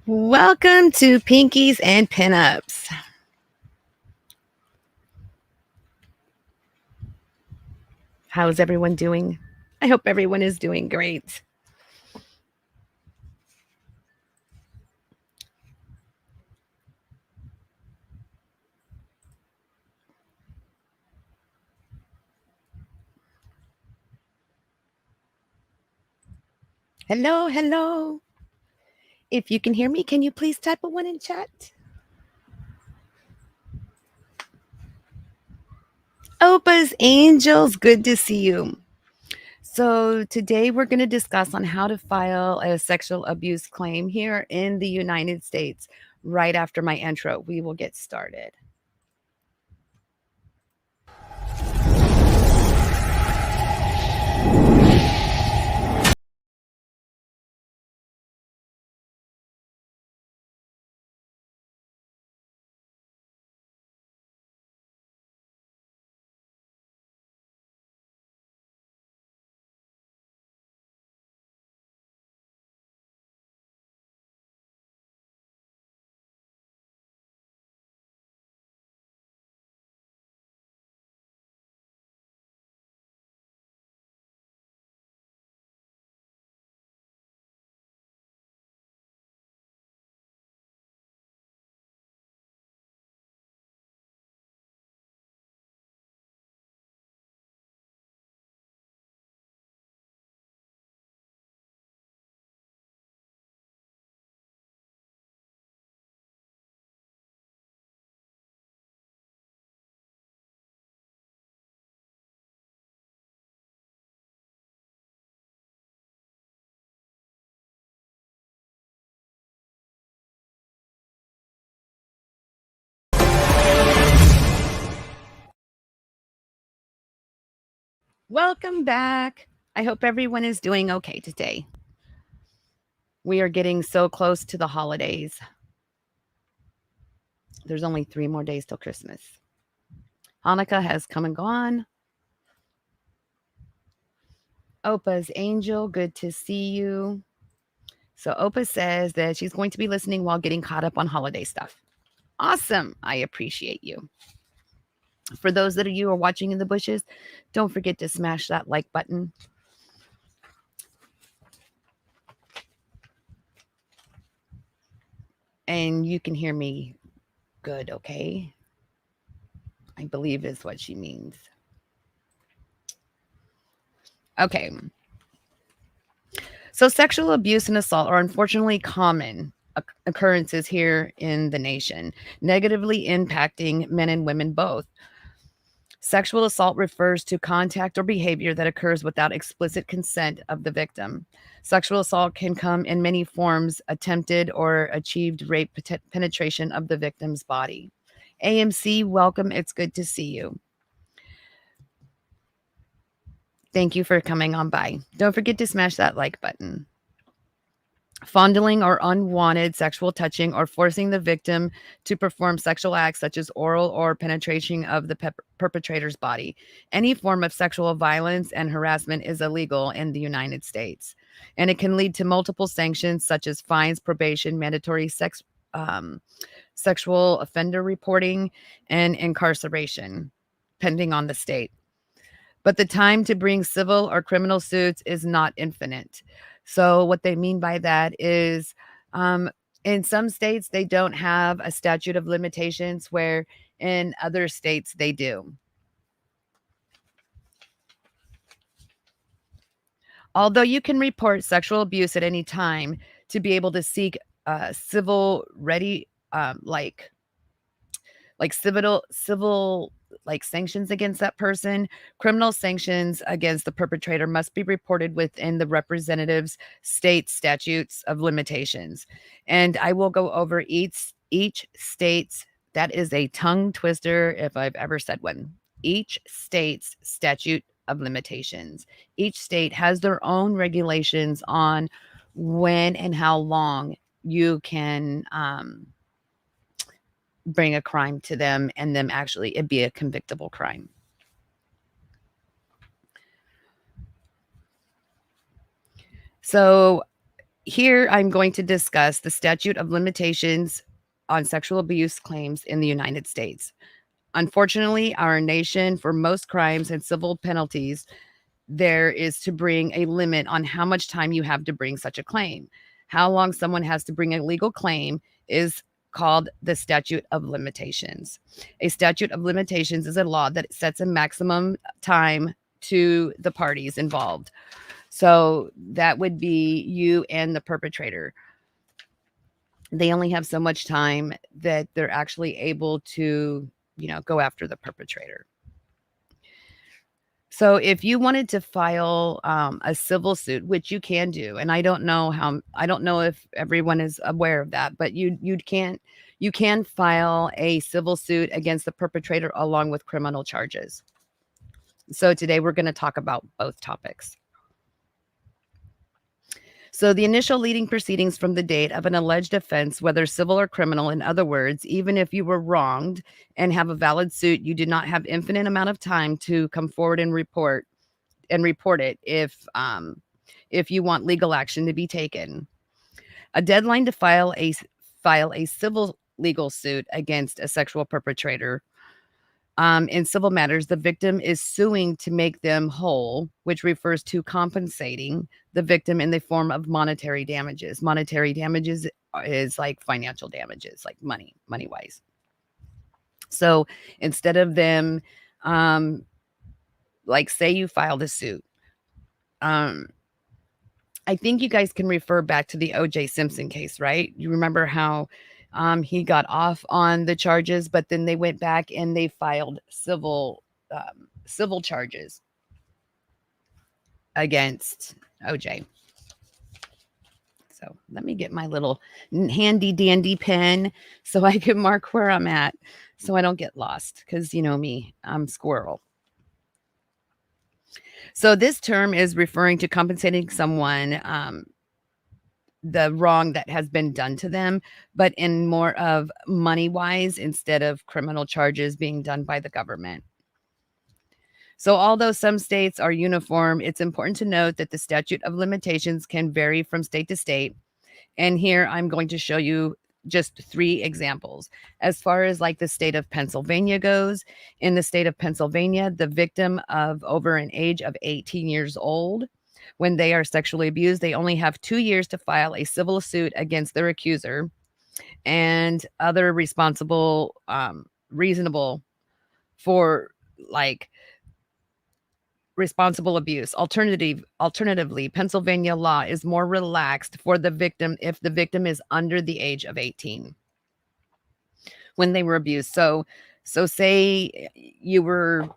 Welcome to Pinkies and Pinups. How is everyone doing? I hope everyone is doing great. Hello, hello. If you can hear me, can you please type a one in chat? Opa's Angels, good to see you. So today we're going to discuss on how to file a sexual abuse claim here in the United States. Right after my intro, we will get started. Welcome back. I hope everyone is doing okay today. We are getting so close to the holidays. There's only 3 more days till Christmas. Hanukkah has come and gone. Opa's Angel, good to see you. So Opa says that she's going to be listening while getting caught up on holiday stuff. Awesome. I appreciate you. For those that of you who are watching in the bushes, don't forget to smash that like button. And you can hear me good, okay? I believe is what she means. Okay. So sexual abuse and assault are unfortunately common occurrences here in the nation, negatively impacting men and women both. Sexual assault refers to contact or behavior that occurs without explicit consent of the victim. Sexual assault can come in many forms: attempted or achieved rape, penetration of the victim's body. AMC, welcome. It's good to see you. Thank you for coming on by. Don't forget to smash that like button. Fondling or unwanted sexual touching or forcing the victim to perform sexual acts such as oral or penetration of the perpetrator's body. Any form of sexual violence and harassment is illegal in the United States, and it can lead to multiple sanctions such as fines, probation, mandatory sexual offender reporting, and incarceration, depending on the state. But the time to bring civil or criminal suits is not infinite. So what they mean by that is, in some states, they don't have a statute of limitations, where in other states they do. Although you can report sexual abuse at any time to be able to seek civil ready, like civil like sanctions against that person, criminal sanctions against the perpetrator must be reported within the representative's state statutes of limitations. And I will go over each state's, that is a tongue twister if I've ever said one. Each state's statute of limitations. Each state has their own regulations on when and how long you can bring a crime to them and them actually it be a convictable crime. So Here, I'm going to discuss the statute of limitations on sexual abuse claims in the United States. Unfortunately, our nation, for most crimes and civil penalties, there is to bring a limit on how much time you have to bring such a claim. How long someone has to bring a legal claim is called the statute of limitations. A statute of limitations is a law that sets a maximum time to the parties involved. So that would be you and the perpetrator. They only have so much time that they're actually able to, go after the perpetrator. So if you wanted to file a civil suit, which you can do, and I don't know if everyone is aware of that, but you can file a civil suit against the perpetrator along with criminal charges. So today we're going to talk about both topics. So the initial leading proceedings from the date of an alleged offense, whether civil or criminal, in other words, even if you were wronged and have a valid suit, you do not have infinite amount of time to come forward and report it if you want legal action to be taken. A deadline to file a civil legal suit against a sexual perpetrator. In civil matters, the victim is suing to make them whole, which refers to compensating the victim in the form of monetary damages. Monetary damages is like financial damages, like money-wise. So instead of them, like say you filed a suit, I think you guys can refer back to the O.J. Simpson case, right? You remember how he got off on the charges, but then they went back and they filed civil charges against OJ. So let me get my little handy dandy pen so I can mark where I'm at so I don't get lost, because you know me, I'm squirrel. So this term is referring to compensating someone the wrong that has been done to them, but in more of money wise instead of criminal charges being done by the government. So although some states are uniform, it's important to note that the statute of limitations can vary from state to state. And here I'm going to show you just 3 examples. As far as like the state of Pennsylvania goes, in the state of Pennsylvania, the victim of over an age of 18 years old, when they are sexually abused, they only have 2 years to file a civil suit against their accuser and other reasonable for like responsible abuse. Alternatively, Pennsylvania law is more relaxed for the victim if the victim is under the age of 18 when they were abused. So say you were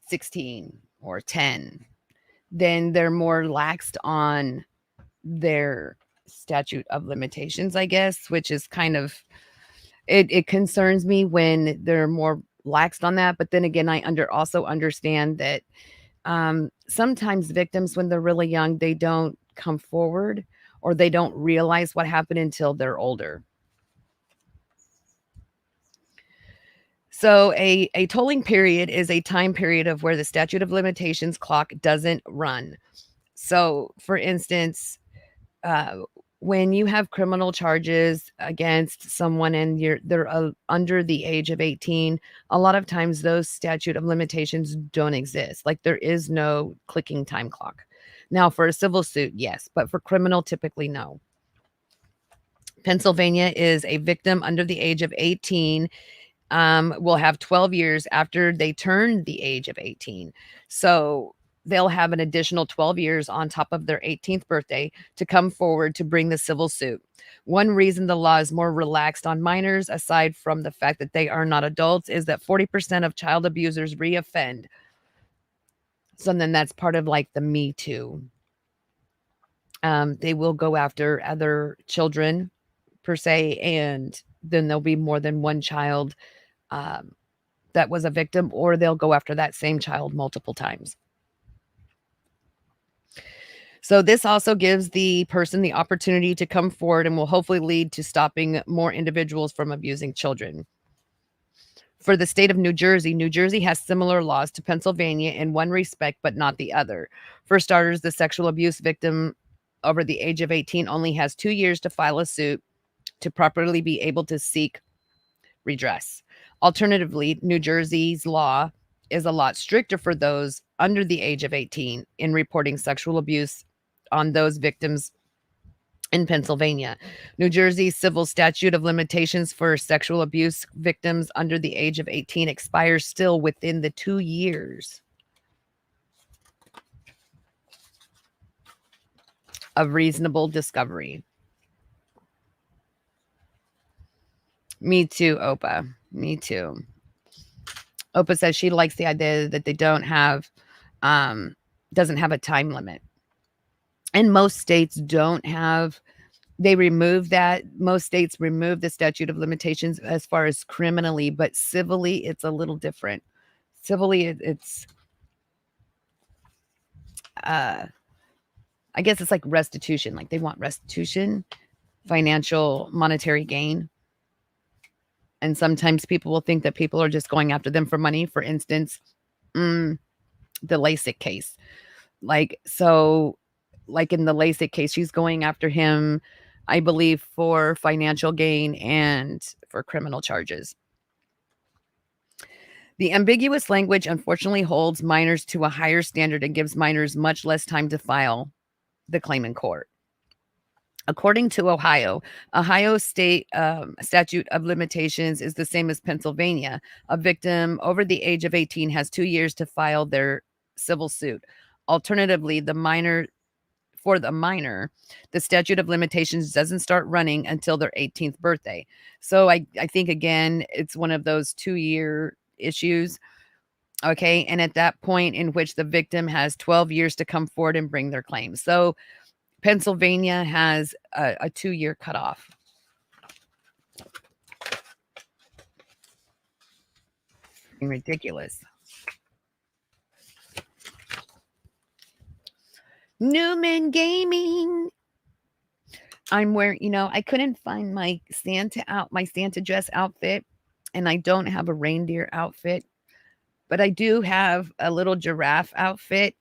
16 or 10, then they're more relaxed on their statute of limitations, I guess, which is kind of, it concerns me when they're more laxed on that. But then again, I also understand that sometimes victims, when they're really young, they don't come forward or they don't realize what happened until they're older. So a tolling period is a time period of where the statute of limitations clock doesn't run. So for instance, when you have criminal charges against someone and they're under the age of 18, a lot of times those statute of limitations don't exist. Like there is no clicking time clock. Now for a civil suit, yes, but for criminal, typically no. Pennsylvania is a victim under the age of 18 will have 12 years after they turn the age of 18. So they'll have an additional 12 years on top of their 18th birthday to come forward to bring the civil suit. One reason the law is more relaxed on minors, aside from the fact that they are not adults, is that 40% of child abusers reoffend. So then that's part of like the Me Too. They will go after other children per se, and then there'll be more than one child that was a victim, or they'll go after that same child multiple times. So this also gives the person the opportunity to come forward and will hopefully lead to stopping more individuals from abusing children. For the state of New Jersey has similar laws to Pennsylvania in one respect, but not the other. For starters, the sexual abuse victim over the age of 18 only has 2 years to file a suit to properly be able to seek redress. Alternatively, New Jersey's law is a lot stricter for those under the age of 18 in reporting sexual abuse on those victims in Pennsylvania. New Jersey's civil statute of limitations for sexual abuse victims under the age of 18 expires still within the 2 years of reasonable discovery. Me too, Opa. Me too. Opa says she likes the idea that they doesn't have a time limit. And most states don't have, they remove that. Most states remove the statute of limitations as far as criminally, but civilly, it's a little different. Civilly, it's I guess it's like restitution. Like they want restitution, financial, monetary gain. And sometimes people will think that people are just going after them for money. For instance, the LASIK case. Like in the LASIK case, she's going after him, I believe, for financial gain and for criminal charges. The ambiguous language unfortunately holds minors to a higher standard and gives minors much less time to file the claim in court. According to Ohio state statute of limitations is the same as Pennsylvania. A victim over the age of 18 has 2 years to file their civil suit. Alternatively, the minor, the statute of limitations doesn't start running until their 18th birthday. So I think, again, it's one of those 2-year issues. Okay. And at that point in which the victim has 12 years to come forward and bring their claim. So Pennsylvania has a 2-year cutoff. Ridiculous. Newman Gaming. I'm wearing, I couldn't find my Santa dress outfit, and I don't have a reindeer outfit, but I do have a little giraffe outfit.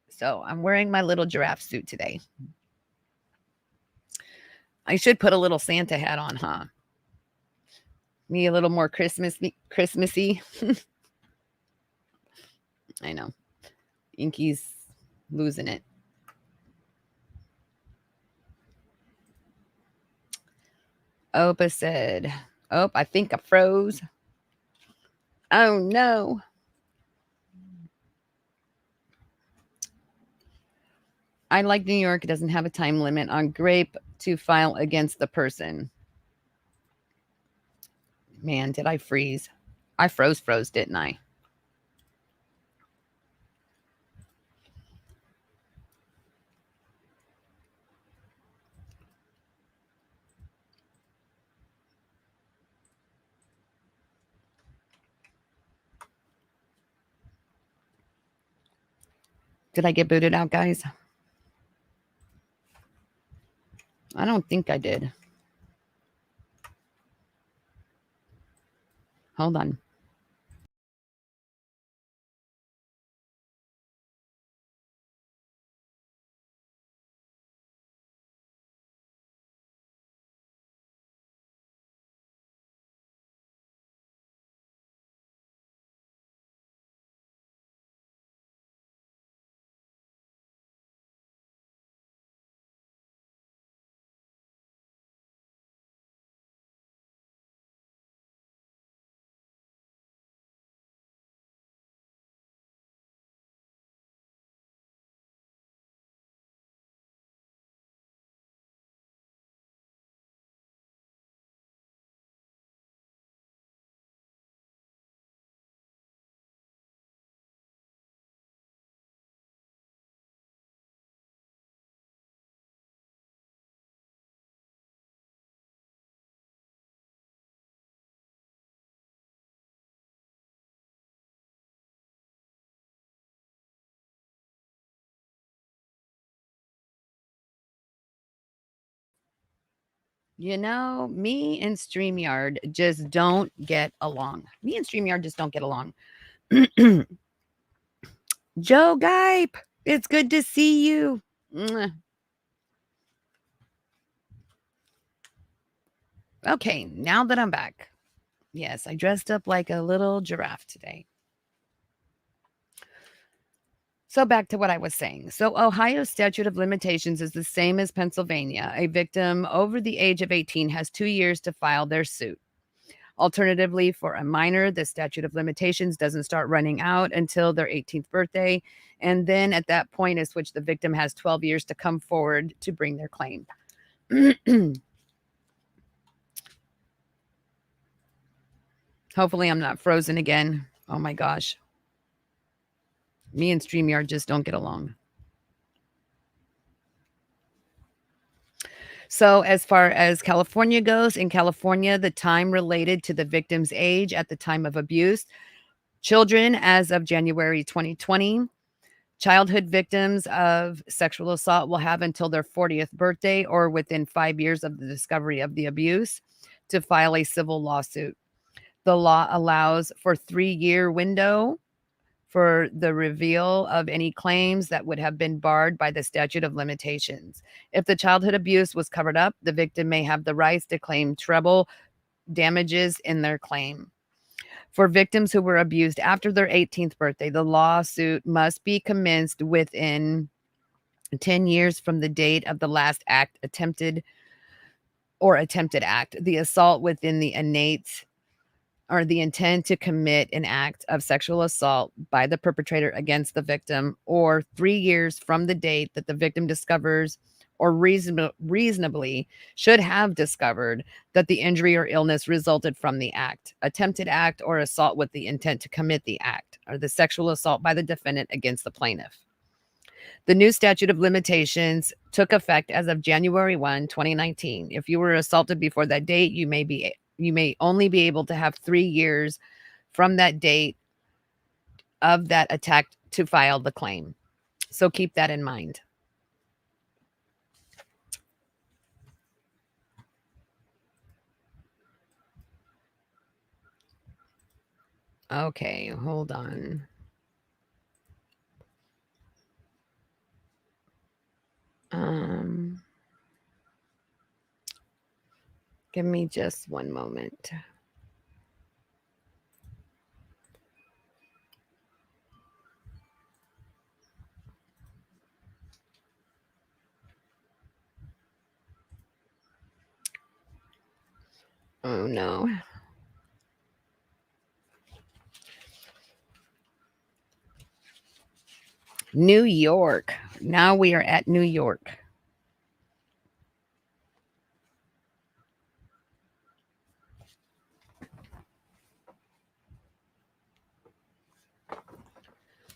So I'm wearing my little giraffe suit today. I should put a little Santa hat on, huh? Me a little more Christmassy. I know. Inky's losing it. Opa said, "Oh, I think I froze. Oh, no." I like New York. It doesn't have a time limit on grape to file against the person. Man, did I freeze? I froze, didn't I? Did I get booted out, guys? I don't think I did. Hold on. Me and StreamYard just don't get along. Joe Gipe, it's good to see you. Okay, now that I'm back. Yes, I dressed up like a little giraffe today. So back to what I was saying. So Ohio's statute of limitations is the same as Pennsylvania. A victim over the age of 18 has 2 years to file their suit. Alternatively, for a minor, the statute of limitations doesn't start running out until their 18th birthday. And then at that point is which the victim has 12 years to come forward to bring their claim. Hopefully, I'm not frozen again. Oh my gosh. Me and StreamYard just don't get along. So, as far as California goes, in California, the time related to the victim's age at the time of abuse, children as of January 2020, childhood victims of sexual assault will have until their 40th birthday or within 5 years of the discovery of the abuse to file a civil lawsuit. The law allows for 3-year window for the reveal of any claims that would have been barred by the statute of limitations. If the childhood abuse was covered up, the victim may have the rights to claim treble damages in their claim. For victims who were abused after their 18th birthday, the lawsuit must be commenced within 10 years from the date of the last attempted act. The assault within the innate or the intent to commit an act of sexual assault by the perpetrator against the victim, or 3 years from the date that the victim discovers or reasonably should have discovered that the injury or illness resulted from the act, attempted act, or assault with the intent to commit the act, or the sexual assault by the defendant against the plaintiff. The new statute of limitations took effect as of January 1, 2019. If you were assaulted before that date, you may only be able to have 3 years from that date of that attack to file the claim. So keep that in mind. Okay, hold on. Give me just one moment. Oh no. New York. Now we are at New York.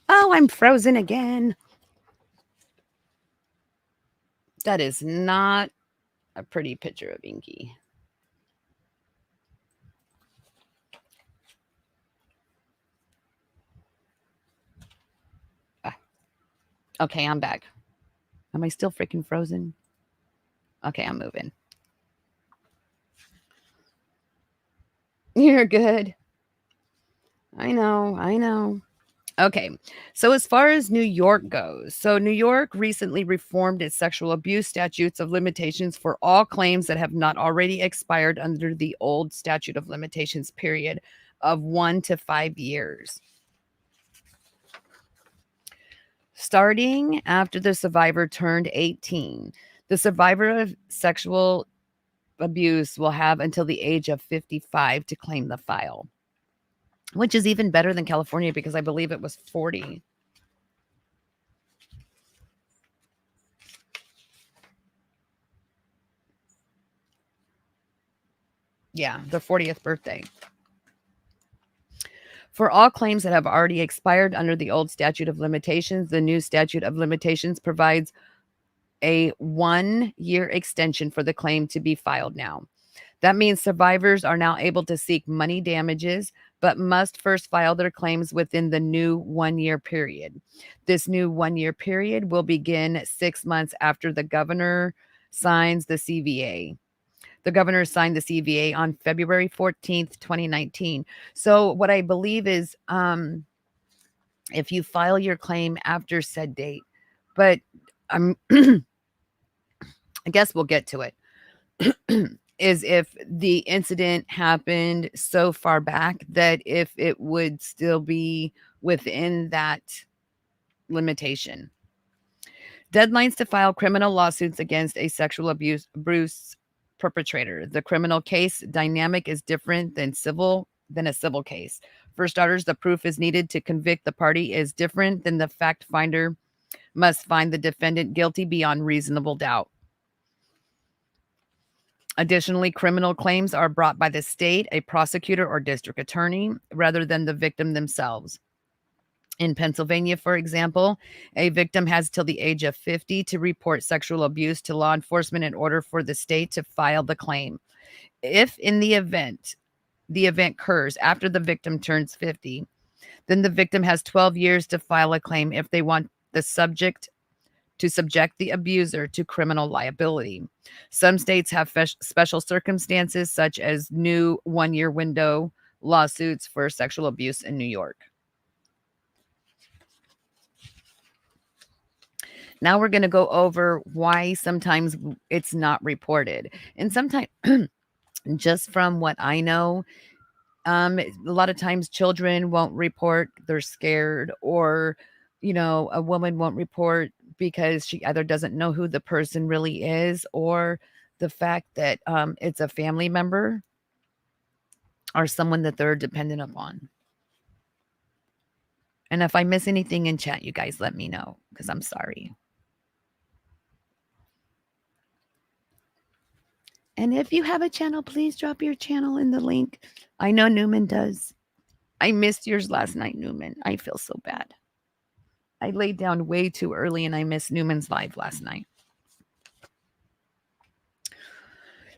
Oh, I'm frozen again. That is not a pretty picture of Inky. Okay, I'm back. Am I still freaking frozen? Okay, I'm moving. You're good. I know. Okay, so as far as New York goes, so New York recently reformed its sexual abuse statutes of limitations for all claims that have not already expired under the old statute of limitations period of 1 to 5 years. Starting after the survivor turned 18, the survivor of sexual abuse will have until the age of 55 to claim the file, which is even better than California because I believe it was 40. Yeah, their 40th birthday. For all claims that have already expired under the old statute of limitations, the new statute of limitations provides a 1-year extension for the claim to be filed now. That means survivors are now able to seek money damages, but must first file their claims within the new 1-year period. This new 1-year period will begin 6 months after the governor signs the CVA. The governor signed the CVA on February 14th, 2019. So what I believe is if you file your claim after said date, but I guess we'll get to it. is if the incident happened so far back that if it would still be within that limitation. Deadlines to file criminal lawsuits against a sexual abuse perpetrator. The criminal case dynamic is different than a civil case. For starters, the proof is needed to convict the party is different than the fact finder must find the defendant guilty beyond reasonable doubt. Additionally, criminal claims are brought by the state, a prosecutor, or district attorney rather than the victim themselves. In Pennsylvania, for example, a victim has till the age of 50 to report sexual abuse to law enforcement in order for the state to file the claim. If in the event occurs after the victim turns 50, then the victim has 12 years to file a claim if they want the subject to subject the abuser to criminal liability. Some states have special circumstances, such as new 1-year window lawsuits for sexual abuse in New York. Now we're going to go over why sometimes it's not reported. And sometimes, just from what I know, a lot of times children won't report, they're scared, or, a woman won't report because she either doesn't know who the person really is, or the fact that it's a family member or someone that they're dependent upon. And if I miss anything in chat, you guys let me know, because I'm sorry. And if you have a channel, please drop your channel in the link. I know Newman does. I missed yours last night, Newman. I feel so bad. I laid down way too early and I missed Newman's live last night.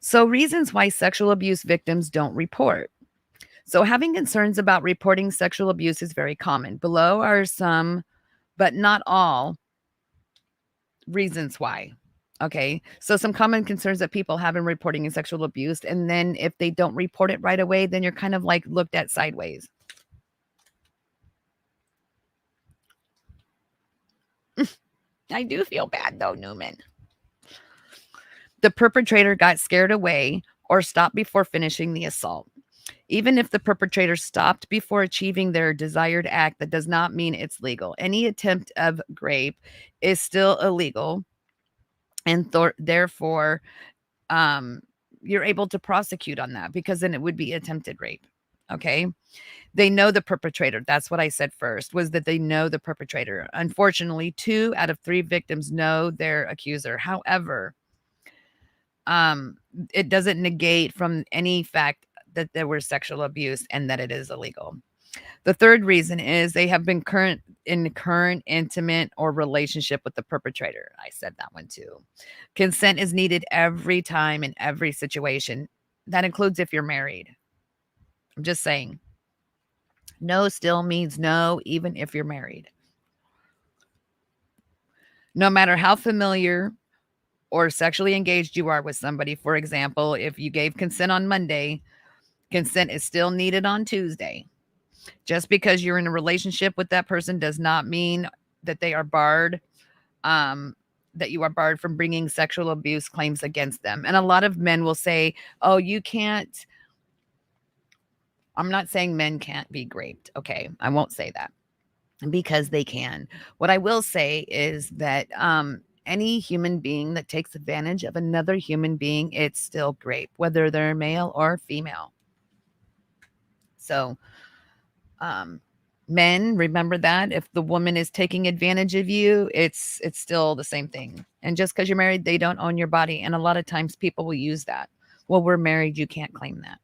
So, reasons why sexual abuse victims don't report. So, having concerns about reporting sexual abuse is very common. Below are some, but not all, reasons why. Okay, so some common concerns that people have in reporting sexual abuse, and then if they don't report it right away, then you're kind of like looked at sideways. I do feel bad though, Newman. The perpetrator got scared away or stopped before finishing the assault. Even if the perpetrator stopped before achieving their desired act, that does not mean it's legal. Any attempt of rape is still illegal, and therefore you're able to prosecute on that, because then it would be attempted rape. Okay, they know the perpetrator. That's what I said first, was that they know the perpetrator. Unfortunately, 2 out of 3 victims know their accuser. However, it doesn't negate from any fact that there was sexual abuse and that it is illegal. The third reason is they have been current intimate or relationship with the perpetrator. I said that one too. Consent is needed every time in every situation. That includes if you're married. I'm just saying. No still means no, even if you're married. No matter how familiar or sexually engaged you are with somebody, for example, if you gave consent on Monday, consent is still needed on Tuesday. Just because you're in a relationship with that person does not mean that they are barred, that you are barred from bringing sexual abuse claims against them. And a lot of men will say, oh, you can't. I'm not saying men can't be raped. Okay, I won't say that, because they can. What I will say is that any human being that takes advantage of another human being, it's still rape, whether they're male or female. So, men, remember that if the woman is taking advantage of you, it's still the same thing. And just because you're married, they don't own your body. And a lot of times people will use that. Well, we're married, you can't claim that.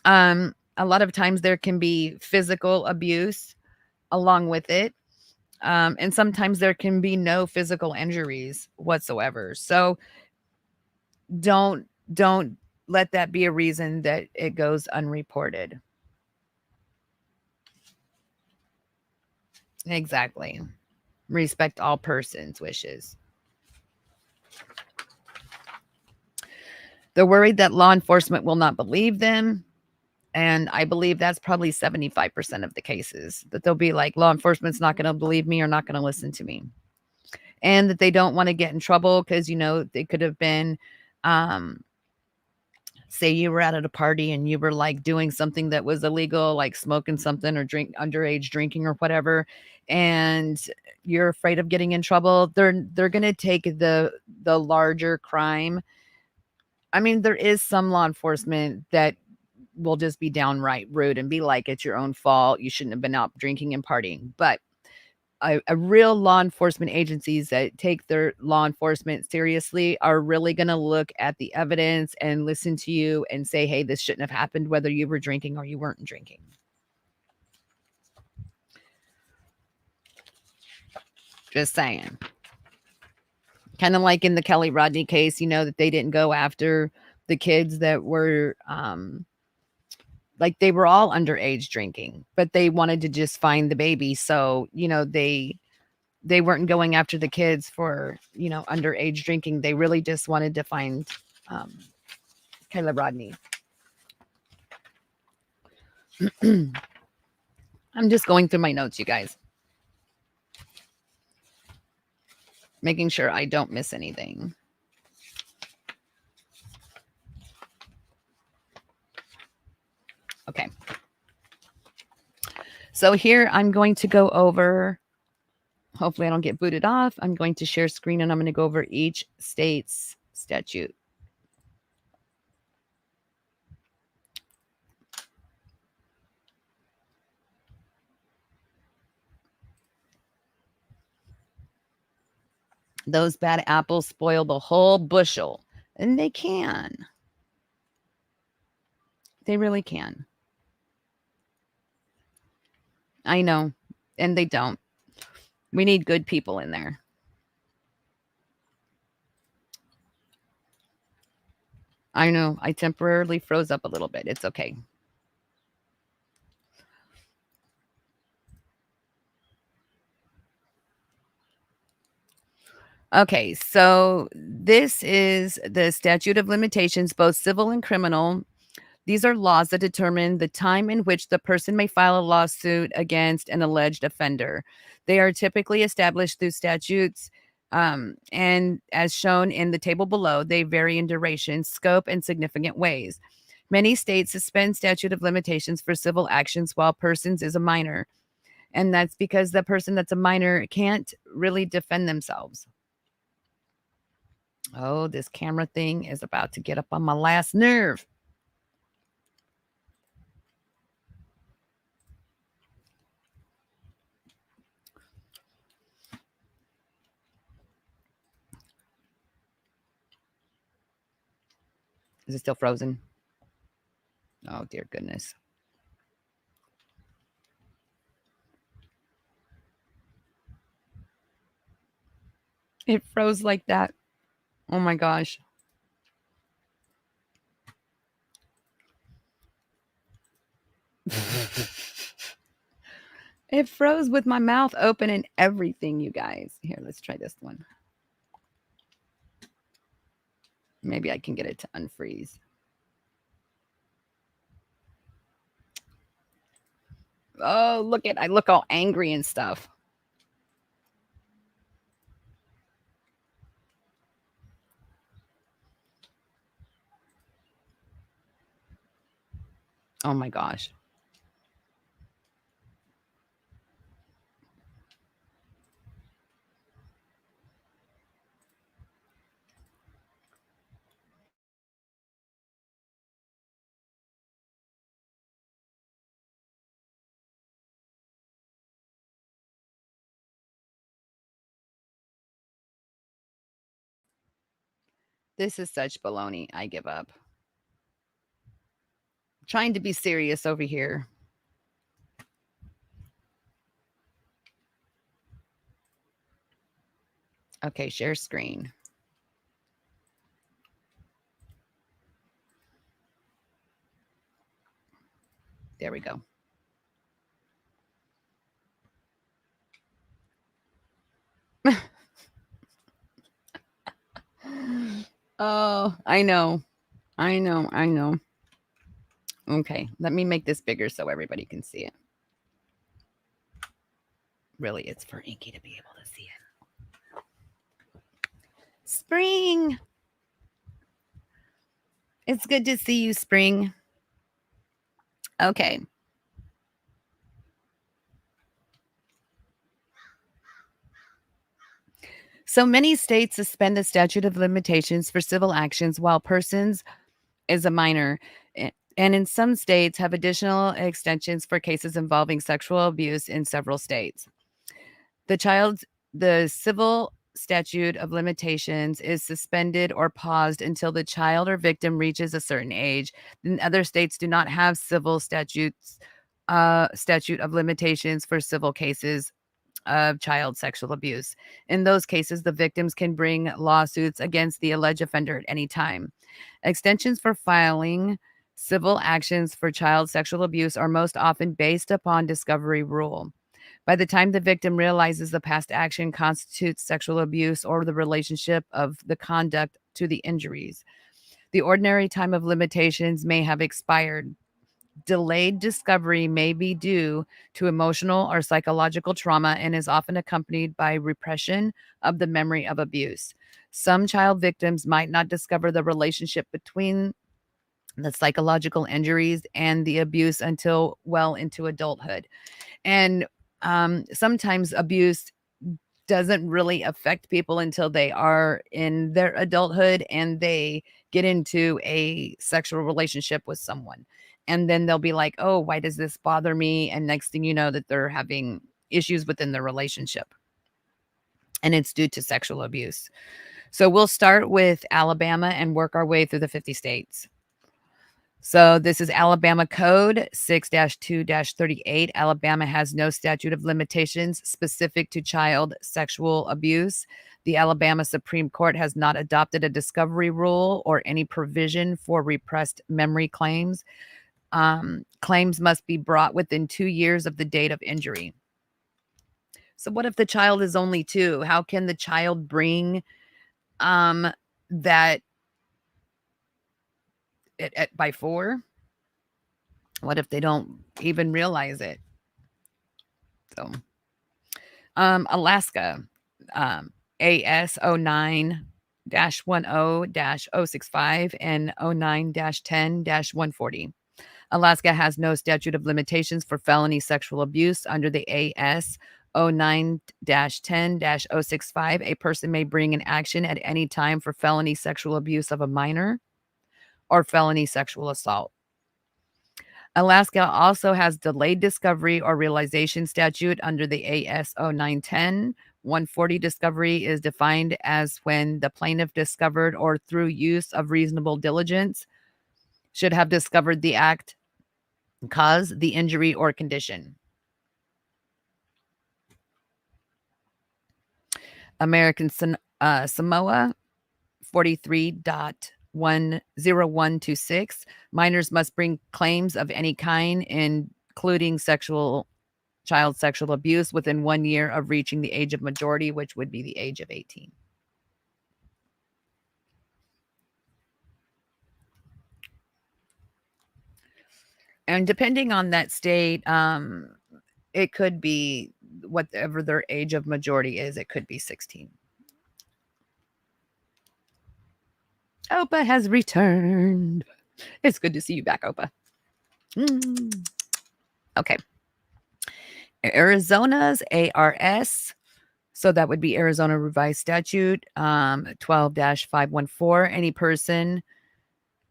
A lot of times there can be physical abuse along with it. And sometimes there can be no physical injuries whatsoever. So don't let that be a reason that it goes unreported. Exactly. Respect all persons' wishes. They're worried that law enforcement will not believe them. And I believe that's probably 75% of the cases, that they'll be like, law enforcement's not going to believe me or not going to listen to me. And that they don't want to get in trouble because, they could have been say you were out at a party and you were like doing something that was illegal, like smoking something or drink underage drinking or whatever, and you're afraid of getting in trouble, they're going to take the larger crime. I mean, there is some law enforcement that will just be downright rude and be like, it's your own fault. You shouldn't have been out drinking and partying. But a real law enforcement agencies that take their law enforcement seriously are really going to look at the evidence and listen to you and say, hey, this shouldn't have happened, whether you were drinking or you weren't drinking. Just saying. Kind of like in the Kelly Rodney case, you know, that they didn't go after the kids that were like they were all underage drinking, but they wanted to just find the baby. So, you know, they weren't going after the kids for, you know, underage drinking. They really just wanted to find Kayla Rodney. I'm just going through my notes, you guys. Making sure I don't miss anything. Okay. So here I'm going to go over, hopefully I don't get booted off. I'm going to share screen and I'm going to go over each state's statute. Those bad apples spoil the whole bushel, and they can. They really can. I know, and they don't. We need good people in there. I know. I temporarily froze up a little bit. It's okay. Okay, so this is the statute of limitations, both civil and criminal. These are laws that determine the time in which the person may file a lawsuit against an alleged offender. They are typically established through statutes, and as shown in the table below, they vary in duration, scope, and significant ways. Many states suspend statute of limitations for civil actions while persons is a minor, and that's because the person that's a minor can't really defend themselves. Oh, this camera thing is about to get up on my last nerve. Is it still frozen? Oh, dear goodness. It froze like that. Oh my gosh. It froze with my mouth open and everything, you guys. Here, let's try this one. Maybe I can get it to unfreeze. Oh, look at I look all angry and stuff. Oh my gosh. This is such baloney. I give up. Trying to be serious over here. Okay, share screen. There we go. Oh, I know. I know. I know. Okay, let me make this bigger so everybody can see it. Really, it's for Inky to be able to see it. Spring. It's good to see you, Spring. Okay. So many states suspend the statute of limitations for civil actions while persons is a minor. And in some states have additional extensions for cases involving sexual abuse in several states. The child's the civil statute of limitations is suspended or paused until the child or victim reaches a certain age. Then other states do not have civil statute of limitations for civil cases of child sexual abuse. In those cases, the victims can bring lawsuits against the alleged offender at any time. Extensions for filing civil actions for child sexual abuse are most often based upon discovery rule. By the time the victim realizes the past action constitutes sexual abuse or the relationship of the conduct to the injuries, the ordinary time of limitations may have expired. Delayed discovery may be due to emotional or psychological trauma and is often accompanied by repression of the memory of abuse. Some child victims might not discover the relationship between the psychological injuries and the abuse until well into adulthood. And sometimes abuse doesn't really affect people until they are in their adulthood and they get into a sexual relationship with someone. And then they'll be like, oh, why does this bother me? And next thing you know, that they're having issues within the relationship. And it's due to sexual abuse. So we'll start with Alabama and work our way through the 50 states. So this is Alabama Code 6-2-38. Alabama has no statute of limitations specific to child sexual abuse. The Alabama Supreme Court has not adopted a discovery rule or any provision for repressed memory claims. Claims must be brought within 2 years of the date of injury. So what if the child is only 2? How can the child bring that by 4? What if they don't even realize it? So, Alaska, AS 09-10-065 and 09-10-140. Alaska has no statute of limitations for felony sexual abuse under the AS 09-10-065. A person may bring an action at any time for felony sexual abuse of a minor or felony sexual assault. Alaska also has delayed discovery or realization statute under the AS 09-10. 140 discovery is defined as when the plaintiff discovered or through use of reasonable diligence should have discovered the act, cause, the injury, or condition. American Samoa 43.10126. Minors must bring claims of any kind, including child sexual abuse, within 1 year of reaching the age of majority, which would be the age of 18. And depending on that state, it could be whatever their age of majority is. It could be 16. Opa has returned. It's good to see you back, Opa. Okay. Arizona's ARS. So that would be Arizona Revised Statute 12-514.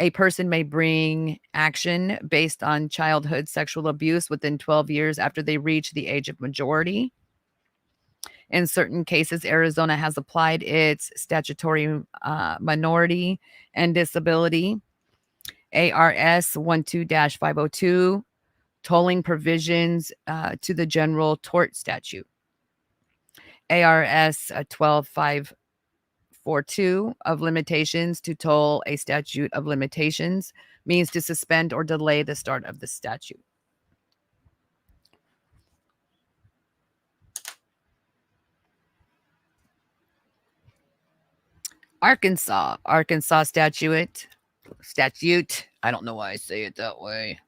A person may bring action based on childhood sexual abuse within 12 years after they reach the age of majority. In certain cases, Arizona has applied its statutory minority and disability, ARS 12-502, tolling provisions to the General Tort Statute. ARS 12-542 of limitations to toll a statute of limitations means to suspend or delay the start of the statute. Arkansas statute. I don't know why I say it that way.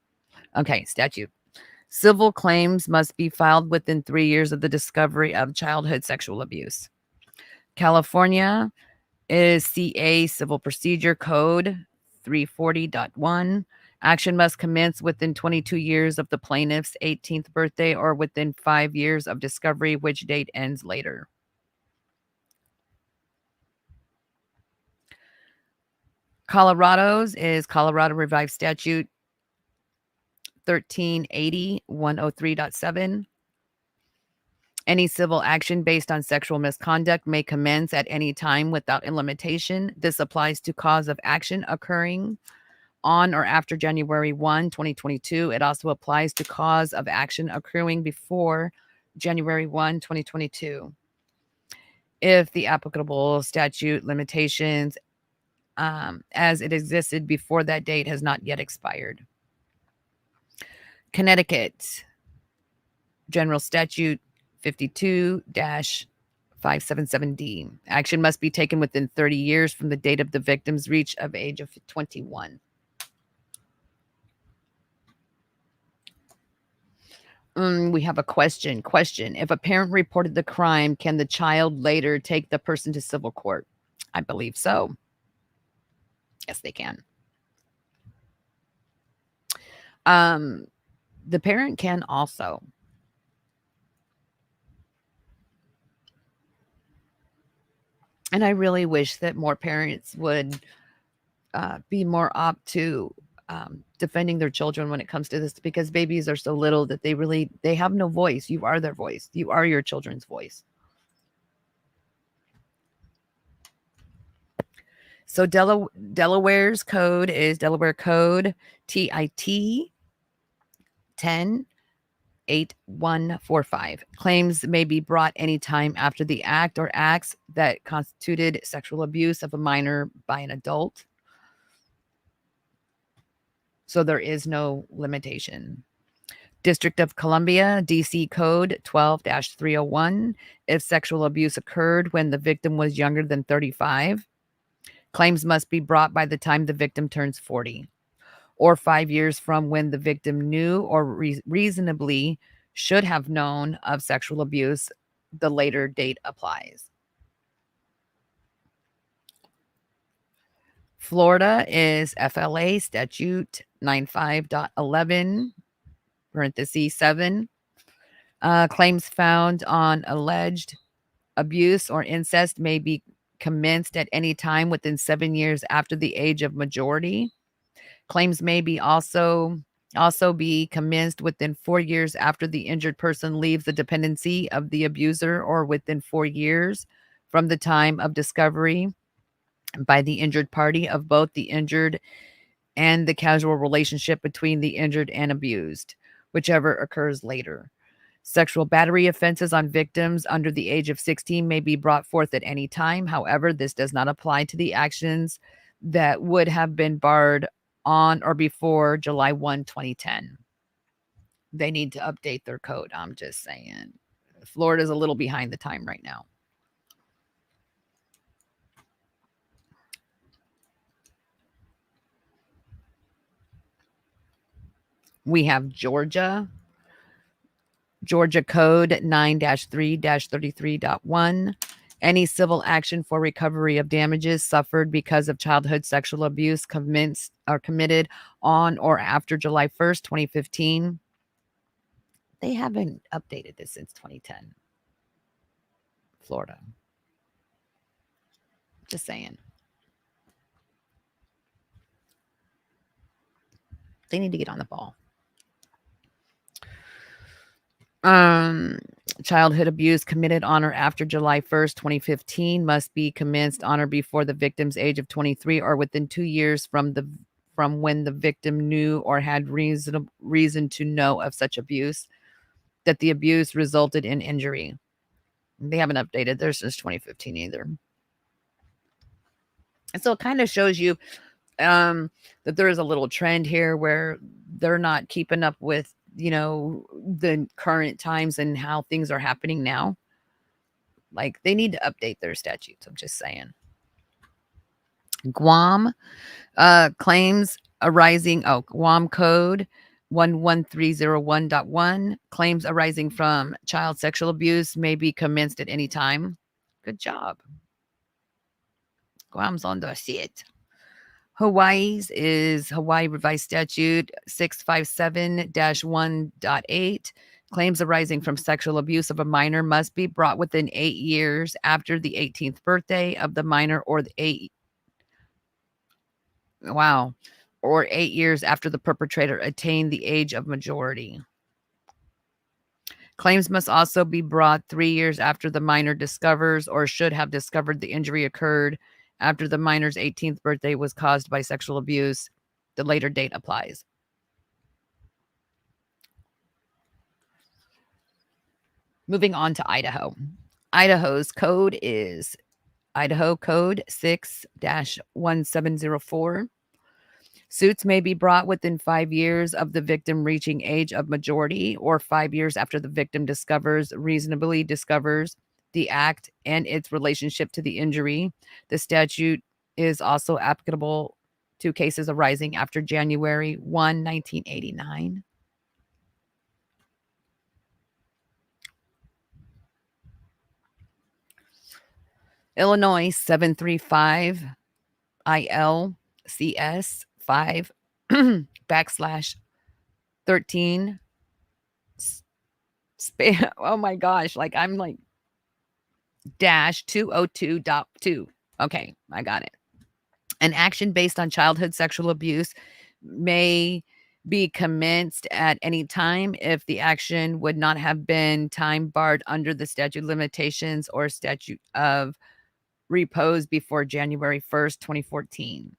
Okay, statute. Civil claims must be filed within 3 years of the discovery of childhood sexual abuse. California is CA Civil Procedure Code 340.1. Action must commence within 22 years of the plaintiff's 18th birthday or within 5 years of discovery, which date ends later. Colorado's is Colorado Revised Statute 1380 103.7. Any civil action based on sexual misconduct may commence at any time without a limitation. This applies to cause of action occurring on or after January 1, 2022. It also applies to cause of action accruing before January 1, 2022. If the applicable statute limitations as it existed before that date has not yet expired. Connecticut General Statute 52-577D. Action must be taken within 30 years from the date of the victim's reach of age of 21. We have a question. If a parent reported the crime, can the child later take the person to civil court? I believe so. Yes, they can. The parent can also. And I really wish that more parents would be more apt to defending their children when it comes to this, because babies are so little that they have no voice. You are their voice. You are your children's voice. So Delaware's code is Delaware Code TIT 108145. Claims may be brought anytime after the act or acts that constituted sexual abuse of a minor by an adult. So there is no limitation. District of Columbia, DC Code 12-301. If sexual abuse occurred when the victim was younger than 35, claims must be brought by the time the victim turns 40, or 5 years from when the victim knew or reasonably should have known of sexual abuse. The later date applies. Florida is FLA Statute 95.11, parentheses 7. Claims found on alleged abuse or incest may be commenced at any time within 7 years after the age of majority. Claims may be also be commenced within 4 years after the injured person leaves the dependency of the abuser, or within 4 years from the time of discovery by the injured party of both the injured and the casual relationship between the injured and abused, whichever occurs later. Sexual battery offenses on victims under the age of 16 may be brought forth at any time. However, this does not apply to the actions that would have been barred on or before July 1, 2010. They need to update their code. I'm just saying. Florida's a little behind the time right now. We have Georgia Code 9-3-33.1. Any civil action for recovery of damages suffered because of childhood sexual abuse committed on or after July 1st, 2015. They haven't updated this since 2010. Florida. Just saying. They need to get on the ball. Childhood abuse committed on or after July 1st, 2015 must be commenced on or before the victim's age of 23, or within 2 years from when the victim knew or had reason to know of such abuse, that the abuse resulted in injury. They haven't updated theirs since 2015 either. And so it kind of shows you that there is a little trend here where they're not keeping up with, the current times and how things are happening now. Like, they need to update their statutes. I'm just saying. Guam claims arising. Guam Code 11301.1. Claims arising from child sexual abuse may be commenced at any time. Good job. Guam's on the shit. Hawaii's is Hawaii Revised Statute 657-1.8. Claims arising from sexual abuse of a minor must be brought within 8 years after the 18th birthday of the minor or 8 years after the perpetrator attained the age of majority. Claims must also be brought 3 years after the minor discovers or should have discovered the injury occurred after the minor's 18th birthday was caused by sexual abuse. The later date applies. Moving on to Idaho. Idaho's code is Idaho Code 6-1704. Suits may be brought within 5 years of the victim reaching age of majority or 5 years after the victim reasonably discovers the act and its relationship to the injury. The statute is also applicable to cases arising after January 1, 1989. Illinois 735 ILCS 5 /13 oh my gosh, like I'm like -202.2. Okay, I got it. An action based on childhood sexual abuse may be commenced at any time if the action would not have been time barred under the statute of limitations or statute of repose before January 1st, 2014.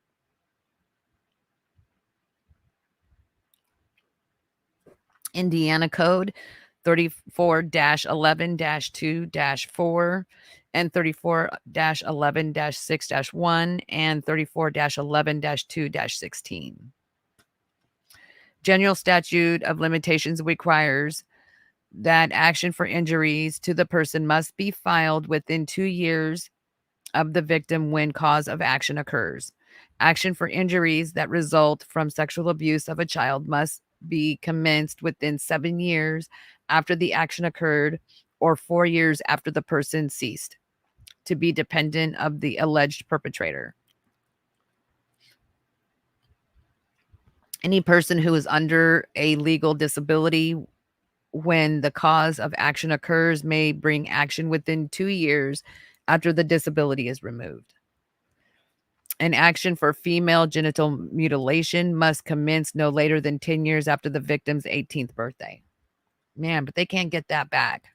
Indiana Code 34-11-2-4 and 34-11-6-1 and 34-11-2-16. General Statute of Limitations requires that action for injuries to the person must be filed within 2 years of the victim when cause of action occurs. Action for injuries that result from sexual abuse of a child must be commenced within 7 years after the action occurred or 4 years after the person ceased to be dependent of the alleged perpetrator. Any person who is under a legal disability when the cause of action occurs may bring action within 2 years after the disability is removed. An action for female genital mutilation must commence no later than 10 years after the victim's 18th birthday. Man, but they can't get that back.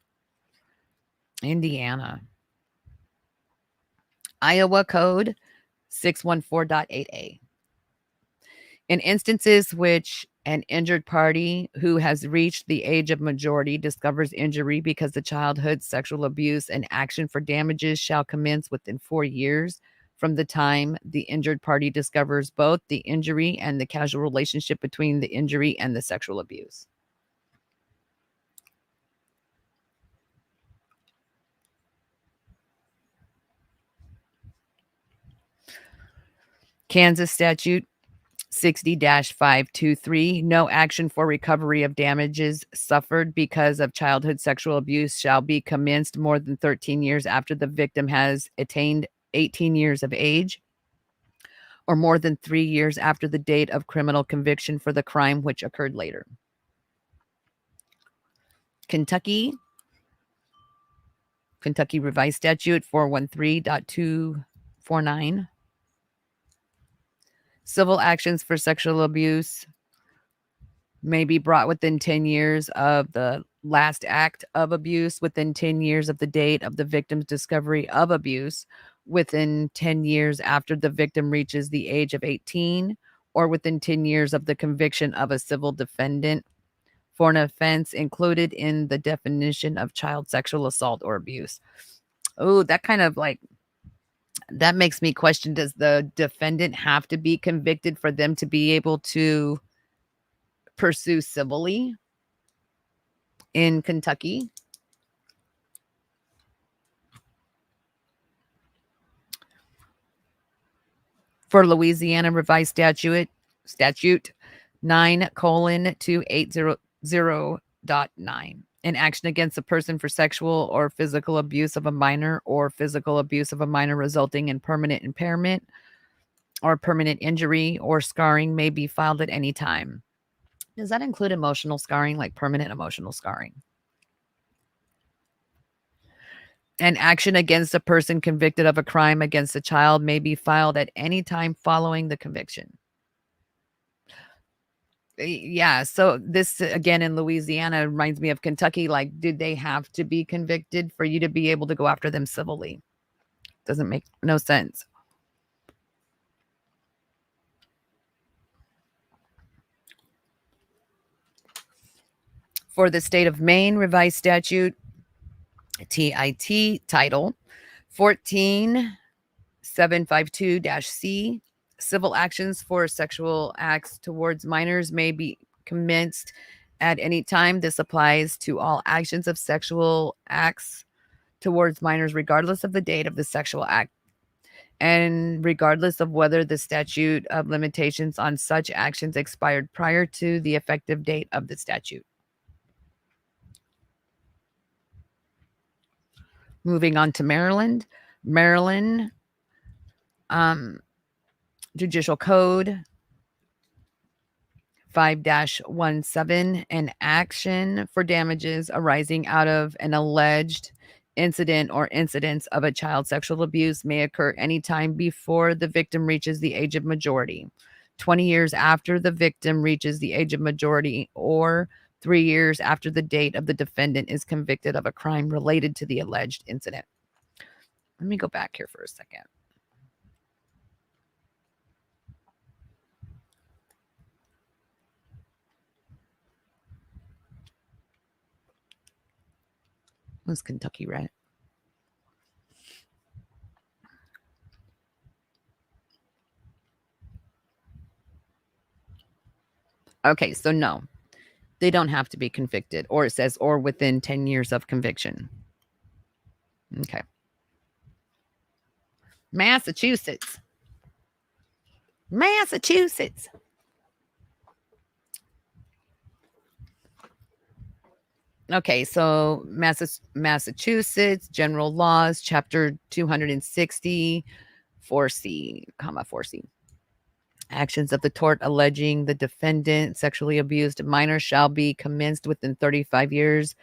Indiana. Iowa Code 614.8a. In instances which an injured party who has reached the age of majority discovers injury because of childhood sexual abuse, an action for damages shall commence within 4 years from the time the injured party discovers both the injury and the causal relationship between the injury and the sexual abuse. Kansas Statute 60-523, no action for recovery of damages suffered because of childhood sexual abuse shall be commenced more than 13 years after the victim has attained 18 years of age, or more than 3 years after the date of criminal conviction for the crime which occurred later. Kentucky Revised Statute 413.249. Civil actions for sexual abuse may be brought within 10 years of the last act of abuse, within 10 years of the date of the victim's discovery of abuse, within 10 years after the victim reaches the age of 18, or within 10 years of the conviction of a civil defendant for an offense included in the definition of child sexual assault or abuse. Oh, that kind of like, that makes me question, does the defendant have to be convicted for them to be able to pursue civilly in Kentucky? For Louisiana Revised Statute 9:2800.9. An action against a person for sexual or physical abuse of a minor or physical abuse of a minor resulting in permanent impairment or permanent injury or scarring may be filed at any time. Does that include emotional scarring, like permanent emotional scarring? An action against a person convicted of a crime against a child may be filed at any time following the conviction. Yeah, so this again in Louisiana reminds me of Kentucky. Like, did they have to be convicted for you to be able to go after them civilly? Doesn't make no sense. For the state of Maine, revised statute TIT title 14752-C, civil actions for sexual acts towards minors may be commenced at any time. This applies to all actions of sexual acts towards minors, regardless of the date of the sexual act and regardless of whether the statute of limitations on such actions expired prior to the effective date of the statute. Moving on to Maryland. Maryland Judicial Code 5-17, an action for damages arising out of an alleged incident or incidents of a child sexual abuse may occur anytime before the victim reaches the age of majority, 20 years after the victim reaches the age of majority, or 3 years after the date of the defendant is convicted of a crime related to the alleged incident. Let me go back here for a second. It was Kentucky, right? Okay, so no, they don't have to be convicted, or it says, or within 10 years of conviction. Okay. Massachusetts. Massachusetts. Okay, so Massachusetts General Laws, Chapter 260, 4C, 4C. Actions of the tort alleging the defendant sexually abused a minor shall be commenced within 35 years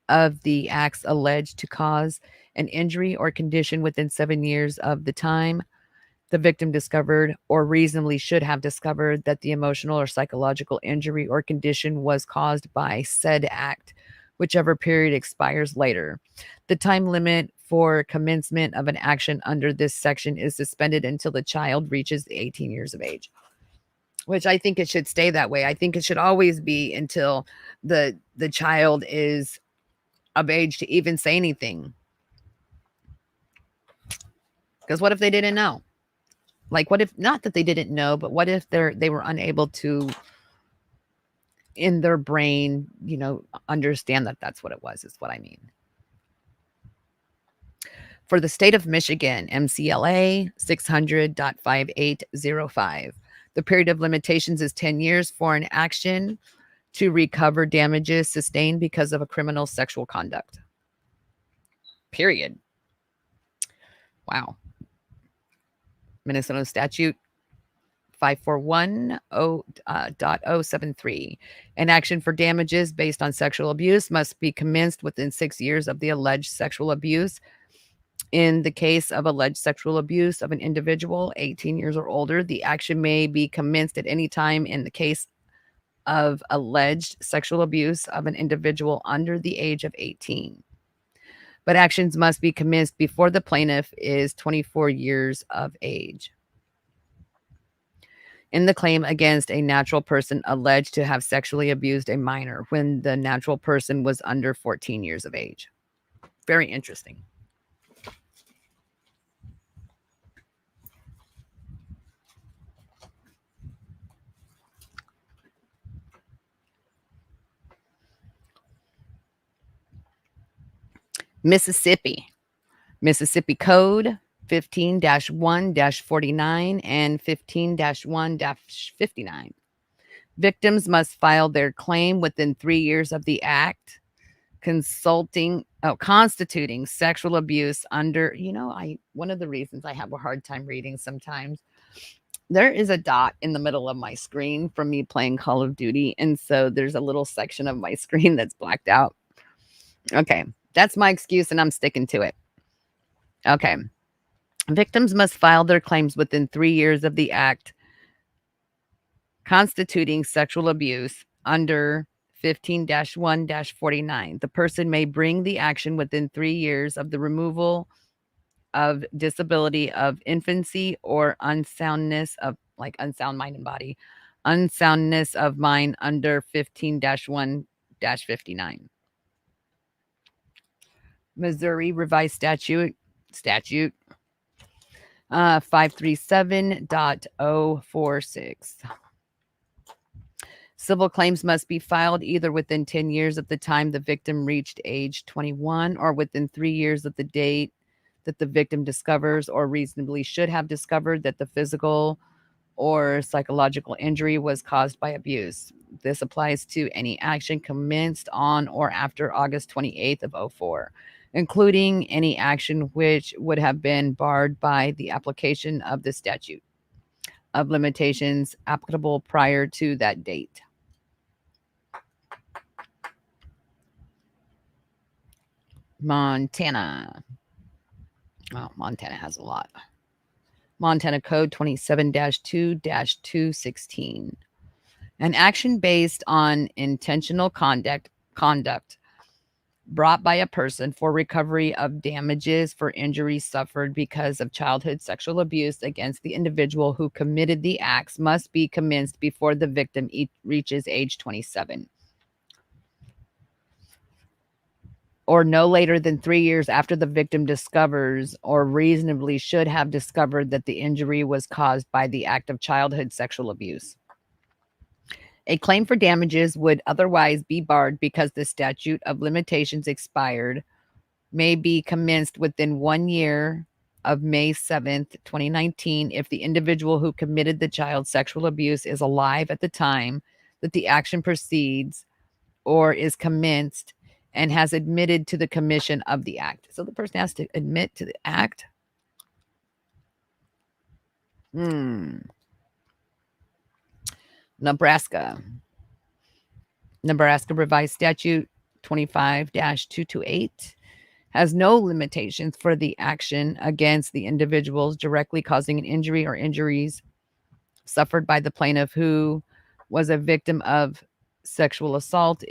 of the acts alleged to cause an injury or condition within 7 years of the time the victim discovered or reasonably should have discovered that the emotional or psychological injury or condition was caused by said act, whichever period expires later. The time limit for commencement of an action under this section is suspended until the child reaches 18 years of age, which I think it should stay that way. I think it should always be until the child is of age to even say anything. Because what if they didn't know? Like, what if, not that they didn't know, but what if they were unable to, in their brain, understand that that's what it was, is what I mean. For the state of Michigan, MCLA 600.5805, the period of limitations is 10 years for an action to recover damages sustained because of a criminal sexual conduct. Period. Wow. Minnesota statute 541.073. An action for damages based on sexual abuse must be commenced within 6 years of the alleged sexual abuse. In the case of alleged sexual abuse of an individual 18 years or older, the action may be commenced at any time in the case of alleged sexual abuse of an individual under the age of 18. But actions must be commenced before the plaintiff is 24 years of age. In the claim against a natural person alleged to have sexually abused a minor when the natural person was under 14 years of age. Very interesting. Mississippi Code 15-1-49 and 15-1-59. Victims must file their claim within 3 years of the act constituting sexual abuse under, one of the reasons I have a hard time reading sometimes There is a dot in the middle of my screen from me playing Call of Duty, and so there's a little section of my screen that's blacked out. Okay, that's my excuse, and I'm sticking to it. Okay. Victims must file their claims within 3 years of the act constituting sexual abuse under 15-1-49. The person may bring the action within 3 years of the removal of disability of infancy or unsoundness of unsound mind and body, unsoundness of mind under 15-1-59. Missouri revised statute 537.046. Civil claims must be filed either within 10 years of the time the victim reached age 21 or within 3 years of the date that the victim discovers or reasonably should have discovered that the physical or psychological injury was caused by abuse. This applies to any action commenced on or after August 28th of 04, including any action which would have been barred by the application of the statute of limitations applicable prior to that date. Montana. Oh, Montana has a lot. Montana Code 27-2-216. An action based on intentional conduct brought by a person for recovery of damages for injuries suffered because of childhood sexual abuse against the individual who committed the acts must be commenced before the victim reaches age 27. Or no later than 3 years after the victim discovers or reasonably should have discovered that the injury was caused by the act of childhood sexual abuse. A claim for damages would otherwise be barred because the statute of limitations expired, may be commenced within 1 year of May 7th, 2019, if the individual who committed the child sexual abuse is alive at the time that the action proceeds or is commenced and has admitted to the commission of the act. So the person has to admit to the act. Nebraska revised statute 25-228 has no limitations for the action against the individuals directly causing an injury or injuries suffered by the plaintiff who was a victim of sexual assault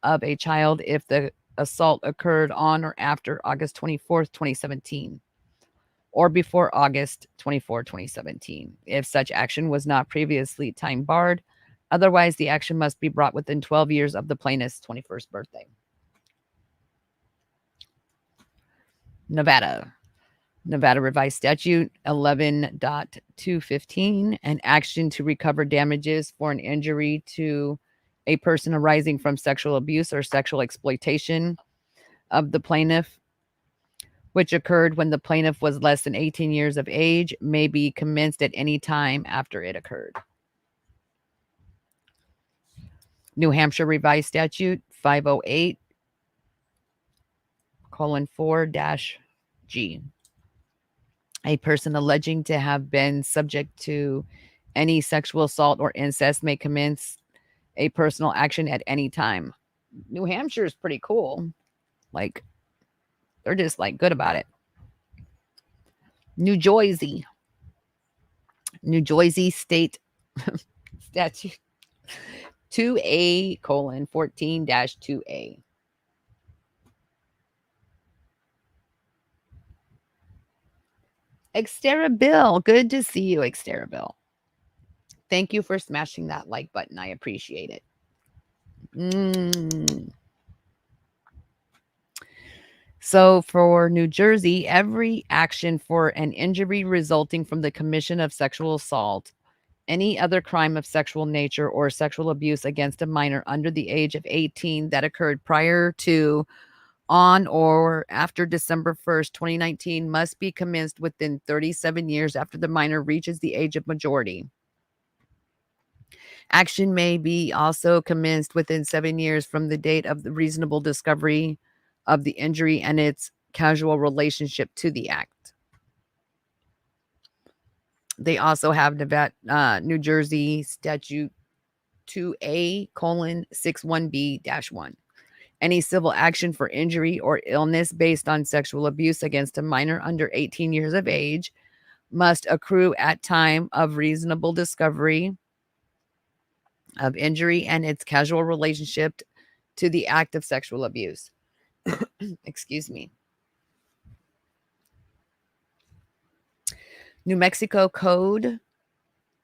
of a child if the assault occurred on or after August 24th, 2017, or before August 24, 2017, if such action was not previously time barred. Otherwise, the action must be brought within 12 years of the plaintiff's 21st birthday. Nevada revised statute 11.215, an action to recover damages for an injury to a person arising from sexual abuse or sexual exploitation of the plaintiff, which occurred when the plaintiff was less than 18 years of age, may be commenced at any time after it occurred. New Hampshire revised statute 508:4-G. A person alleging to have been subject to any sexual assault or incest may commence a personal action at any time. New Hampshire is pretty cool. Like, they're just like good about it. New Jersey state statute 2A:14-2A. Xterra Bill, good to see you, Xterra Bill. Thank you for smashing that like button. I appreciate it. So for New Jersey, every action for an injury resulting from the commission of sexual assault, any other crime of sexual nature, or sexual abuse against a minor under the age of 18 that occurred prior to, on, or after December 1st, 2019 must be commenced within 37 years after the minor reaches the age of majority. Action may be also commenced within 7 years from the date of the reasonable discovery of the injury and its causal relationship to the act. They also have New Jersey Statute 2A:61B-1. Any civil action for injury or illness based on sexual abuse against a minor under 18 years of age must accrue at time of reasonable discovery of injury and its causal relationship to the act of sexual abuse. Excuse me. New Mexico Code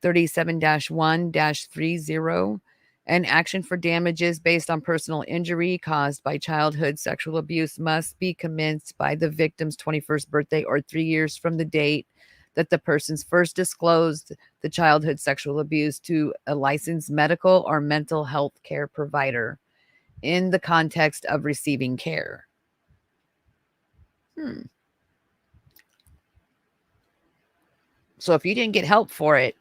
37-1-30. An action for damages based on personal injury caused by childhood sexual abuse must be commenced by the victim's 21st birthday or 3 years from the date that the persons first disclosed the childhood sexual abuse to a licensed medical or mental health care provider in the context of receiving care. So if you didn't get help for it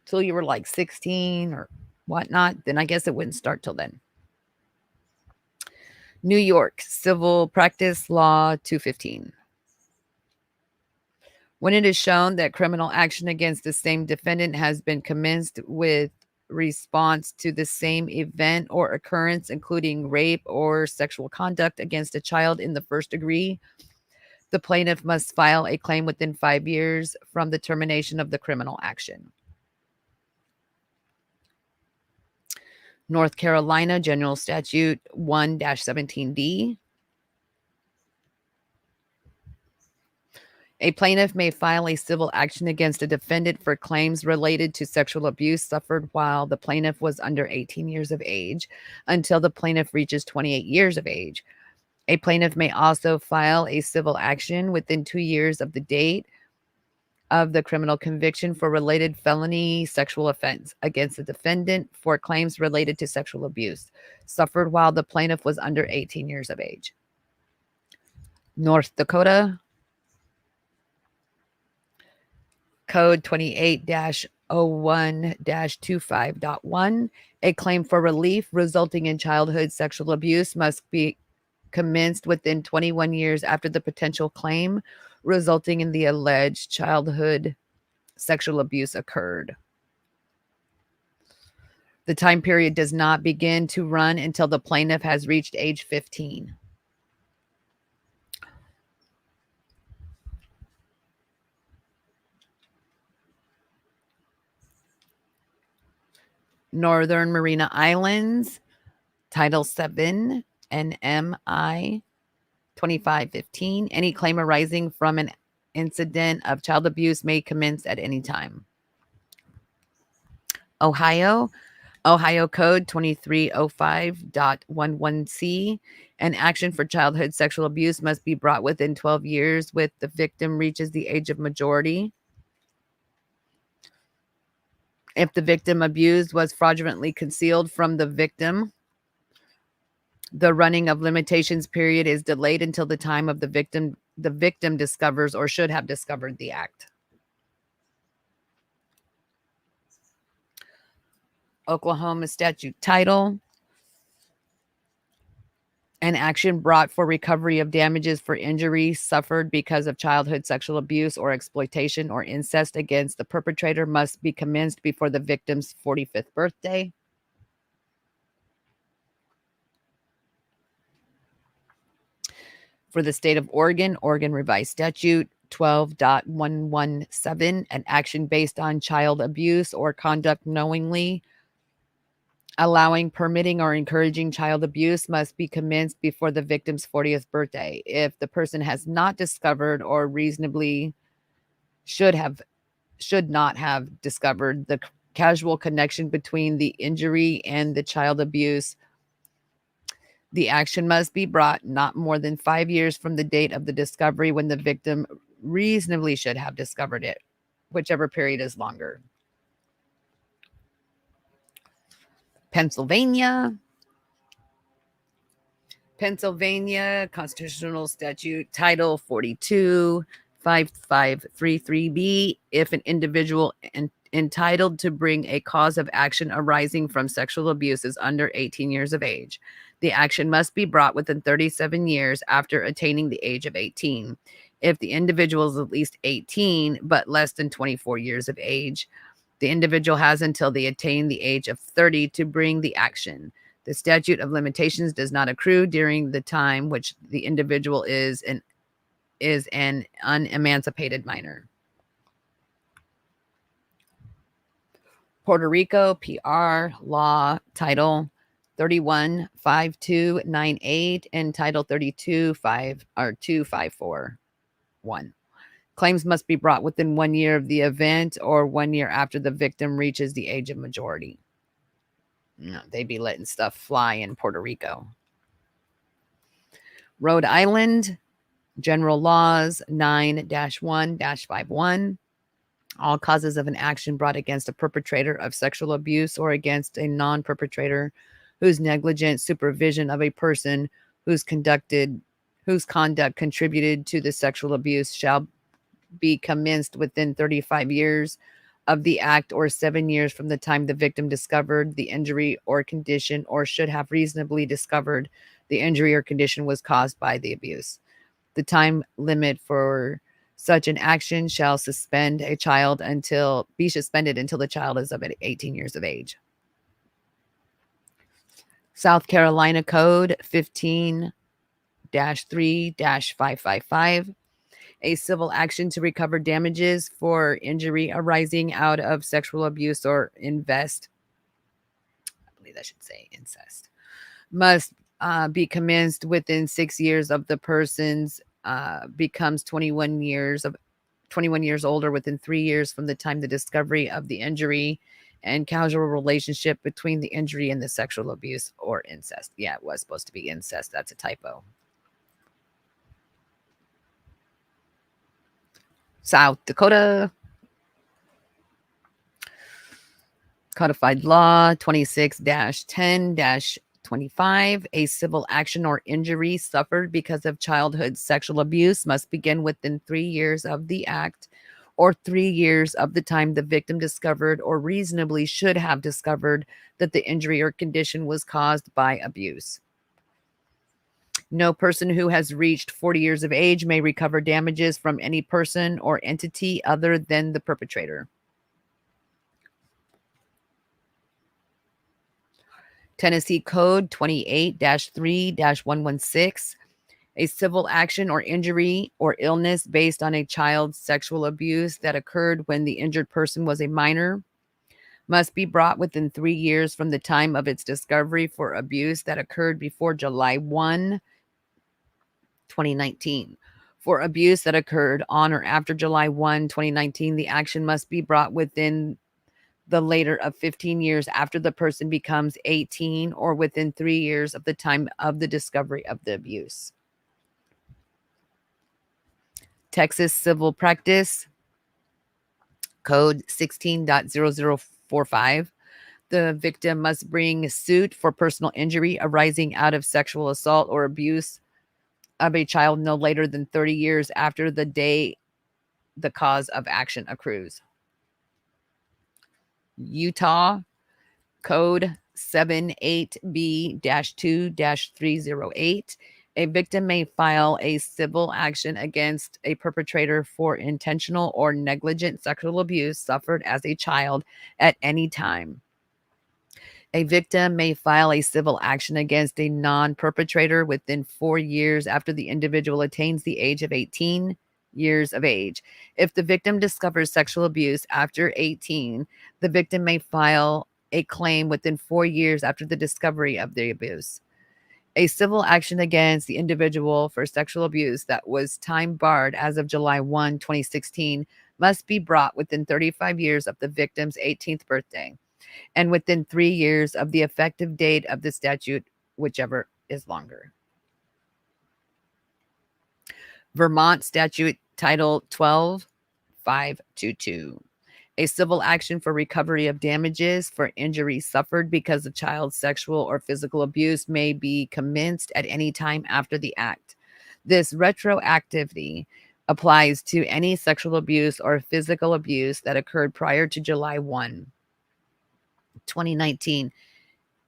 till you were like 16 or whatnot, then I guess it wouldn't start till then. New York Civil Practice Law 215. When it is shown that criminal action against the same defendant has been commenced with response to the same event or occurrence, including rape or sexual conduct against a child in the first degree, the plaintiff must file a claim within 5 years from the termination of the criminal action. North Carolina General Statute 1-17D. A plaintiff may file a civil action against a defendant for claims related to sexual abuse suffered while the plaintiff was under 18 years of age until the plaintiff reaches 28 years of age. A plaintiff may also file a civil action within 2 years of the date of the criminal conviction for related felony sexual offense against the defendant for claims related to sexual abuse suffered while the plaintiff was under 18 years of age. North Dakota Code 28-01-25.1. A claim for relief resulting in childhood sexual abuse must be commenced within 21 years after the potential claim resulting in the alleged childhood sexual abuse occurred. The time period does not begin to run until the plaintiff has reached age 15. Northern Mariana Islands, Title 7, NMI 2515. Any claim arising from an incident of child abuse may commence at any time. Ohio Code 2305.11c. An action for childhood sexual abuse must be brought within 12 years with the victim reaches the age of majority. If the victim abused was fraudulently concealed from the victim, the running of limitations period is delayed until the time of the victim discovers or should have discovered the act. Oklahoma statute title. An action brought for recovery of damages for injury suffered because of childhood sexual abuse or exploitation or incest against the perpetrator must be commenced before the victim's 45th birthday. For the state of Oregon, Oregon Revised Statute 12.117, an action based on child abuse or conduct knowingly allowing, permitting, or encouraging child abuse must be commenced before the victim's 40th birthday. If the person has not discovered or reasonably should not have discovered the causal connection between the injury and the child abuse, the action must be brought not more than 5 years from the date of the discovery when the victim reasonably should have discovered it, whichever period is longer. Pennsylvania Constitutional Statute Title 42, 5533B. If an individual entitled to bring a cause of action arising from sexual abuse is under 18 years of age, the action must be brought within 37 years after attaining the age of 18. If the individual is at least 18 but less than 24 years of age, the individual has until they attain the age of 30 to bring the action. The statute of limitations does not accrue during the time which the individual is an unemancipated minor. Puerto Rico, PR, Law, Title 315298 and Title 25441. Claims must be brought within 1 year of the event or 1 year after the victim reaches the age of majority. No, they be letting stuff fly in Puerto Rico. Rhode Island, General Laws 9-1-51. All causes of an action brought against a perpetrator of sexual abuse or against a non-perpetrator whose negligent supervision of a person whose conduct contributed to the sexual abuse shall be commenced within 35 years of the act or 7 years from the time the victim discovered the injury or condition or should have reasonably discovered the injury or condition was caused by the abuse. The time limit for such an action shall suspend a child be suspended until the child is of 18 years of age. South Carolina Code 15-3-555. A civil action to recover damages for injury arising out of sexual abuse or incest. I believe I should say incest. Must be commenced within 6 years of the person's becomes 21 years older within 3 years from the time the discovery of the injury and causal relationship between the injury and the sexual abuse or incest. Yeah, it was supposed to be incest. That's a typo. South Dakota. Codified Law 26-10-25. A civil action or injury suffered because of childhood sexual abuse must begin within 3 years of the act or 3 years of the time the victim discovered or reasonably should have discovered that the injury or condition was caused by abuse. No person who has reached 40 years of age may recover damages from any person or entity other than the perpetrator. Tennessee Code 28-3-116. A civil action or injury or illness based on a child's sexual abuse that occurred when the injured person was a minor must be brought within 3 years from the time of its discovery for abuse that occurred before July 1, 2019. For abuse that occurred on or after July 1, 2019, the action must be brought within the later of 15 years after the person becomes 18 or within 3 years of the time of the discovery of the abuse. Texas Civil Practice Code 16.0045. The victim must bring suit for personal injury arising out of sexual assault or abuse of a child no later than 30 years after the day the cause of action accrues. Utah Code 78B-2-308. A victim may file a civil action against a perpetrator for intentional or negligent sexual abuse suffered as a child at any time. A victim may file a civil action against a non-perpetrator within 4 years after the individual attains the age of 18 years of age. If the victim discovers sexual abuse after 18, the victim may file a claim within 4 years after the discovery of the abuse. A civil action against the individual for sexual abuse that was time barred as of July 1, 2016 must be brought within 35 years of the victim's 18th birthday and within 3 years of the effective date of the statute, whichever is longer. Vermont Statute Title 12-522. A civil action for recovery of damages for injuries suffered because of child sexual or physical abuse may be commenced at any time after the act. This retroactivity applies to any sexual abuse or physical abuse that occurred prior to July 1, 2019,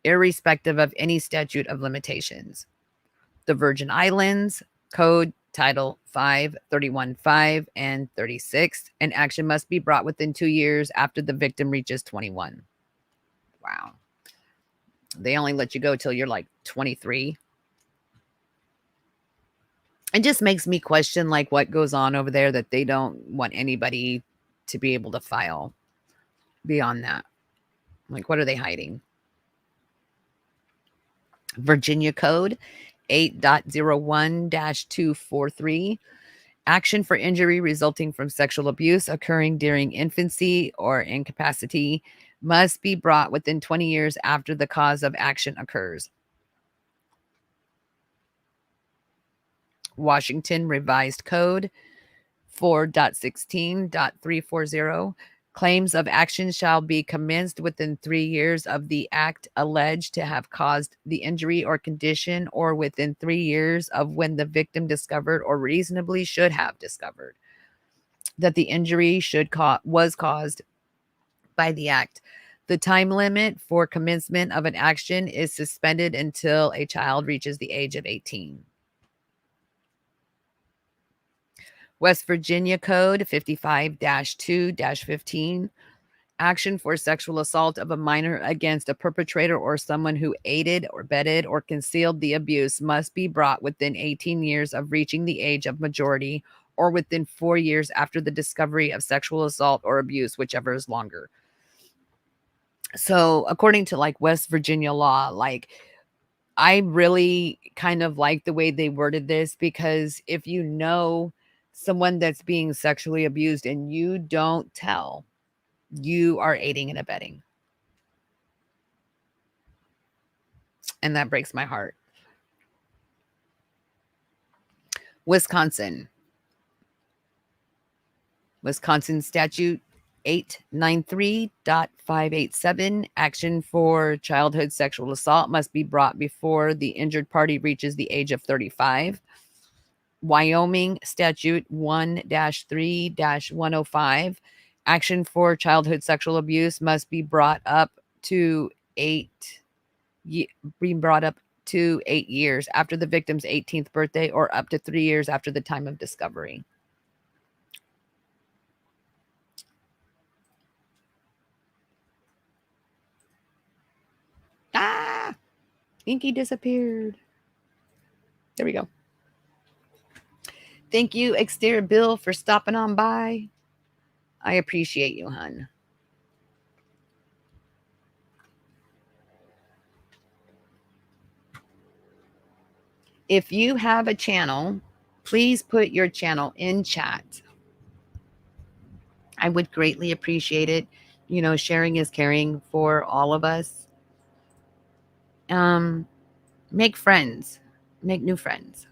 irrespective of any statute of limitations. The Virgin Islands Code Title 5, 31.5, and 36. An action must be brought within 2 years after the victim reaches 21. Wow. They only let you go till you're like 23. It just makes me question like what goes on over there that they don't want anybody to be able to file beyond that. Like, what are they hiding? Virginia Code 8.01-243. Action for injury resulting from sexual abuse occurring during infancy or incapacity must be brought within 20 years after the cause of action occurs. Washington Revised Code 4.16.340. Claims of action shall be commenced within 3 years of the act alleged to have caused the injury or condition, or within 3 years of when the victim discovered or reasonably should have discovered that the injury was caused by the act. The time limit for commencement of an action is suspended until a child reaches the age of 18. West Virginia Code 55-2-15. Action for sexual assault of a minor against a perpetrator or someone who aided or abetted or concealed the abuse must be brought within 18 years of reaching the age of majority, or within 4 years after the discovery of sexual assault or abuse, whichever is longer. So, according to like West Virginia law, like I really kind of like the way they worded this, because if you know someone that's being sexually abused and you don't tell, you are aiding and abetting. And that breaks my heart. Wisconsin statute 893.587. Action for childhood sexual assault must be brought before the injured party reaches the age of 35. Wyoming statute 1-3-105. Action for childhood sexual abuse must be brought up to 8 years after the victim's 18th birthday, or up to 3 years after the time of discovery. Ah, Inky disappeared. There we go. Thank you, Exterior Bill, for stopping on by. I appreciate you, hun. If you have a channel, please put your channel in chat. I would greatly appreciate it. You know, sharing is caring for all of us. Make friends. Make new friends.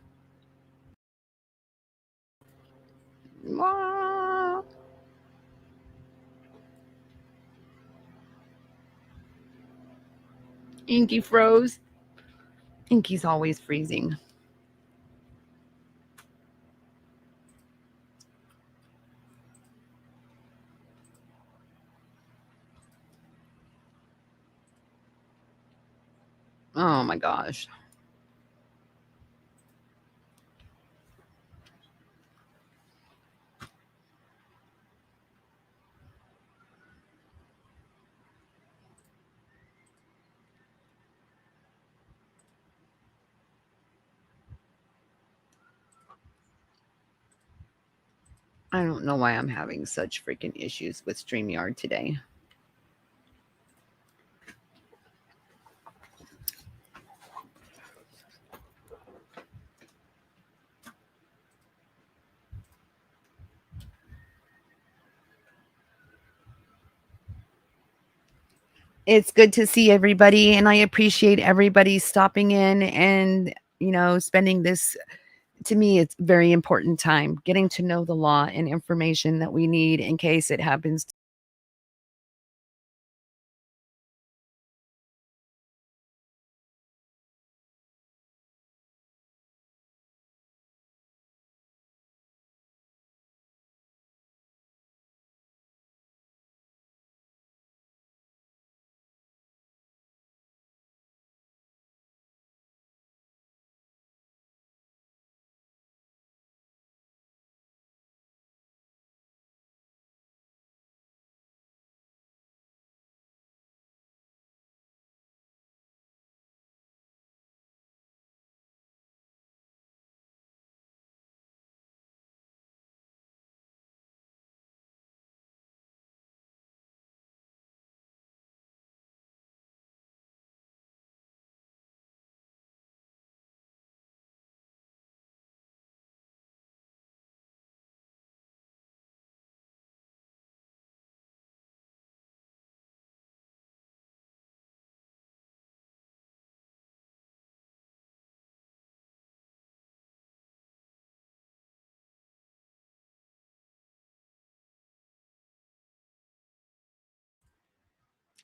Inky froze. Inky's always freezing. Oh my gosh. I don't know why I'm having such freaking issues with StreamYard today. It's good to see everybody, and I appreciate everybody stopping in and, you know, spending this, to me, it's very important time getting to know the law and information that we need in case it happens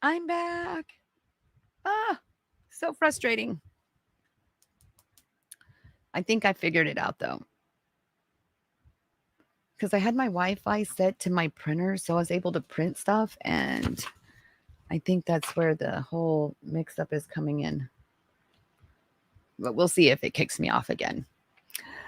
I'm back. Ah, so frustrating. I think I figured it out though. Because I had my Wi-Fi set to my printer, so I was able to print stuff, and I think that's where the whole mix-up is coming in. But we'll see if it kicks me off again.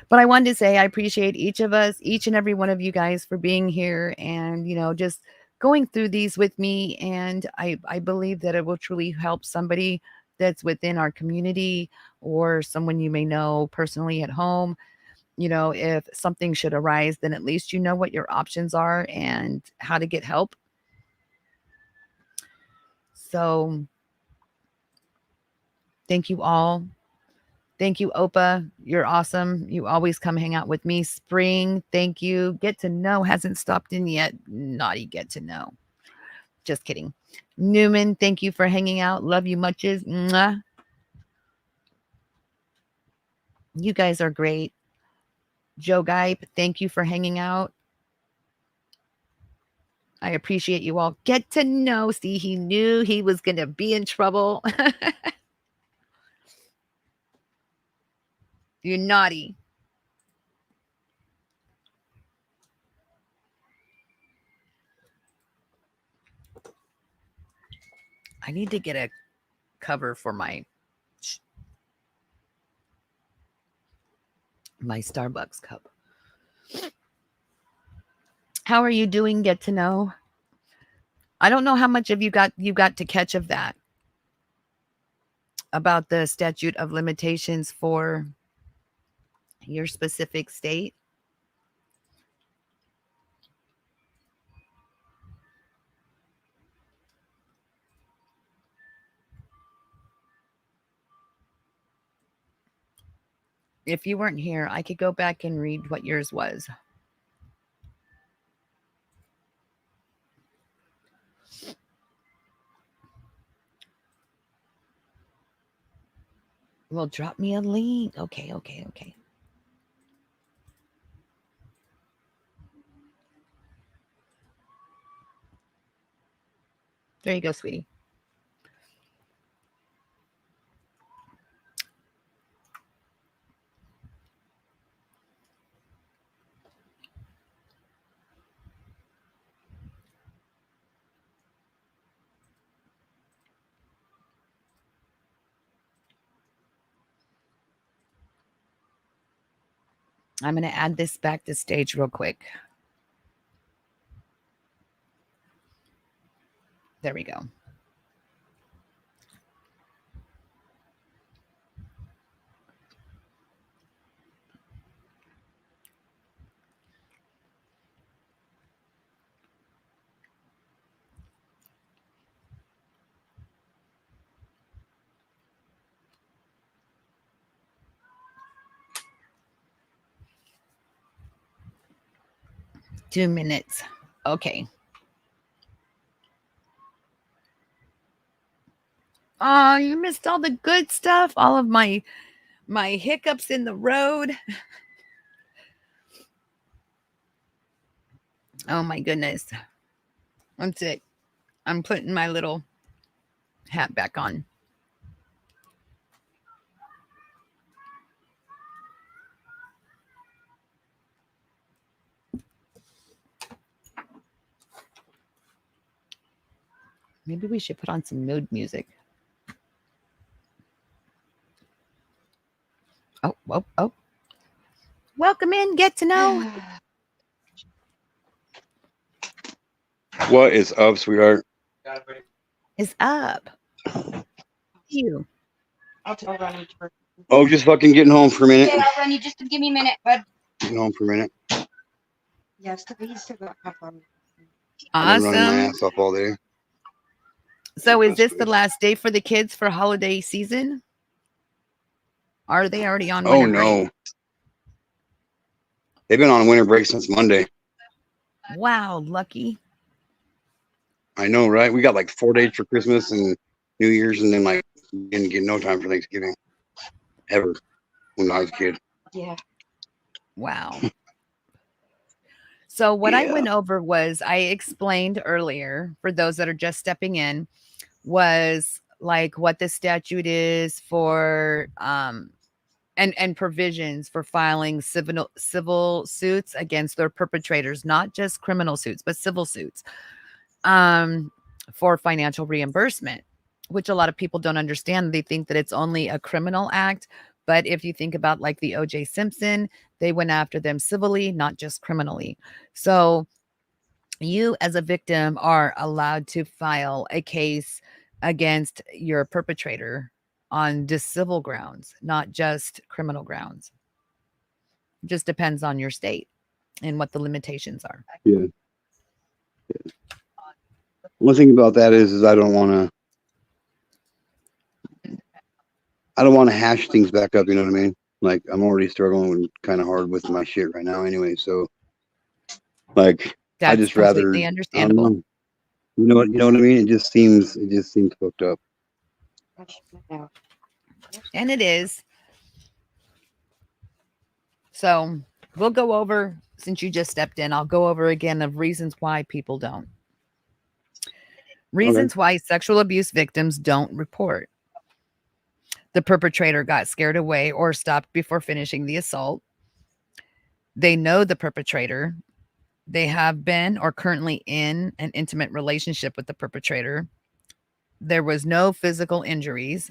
But I wanted to say I appreciate each of us, each and every one of you guys for being here and, just going through these with me. And I believe that it will truly help somebody that's within our community or someone you may know personally at home. If something should arise, then at least you know what your options are and how to get help. So thank you all. Thank you, Opa. You're awesome. You always come hang out with me. Spring, thank you. Get to know hasn't stopped in yet. Naughty get to know. Just kidding. Newman, thank you for hanging out. Love you muches. Mwah. You guys are great. Joe Gipe, thank you for hanging out. I appreciate you all. Get to know. See, he knew he was going to be in trouble. You're naughty. I need to get a cover for my Starbucks cup. How are you doing? Get to know. I don't know how much of you got to catch of that about the statute of limitations for your specific state. If you weren't here, I could go back and read what yours was. Well, drop me a link. Okay. There you go, sweetie. I'm going to add this back to stage real quick. There we go. Two minutes. Okay. Oh, you missed all the good stuff. All of my hiccups in the road. Oh my goodness. That's it. I'm putting my little hat back on. Maybe we should put on some mood music. Oh. Welcome in. Get to know. What is up, sweetheart? Is up. You. I'll tell Ronnie first. Oh, just fucking getting home for a minute. Yeah, Ronnie, just give me a minute, bud. Getting home for a minute. Yeah, he's still got half on. I've been running my Awesome. ass off all day. So is this the last day for the kids for holiday season? Are they already on winter break? Oh, no. They've been on winter break since Monday. Wow, lucky. I know, right? We got like 4 days for Christmas and New Year's, and then like didn't get no time for Thanksgiving. Ever. When I was a kid. Yeah. Wow. So what I Yeah. went over was I explained earlier for those that are just stepping in was like what the statute is for and provisions for filing civil suits against their perpetrators, not just criminal suits, but civil suits um for financial reimbursement, which a lot of people don't understand. They think that it's only a criminal act, but if you think about like the OJ Simpson, they went after them civilly, not just criminally. So you as a victim are allowed to file a case against your perpetrator on just civil grounds, not just criminal grounds. It just depends on your state and what the limitations are. Yeah. One thing about that is I don't want to hash things back up. You know what I mean? Like I'm already struggling kind of hard with my shit right now, anyway. So, like, I That's just rather completely I don't understandable. know. You know what I mean? It just seems fucked up. And it is. So we'll go over, since you just stepped in, I'll go over again of reasons why people don't. Reasons why sexual abuse victims don't report. The perpetrator got scared away or stopped before finishing the assault. They know the perpetrator. They have been or currently in an intimate relationship with the perpetrator. There was no physical injuries.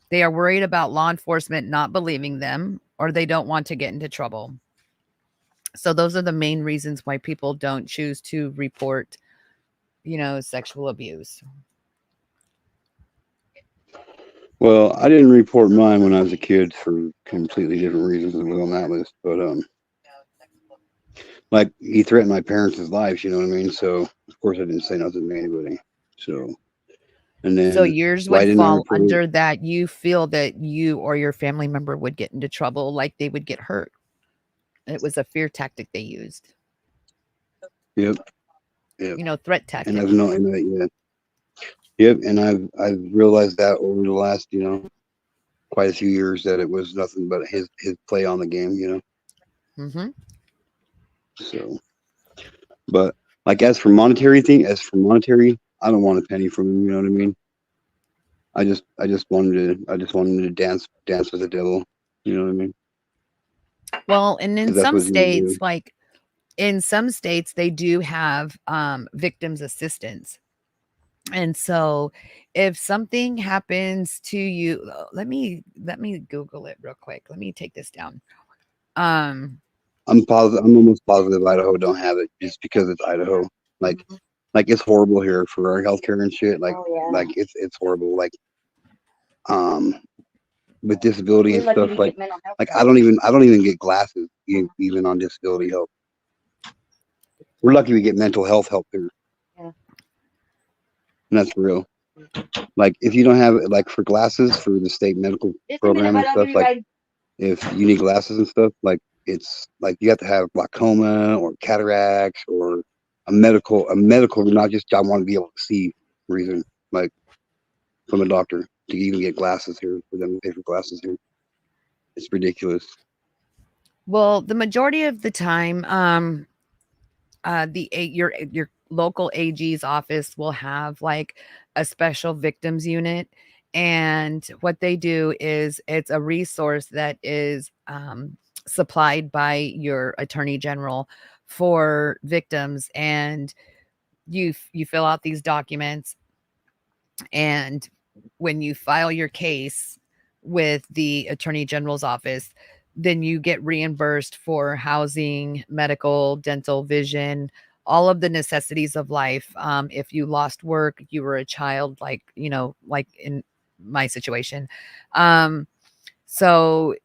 They are worried about law enforcement not believing them, or they don't want to get into trouble. So those are the main reasons why people don't choose to report, sexual abuse. Well, I didn't report mine when I was a kid for completely different reasons than was on that list. But like he threatened my parents' lives. You know what I mean? So of course I didn't say nothing to anybody. So and then So yours why would didn't I fall report it? under that you feel that you or your family member would get into trouble, like they would get hurt. It was a fear tactic they used, Yep. threat And tactic. I've known that. Yeah. Yep. And I've realized that over the last quite a few years that it was nothing but his play on the game. Mm-hmm. So, but like as for monetary, I don't want a penny from him. You know what I mean? I just wanted to dance with the devil. You know what I mean? Well, and in 'Cause that's some what he would do. states, like in some states, they do have victims assistance. And so if something happens to you, let me Google it real quick. Let me take this down. I'm almost positive Idaho don't have it just because it's Idaho. Like it's horrible here for our healthcare and shit. Like like it's horrible. Like with disability and stuff. Like I don't even get glasses even on disability help. We're lucky we get mental health help here. Yeah. And that's real. Like if you don't have like for glasses for the state medical program and stuff, like if you need glasses and stuff, like it's like you have to have glaucoma or cataracts or a medical, not just I want to be able to see reason, like from a doctor to even get glasses here for them to pay for glasses here. It's ridiculous. Well, the majority of the time, your local AG's office will have like a special victims unit, and what they do is it's a resource that is supplied by your attorney general for victims, and you fill out these documents, and when you file your case with the attorney general's office, then you get reimbursed for housing, medical, dental, vision, all of the necessities of life. If you lost work, you were a child, like in my situation. So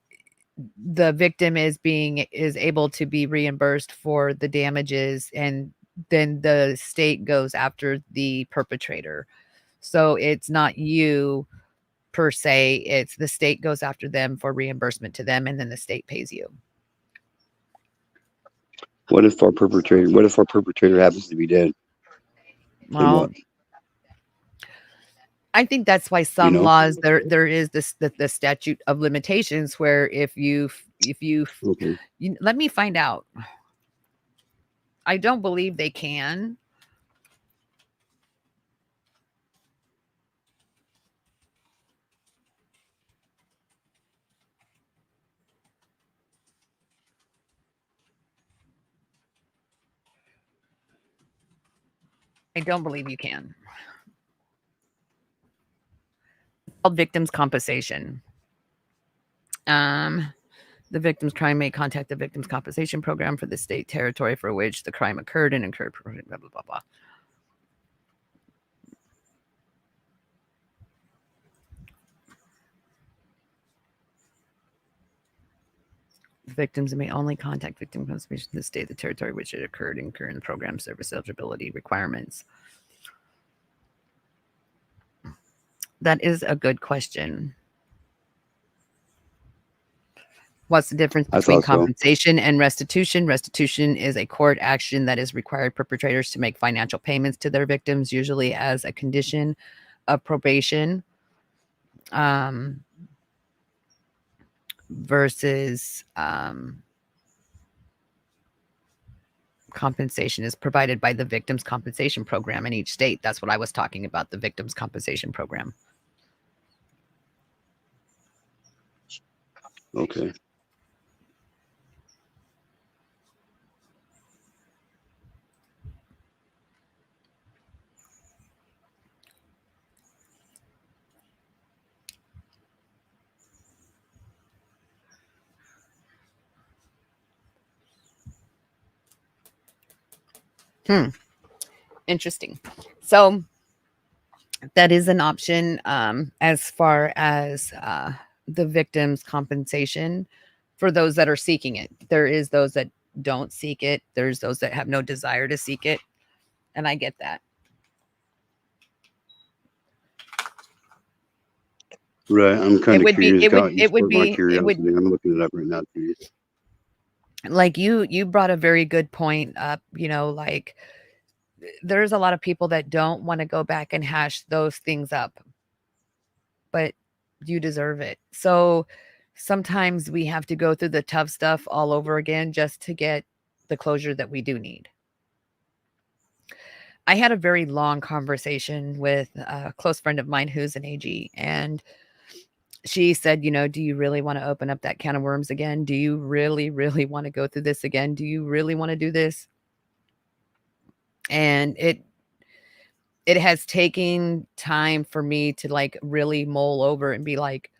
the victim is able to be reimbursed for the damages, and then the state goes after the perpetrator. So it's not you per se, it's the state goes after them for reimbursement to them, and then the state pays you. What if our perpetrator happens to be dead? Well, I think that's why some laws there is the statute of limitations, where if you if you, Okay. let me find out. I don't believe they can. I don't believe you can. It's called victims compensation. The victim's crime may contact the victim's compensation program for the state territory for which the crime occurred and incurred blah blah blah blah. Victims may only contact victim compensation in the state, the territory which it occurred, and incur in the program service eligibility requirements. That is a good question. What's the difference I between thought so. compensation and restitution? Restitution is a court action that is required perpetrators to make financial payments to their victims, usually as a condition of probation. Versus compensation is provided by the victims compensation program in each state. That's what I was talking about, the victims compensation program. Okay. Interesting. So that is an option as far as the victim's compensation for those that are seeking it. There is those that don't seek it. There's those that have no desire to seek it. And I get that. Right. I'm kind of curious. It would be I'm looking it up right now too. Like you brought a very good point up, like there's a lot of people that don't want to go back and hash those things up, but you deserve it. So sometimes we have to go through the tough stuff all over again just to get the closure that we do need. I had a very long conversation with a close friend of mine who's an AG, and she said, do you really want to open up that can of worms again? Do you really, really want to go through this again? Do you really want to do this? And it has taken time for me to like really mull over and be like,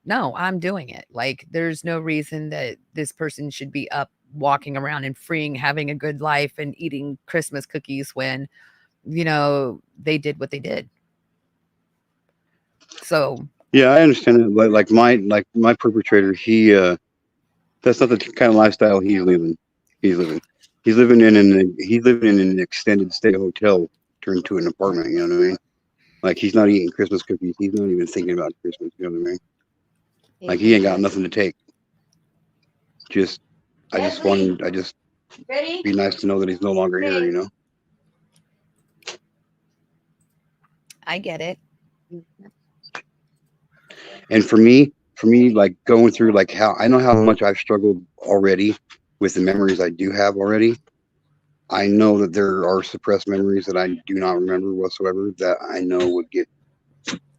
no, I'm doing it. Like, there's no reason that this person should be up walking around and freeing, having a good life and eating Christmas cookies when, they did what they did. So yeah, I understand it. Like my perpetrator, he that's not the kind of lifestyle he's living. He's living in an extended stay hotel turned to an apartment. You know what I mean? Like, he's not eating Christmas cookies. He's not even thinking about Christmas. You know what I mean? Like, he ain't got nothing to take. I just be nice to know that he's no longer here. I get it. And for me, like, going through, like, I know how much I've struggled already with the memories I do have already. I know that there are suppressed memories that I do not remember whatsoever that I know would get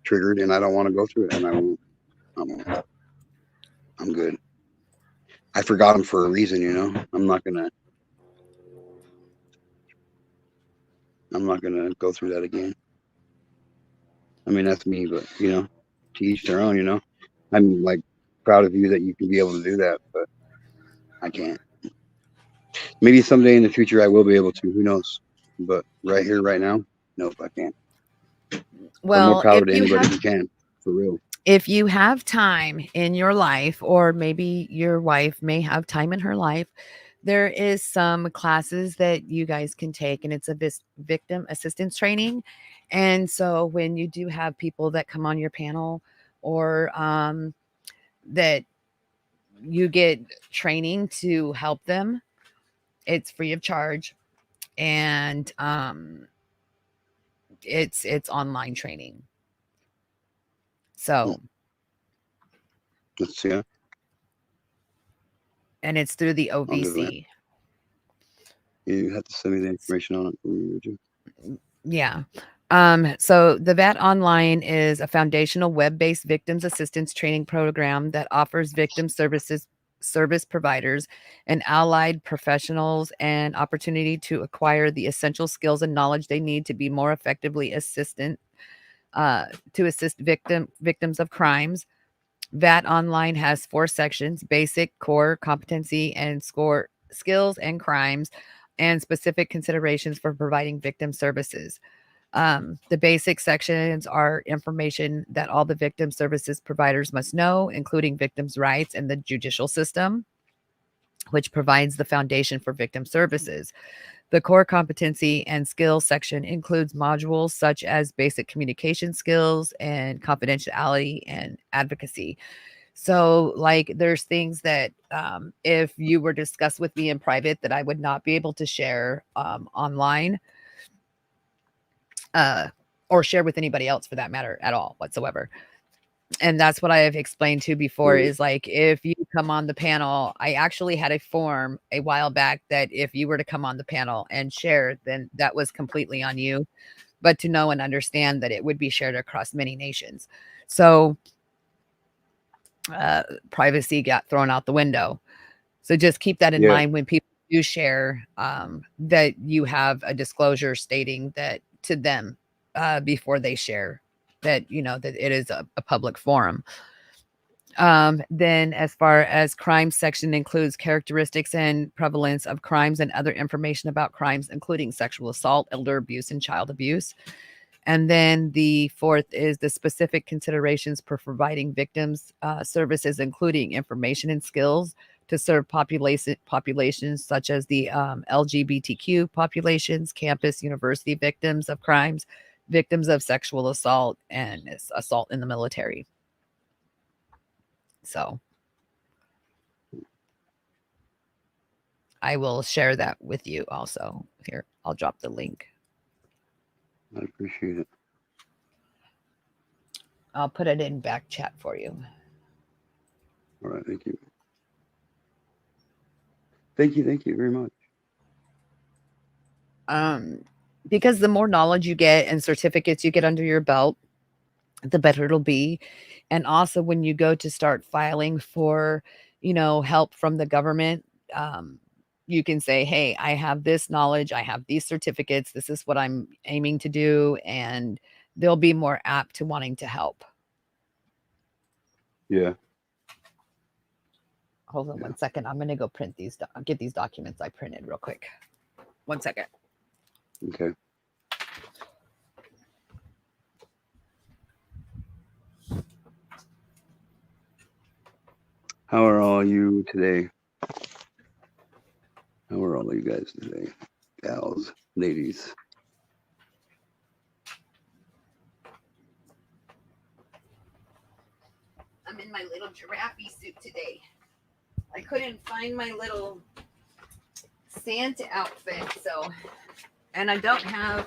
triggered, and I don't want to go through it, and I won't. I'm good. I forgot them for a reason, I'm not gonna go through that again. I mean, that's me, but to each their own. I'm like proud of you that you can be able to do that, but I can't. Maybe someday in the future I will be able to. Who knows? But right here, right now, nope, I can't. Well, more power to anybody who can, for real. If you have time in your life, or maybe your wife may have time in her life, there is some classes that you guys can take, and it's a victim assistance training. And so when you do have people that come on your panel, or that you get training to help them, it's free of charge, and it's online training. So let's see. and it's through the I'll do that. OVC. You have to send me the information on it, would you? Yeah. So the VAT Online is a foundational web-based victims assistance training program that offers victim service providers and allied professionals an opportunity to acquire the essential skills and knowledge they need to be more effectively to assist victims of crimes. VAT Online has 4 sections: basic, core, competency, and score skills and crimes, and specific considerations for providing victim services. The basic sections are information that all the victim services providers must know, including victims' rights and the judicial system, which provides the foundation for victim services. The core competency and skills section includes modules such as basic communication skills and confidentiality and advocacy. So, like, there's things that if you were discussed with me in private that I would not be able to share online or share with anybody else for that matter at all whatsoever. And that's what I have explained to before is like, if you come on the panel, I actually had a form a while back that if you were to come on the panel and share, then that was completely on you, but to know and understand that it would be shared across many nations. So privacy got thrown out the window. So just keep that in mind when people do share, that you have a disclosure stating that to them before they share, that you know that it is a public forum. Then as far as crime section includes characteristics and prevalence of crimes and other information about crimes, including sexual assault, elder abuse, and child abuse. And then the 4th is the specific considerations for providing victims services, including information and skills to serve populations such as the LGBTQ populations, campus, university victims of crimes, victims of sexual assault, and assault in the military. So I will share that with you also. Here, I'll drop the link. I appreciate it. I'll put it in back chat for you. All right, thank you. Thank you very much. Because the more knowledge you get and certificates you get under your belt, the better it'll be. And also when you go to start filing for, you know, help from the government, you can say, hey, I have this knowledge, I have these certificates, this is what I'm aiming to do, and they'll be more apt to wanting to help. Yeah. Hold on 1 second. I'm going to go print these, get these documents I printed real quick. 1 second. Okay. How are all you today? How are all you guys today? Gals, ladies. I'm in my little giraffe suit today. I couldn't find my little Santa outfit, so, and I don't have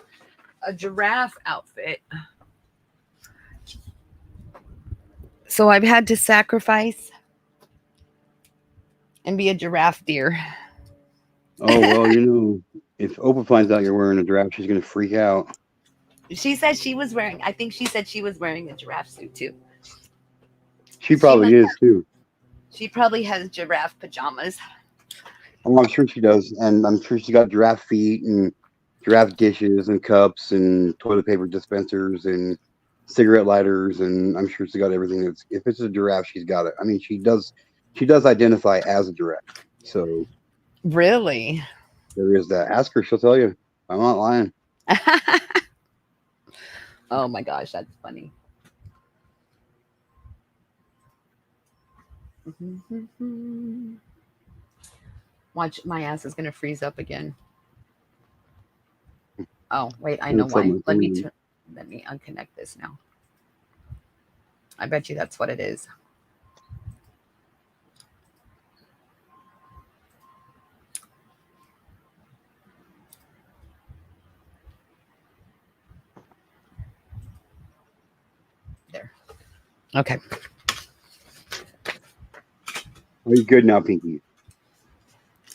a giraffe outfit. So I've had to sacrifice and be a giraffe deer. Oh, well, you know, if Oprah finds out you're wearing a giraffe, she's going to freak out. She said she was wearing, I think she said she was wearing a giraffe suit too. She probably is too. She probably has giraffe pajamas. Oh, I'm sure she does. And I'm sure she's got giraffe feet and giraffe dishes and cups and toilet paper dispensers and cigarette lighters. And I'm sure she's got everything that's, if it's a giraffe, she's got it. I mean, she does identify as a giraffe. So really, there is that. Ask her, she'll tell you. I'm not lying. Oh my gosh, that's funny. Watch, my ass is gonna freeze up again. Oh wait, I know why. Let me unconnect this now. I bet you that's what it is. There. Okay. Are you good now, Pinky?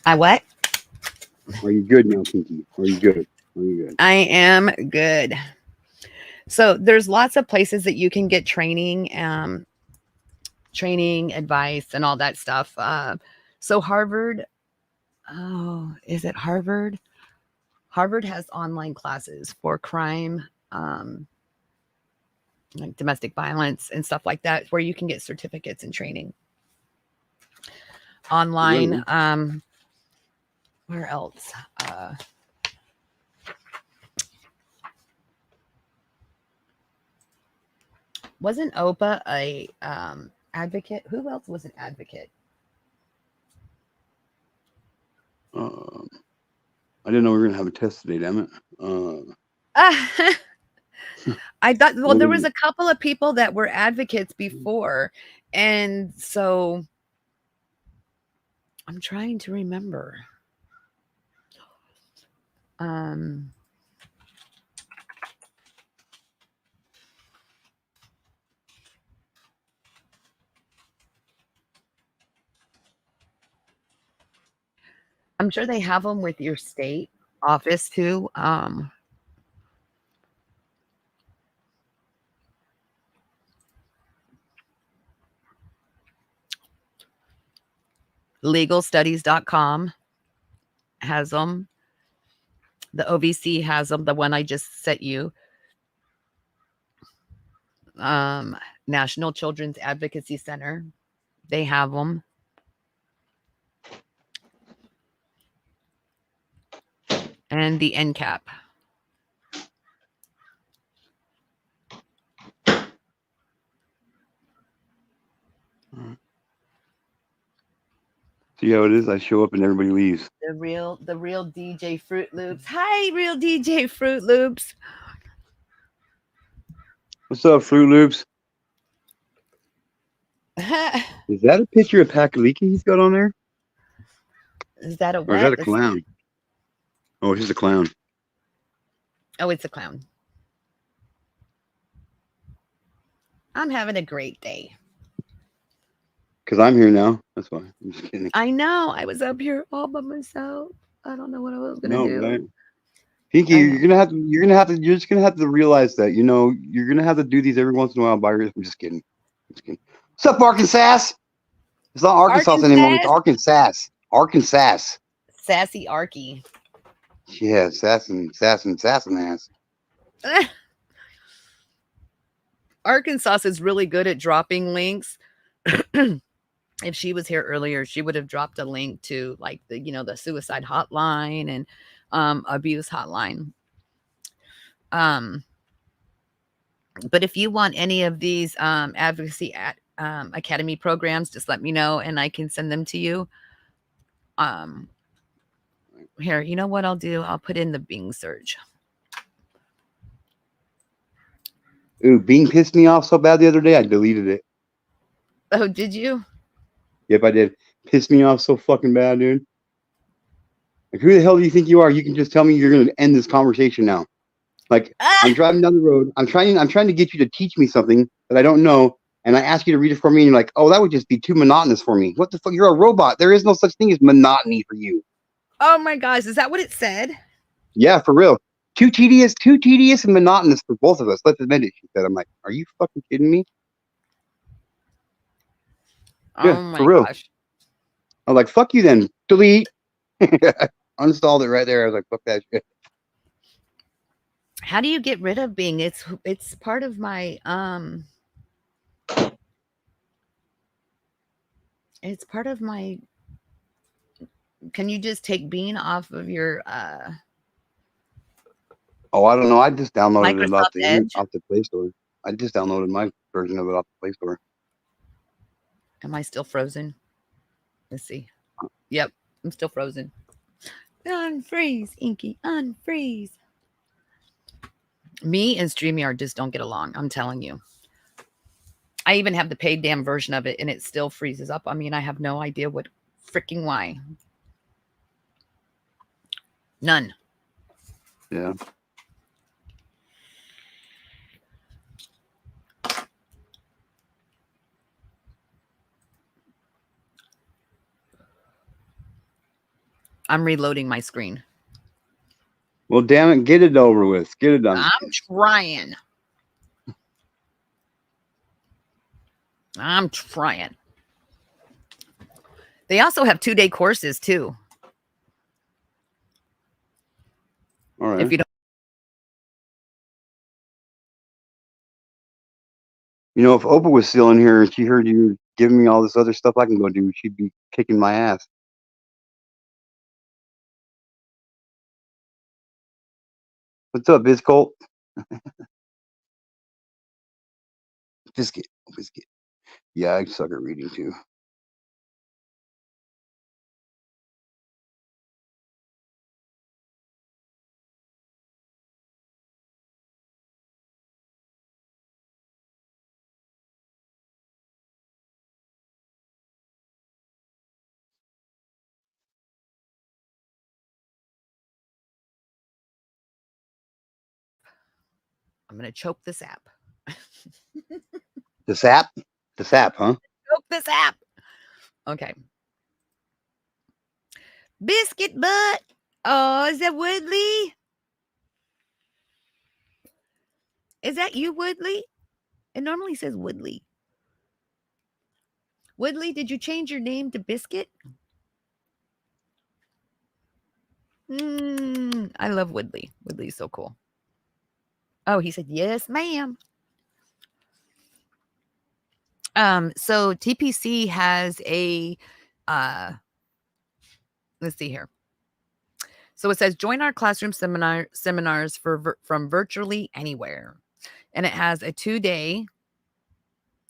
I what? Are you good now, Pinky? Are you good? Are you good? I am good. So there's lots of places that you can get training, training advice and all that stuff. So Harvard, oh, is it Harvard? Harvard has online classes for crime, like domestic violence and stuff like that, where you can get certificates and training online. Where else? Wasn't OPA a advocate? Who else was an advocate? I didn't know we were gonna have a test today. Damn it. I thought, well, What there is was it? a couple of people that were advocates before, and so I'm trying to remember. I'm sure they have them with your state office too. Legalstudies.com has them. The OVC has them. The one I just sent you. National Children's Advocacy Center, they have them. And the NCAP. See how it is? I show up and everybody leaves. The real DJ Fruit Loops. Hi, real DJ Fruit Loops. What's up, Fruit Loops? Is that a picture of Pakaliki he's got on there? Is that a what? Or is that a clown? Oh, it's just a clown. Oh, it's a clown. I'm having a great day. Because I'm here now. That's why. I'm just kidding. I know. I was up here all by myself. I don't know what I was gonna do. Right? Pinky, you're just gonna have to realize that, you're gonna have to do these every once in a while by yourself. I'm just kidding. What's up, Arkansas? It's not Arkansas anymore. It's Arkansas. Arkansas. Sassy Arky. Yeah, assassin ass. Arkansas is really good at dropping links. If she was here earlier, she would have dropped a link to like the suicide hotline and abuse hotline. But if you want any of these advocacy academy programs, just let me know and I can send them to you. Here, you know what I'll do? I'll put in the Bing search. Ooh, Bing pissed me off so bad the other day, I deleted it. Oh, did you? Yep, I did. Pissed me off so fucking bad, dude. Like, who the hell do you think you are? You can just tell me you're going to end this conversation now. Like, I'm driving down the road. I'm trying to get you to teach me something that I don't know. And I ask you to read it for me. And you're like, oh, that would just be too monotonous for me. What the fuck? You're a robot. There is no such thing as monotony for you. Oh my gosh. Is that what it said? Yeah, for real. Too tedious and monotonous for both of us. Let's admit it, she said. I'm like, are you fucking kidding me? Yeah, oh my for real. gosh. I'm like, fuck you then. Delete. Uninstalled it right there. I was like, fuck that shit. How do you get rid of Bing? It's part of my it's part of my. Can you just take Bing off of your Oh, I don't know. I just downloaded it Microsoft off the Play Store. I just downloaded my version of it off the Play Store. Am I still frozen? Let's see. Yep, I'm still frozen. Unfreeze, Inky, unfreeze. Me and StreamYard just don't get along. I'm telling you. I even have the paid damn version of it and it still freezes up. I mean, I have no idea what freaking why. None. Yeah. I'm reloading my screen. Well, damn it, get it over with. Get it done. I'm trying. I'm trying. They also have 2-day courses too. All right. If you don't, You know, if Oprah was still in here and she heard you giving me all this other stuff I can go do, she'd be kicking my ass. What's up, Biz Colt? Biscuit. Yeah, I suck at reading too. I'm gonna choke this app. The sap? The sap, huh? Choke this app. Okay. Biscuit butt. Oh, is that Woodley? Is that you, Woodley? It normally says Woodley. Woodley, did you change your name to Biscuit? I love Woodley. Woodley's so cool. Oh, he said, yes, ma'am. So TPC has a, let's see here. So it says, join our classroom seminars from virtually anywhere. And it has a 2-day.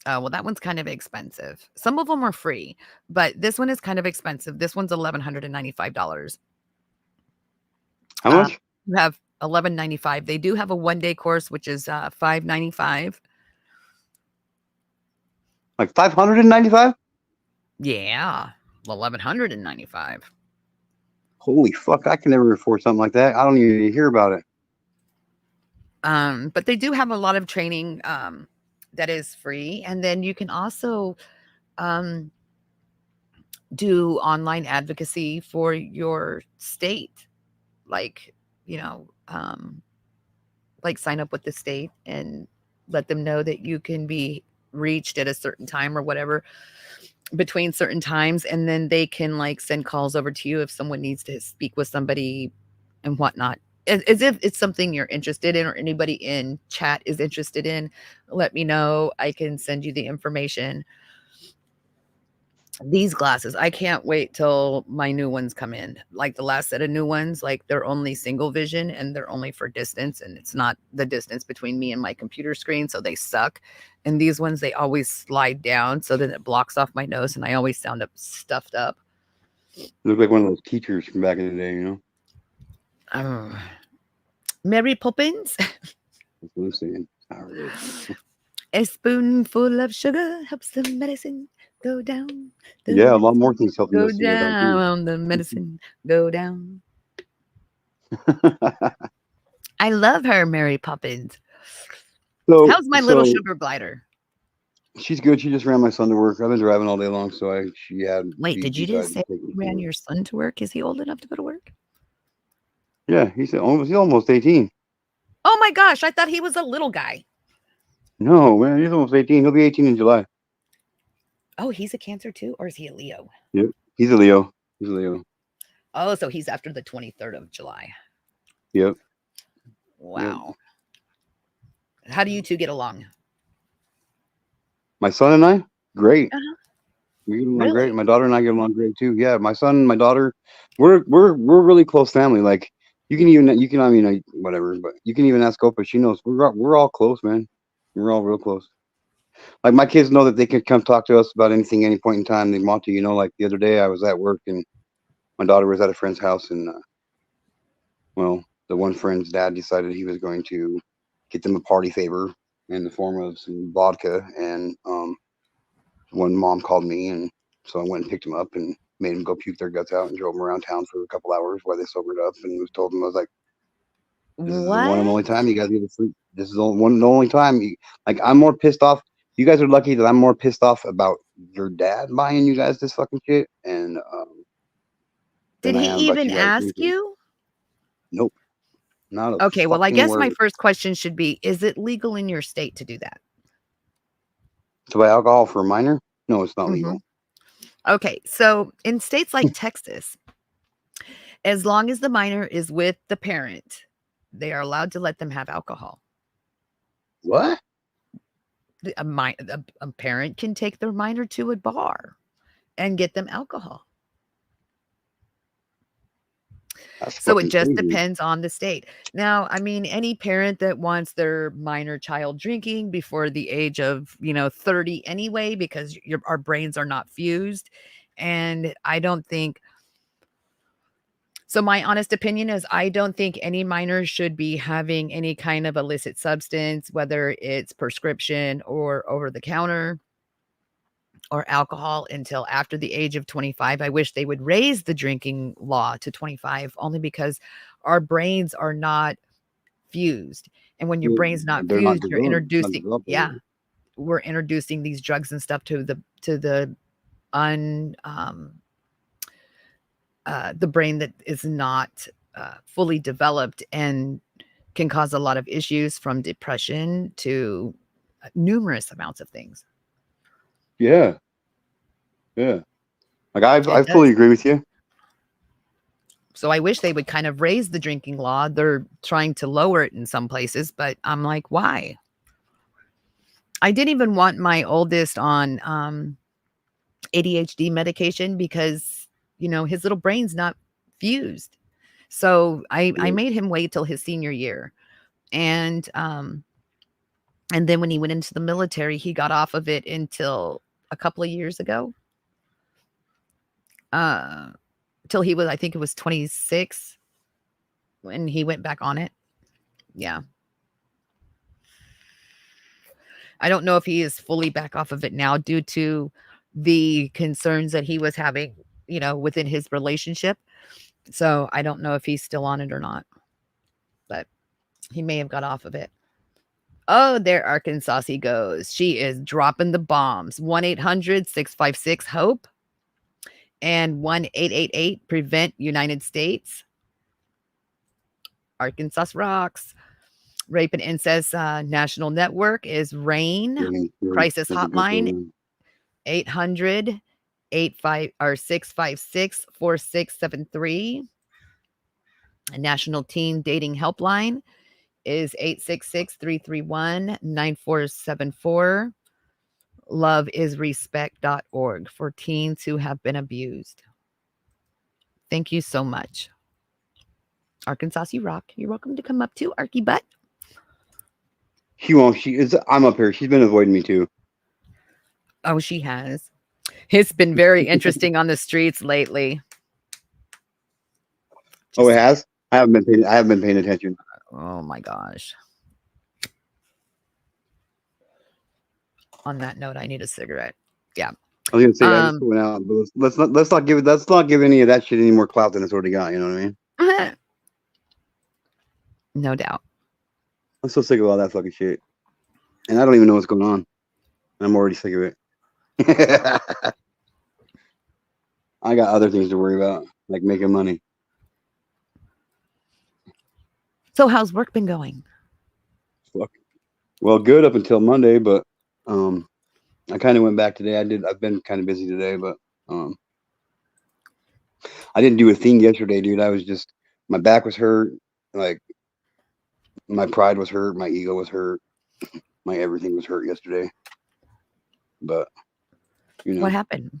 Well, that one's kind of expensive. Some of them are free, but this one is kind of expensive. This one's $1,195. How much? You have $1,195. They do have a 1-day course, which is $595. Like 595? Yeah, $1,195. Holy fuck! I can never afford something like that. I don't even hear about it. But they do have a lot of training that is free, and then you can also do online advocacy for your state, like like sign up with the state and let them know that you can be reached at a certain time or whatever between certain times, and then they can like send calls over to you if someone needs to speak with somebody and whatnot. As if it's something you're interested in or anybody in chat is interested in, let me know. I can send you the information. These glasses, I can't wait till my new ones come in. Like the last set of new ones, like they're only single vision and they're only for distance, and it's not the distance between me and my computer screen, so they suck. And these ones, they always slide down, so then it blocks off my nose and I always sound up stuffed up. You look like one of those teachers from back in the day, you know? Mary Poppins. That's what I'm saying. A spoonful of sugar helps the medicine go down. Yeah, a lot more things help Go you. down, the medicine go down. I love her, Mary Poppins. So, how's my little sugar glider? She's good. She just ran my son to work. I've been driving all day long, so she had. Wait, did you just say you ran your son to work? Is he old enough to go to work? Yeah, he's almost 18. Oh my gosh, I thought he was a little guy. No, man, he's almost 18. He'll be 18 in July. Oh, he's a Cancer too, or is he a Leo? Yep, he's a Leo. He's a Leo. Oh, so he's after the 23rd of July. Yep. Wow. Yep. How do you two get along? My son and I, great. Uh-huh. We get along great. My daughter and I get along great too. Yeah, my son and my daughter, we're really close family. Like I mean, whatever, but you can even ask Oprah. She knows we're all close, man. We're all real close. Like my kids know that they can come talk to us about anything, any point in time they want to. You know, like the other day I was at work and my daughter was at a friend's house, and well, the one friend's dad decided he was going to get them a party favor in the form of some vodka, and one mom called me, and so I went and picked them up and made them go puke their guts out and drove them around town for a couple hours while they sobered up, and was told them, I was like, this is the one and only time you guys get to sleep. This is the one and only time. Like, I'm more pissed off. You guys are lucky that I'm more pissed off about your dad buying you guys this fucking shit, and Did than I he am about even you guys ask drinking. you? Nope, not a Okay, well, I fucking guess my word. first question should be, is it legal in your state to do that? To buy alcohol for a minor? No, it's not Mhm. legal. Okay, so in states like Texas, as long as the minor is with the parent, they are allowed to let them have alcohol. What? A parent can take their minor to a bar and get them alcohol. That's So it fucking just crazy. depends on the state. Now, I mean, any parent that wants their minor child drinking before the age of, 30 anyway, because our brains are not fused. And I don't think so. My honest opinion is I don't think any minor should be having any kind of illicit substance, whether it's prescription or over the counter or alcohol, until after the age of 25. I wish they would raise the drinking law to 25, only because our brains are not fused. And when your brain's not They're not fused, you're developed. Not introducing, developed. yeah, we're introducing these drugs and stuff to the un the brain that is not fully developed, and can cause a lot of issues, from depression to numerous amounts of things. Yeah. Yeah. Like It I fully does. agree with you. So I wish they would kind of raise the drinking law. They're trying to lower it in some places, but I'm like, why? I didn't even want my oldest on ADHD medication because, his little brain's not fused. So I Yeah. made him wait till his senior year. And then when he went into the military, he got off of it until a couple of years ago. Till he was, I think it was 26 when he went back on it. Yeah. I don't know if he is fully back off of it now due to the concerns that he was having, within his relationship. So I don't know if he's still on it or not, but he may have got off of it. Oh, there Arkansas he goes. She is dropping the bombs. 1-800-656-HOPE and 1-888-PREVENT-United States. Arkansas rocks. Rape and Incest National Network is RAIN. Crisis That's a good Hotline, program. 656-4673. National Teen Dating Helpline is 866-331-9474. loveisrespect.org for teens who have been abused. Thank you so much. Arkansas, you rock. You're welcome to come up too, Arky Butt. She won't. I'm up here. She's been avoiding me too. Oh, she has. It's been very interesting on the streets lately. Oh, it has? I haven't been paying attention. Oh my gosh. On that note, I need a cigarette. Yeah. I was gonna say I just went out, but let's not give any of that shit any more clout than it's already got. You know what I mean? No doubt. I'm so sick of all that fucking shit, and I don't even know what's going on. I'm already sick of it. I got other things to worry about, like making money. So how's work been going? Well, good up until Monday, but I kind of went back today. I've been kind of busy today, but I didn't do a thing yesterday, dude. I was just, my back was hurt, like my pride was hurt, my ego was hurt, my everything was hurt yesterday. But What happened?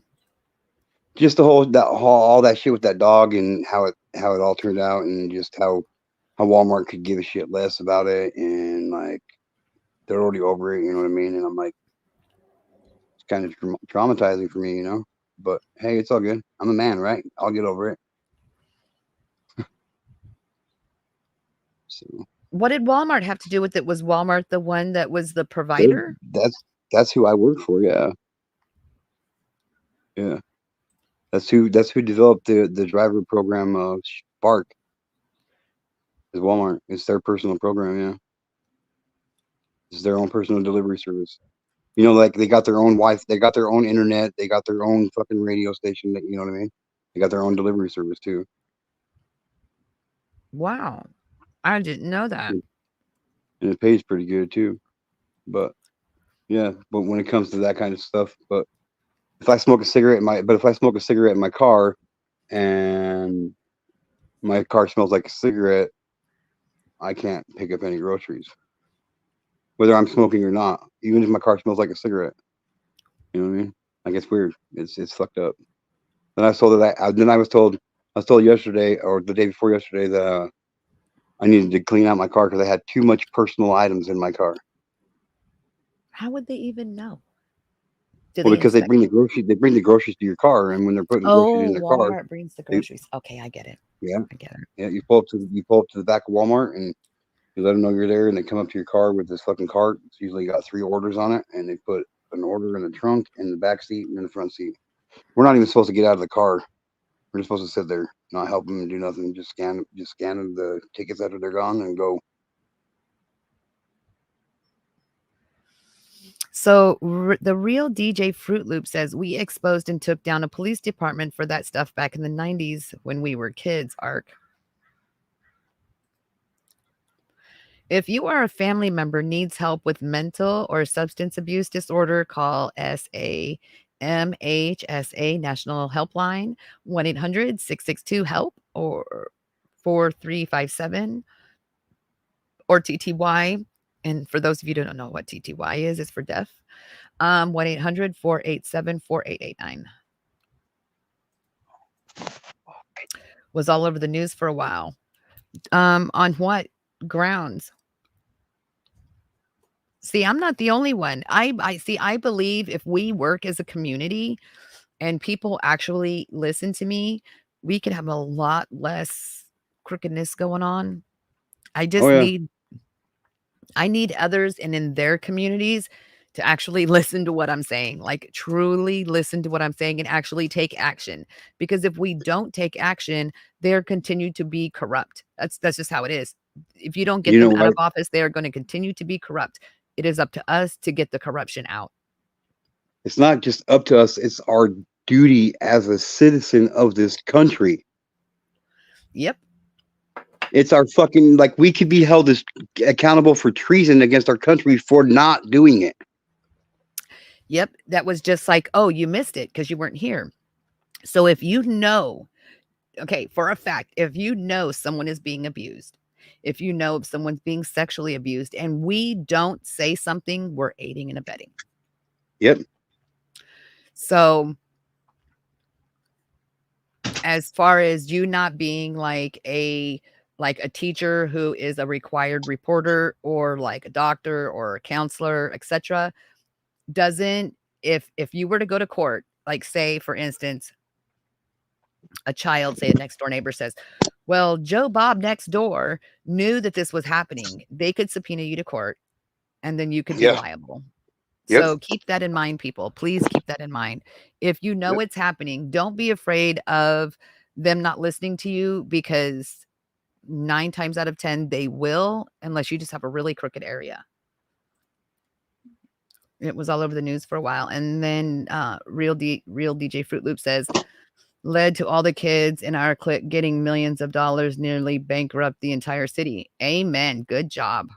Just all that shit with that dog, and how it all turned out, and just how Walmart could give a shit less about it, and like they're already over it, you know what I mean? And I'm like, it's kind of traumatizing for me, you know. But hey, it's all good. I'm a man, right? I'll get over it. So what did Walmart have to do with it? Was Walmart the one that was the provider? That's who I work for. Yeah. Yeah. That's who developed the driver program. Spark is Walmart. It's their personal program. Yeah. It's their own personal delivery service. Like they got their own they got their own internet, they got their own fucking radio station. You know what I mean? They got their own delivery service too. Wow. I didn't know that. And it pays pretty good too. But yeah, but when it comes to that kind of stuff, but if I smoke a cigarette in my car and my car smells like a cigarette, I can't pick up any groceries. Whether I'm smoking or not, even if my car smells like a cigarette. You know what I mean? Like it's weird. It's fucked up. Then I was told I was told yesterday or the day before yesterday that I needed to clean out my car because I had too much personal items in my car. How would they even know? Do Well, they because they inspect? bring the groceries to your car, and when they're putting groceries in Oh, their car, Walmart brings the they, groceries. Okay, I get it. yeah, I get it. yeah, you pull up to the back of Walmart and you let them know you're there, and they come up to your car with this fucking cart. It's usually got 3 orders on it, and they put an order in the trunk, in the back seat, and in the front seat. We're not even supposed to get out of the car. We're just supposed to sit there, not help them do nothing, just scan the tickets after they're gone and go. So the real DJ Fruit Loop says we exposed and took down a police department for that stuff back in the 90s when we were kids, Ark. If you are a family member needs help with mental or substance abuse disorder, call SAMHSA National Helpline 1-800-662-HELP or 4357 or TTY. And for those of you who don't know what TTY is, it's for deaf. 1-800-487-4889. Was all over the news for a while. On what grounds? See, I'm not the only one. I believe if we work as a community and people actually listen to me, we could have a lot less crookedness going on. I just Oh yeah, need others and in their communities to actually listen to what I'm saying, like truly listen to what I'm saying and actually take action. Because if we don't take action, they're continue to be corrupt. That's just how it is. If you don't get you know them out what? of office, they are going to continue to be corrupt. It is up to us to get the corruption out. It's not just up to us; it's our duty as a citizen of this country. Yep. It's our fucking like we could be held as accountable for treason against our country for not doing it. Yep. That was just like, oh, you missed it because you weren't here. So if you know, okay, for a fact, if you know someone is being abused, if you know if someone's being sexually abused and we don't say something, we're aiding and abetting. Yep. So as far as you not being like a teacher who is a required reporter or like a doctor or a counselor, etc., doesn't if you were to go to court, like say for instance, a child, say a next door neighbor says, well, Joe Bob next door knew that this was happening, they could subpoena you to court and then you could be Yeah. liable. Yep. So keep that in mind, people. Please keep that in mind. If you know Yep. it's happening, don't be afraid of them not listening to you because 9 times out of 10, they will, unless you just have a really crooked area. It was all over the news for a while. And then Real DJ Fruit Loop says, led to all the kids in our clique getting millions of dollars, nearly bankrupt the entire city. Amen. Good job.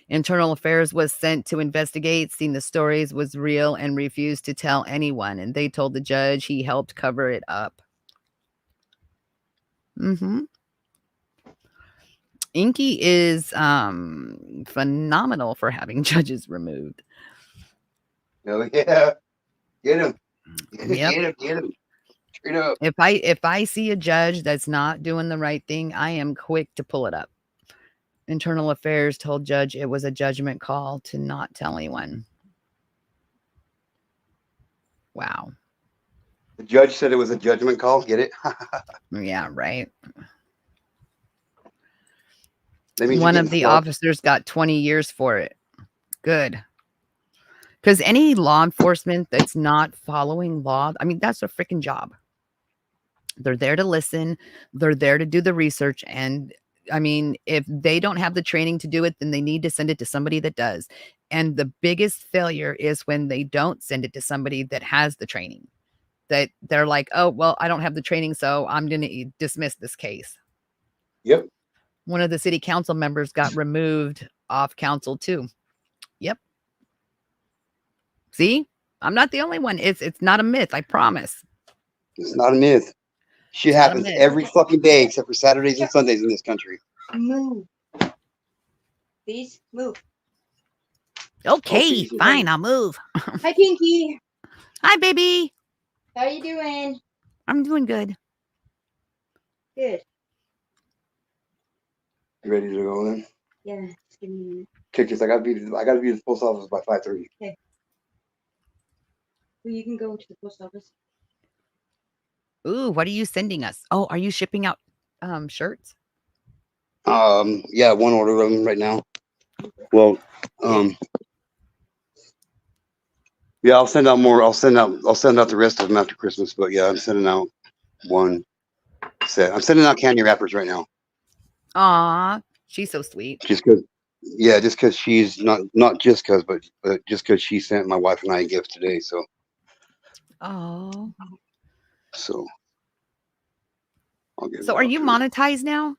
Internal Affairs was sent to investigate, seen the stories was real, and refused to tell anyone. And they told the judge he helped cover it up. Inky is phenomenal for having judges removed. Oh yeah. Get him. Yep. Get him. Straight up. If I see a judge that's not doing the right thing, I am quick to pull it up. Internal Affairs told judge it was a judgment call to not tell anyone. Wow. The judge said it was a judgment call. Get it? Yeah, right. That means One of the officers got 20 years for it. Good. Because any law enforcement that's not following law, I mean, that's their freaking job. They're there to listen. They're there to do the research. And I mean, if they don't have the training to do it, then they need to send it to somebody that does. And the biggest failure is when they don't send it to somebody that has the training. that they're like, oh, well, I don't have the training, so I'm going to dismiss this case. Yep. One of the city council members got removed off council too. Yep. See, I'm not the only one. It's not a myth. I promise. It's not a myth. Shit Not a happens myth. every fucking day except for Saturdays and Sundays in this country. Move. Please move. Okay, Okay. fine. I'll move. Hi, Pinky. Hi, baby. How you doing? I'm doing good. Good. You ready to go then? Yeah. Just give me a minute. Okay, because I gotta be at the post office by 5:30. Well, you can go to the post office. Ooh, what are you sending us? Oh, are you shipping out shirts? Yeah, one order of them right now. Well, yeah, I'll send out more. I'll send out the rest of them after Christmas. But yeah, I'm sending out one set. I'm sending out candy wrappers right now. Aw, she's so sweet. Just because she's not just because, but just because she sent my wife and I a gift today. So Oh, I'll get. so are you monetized now?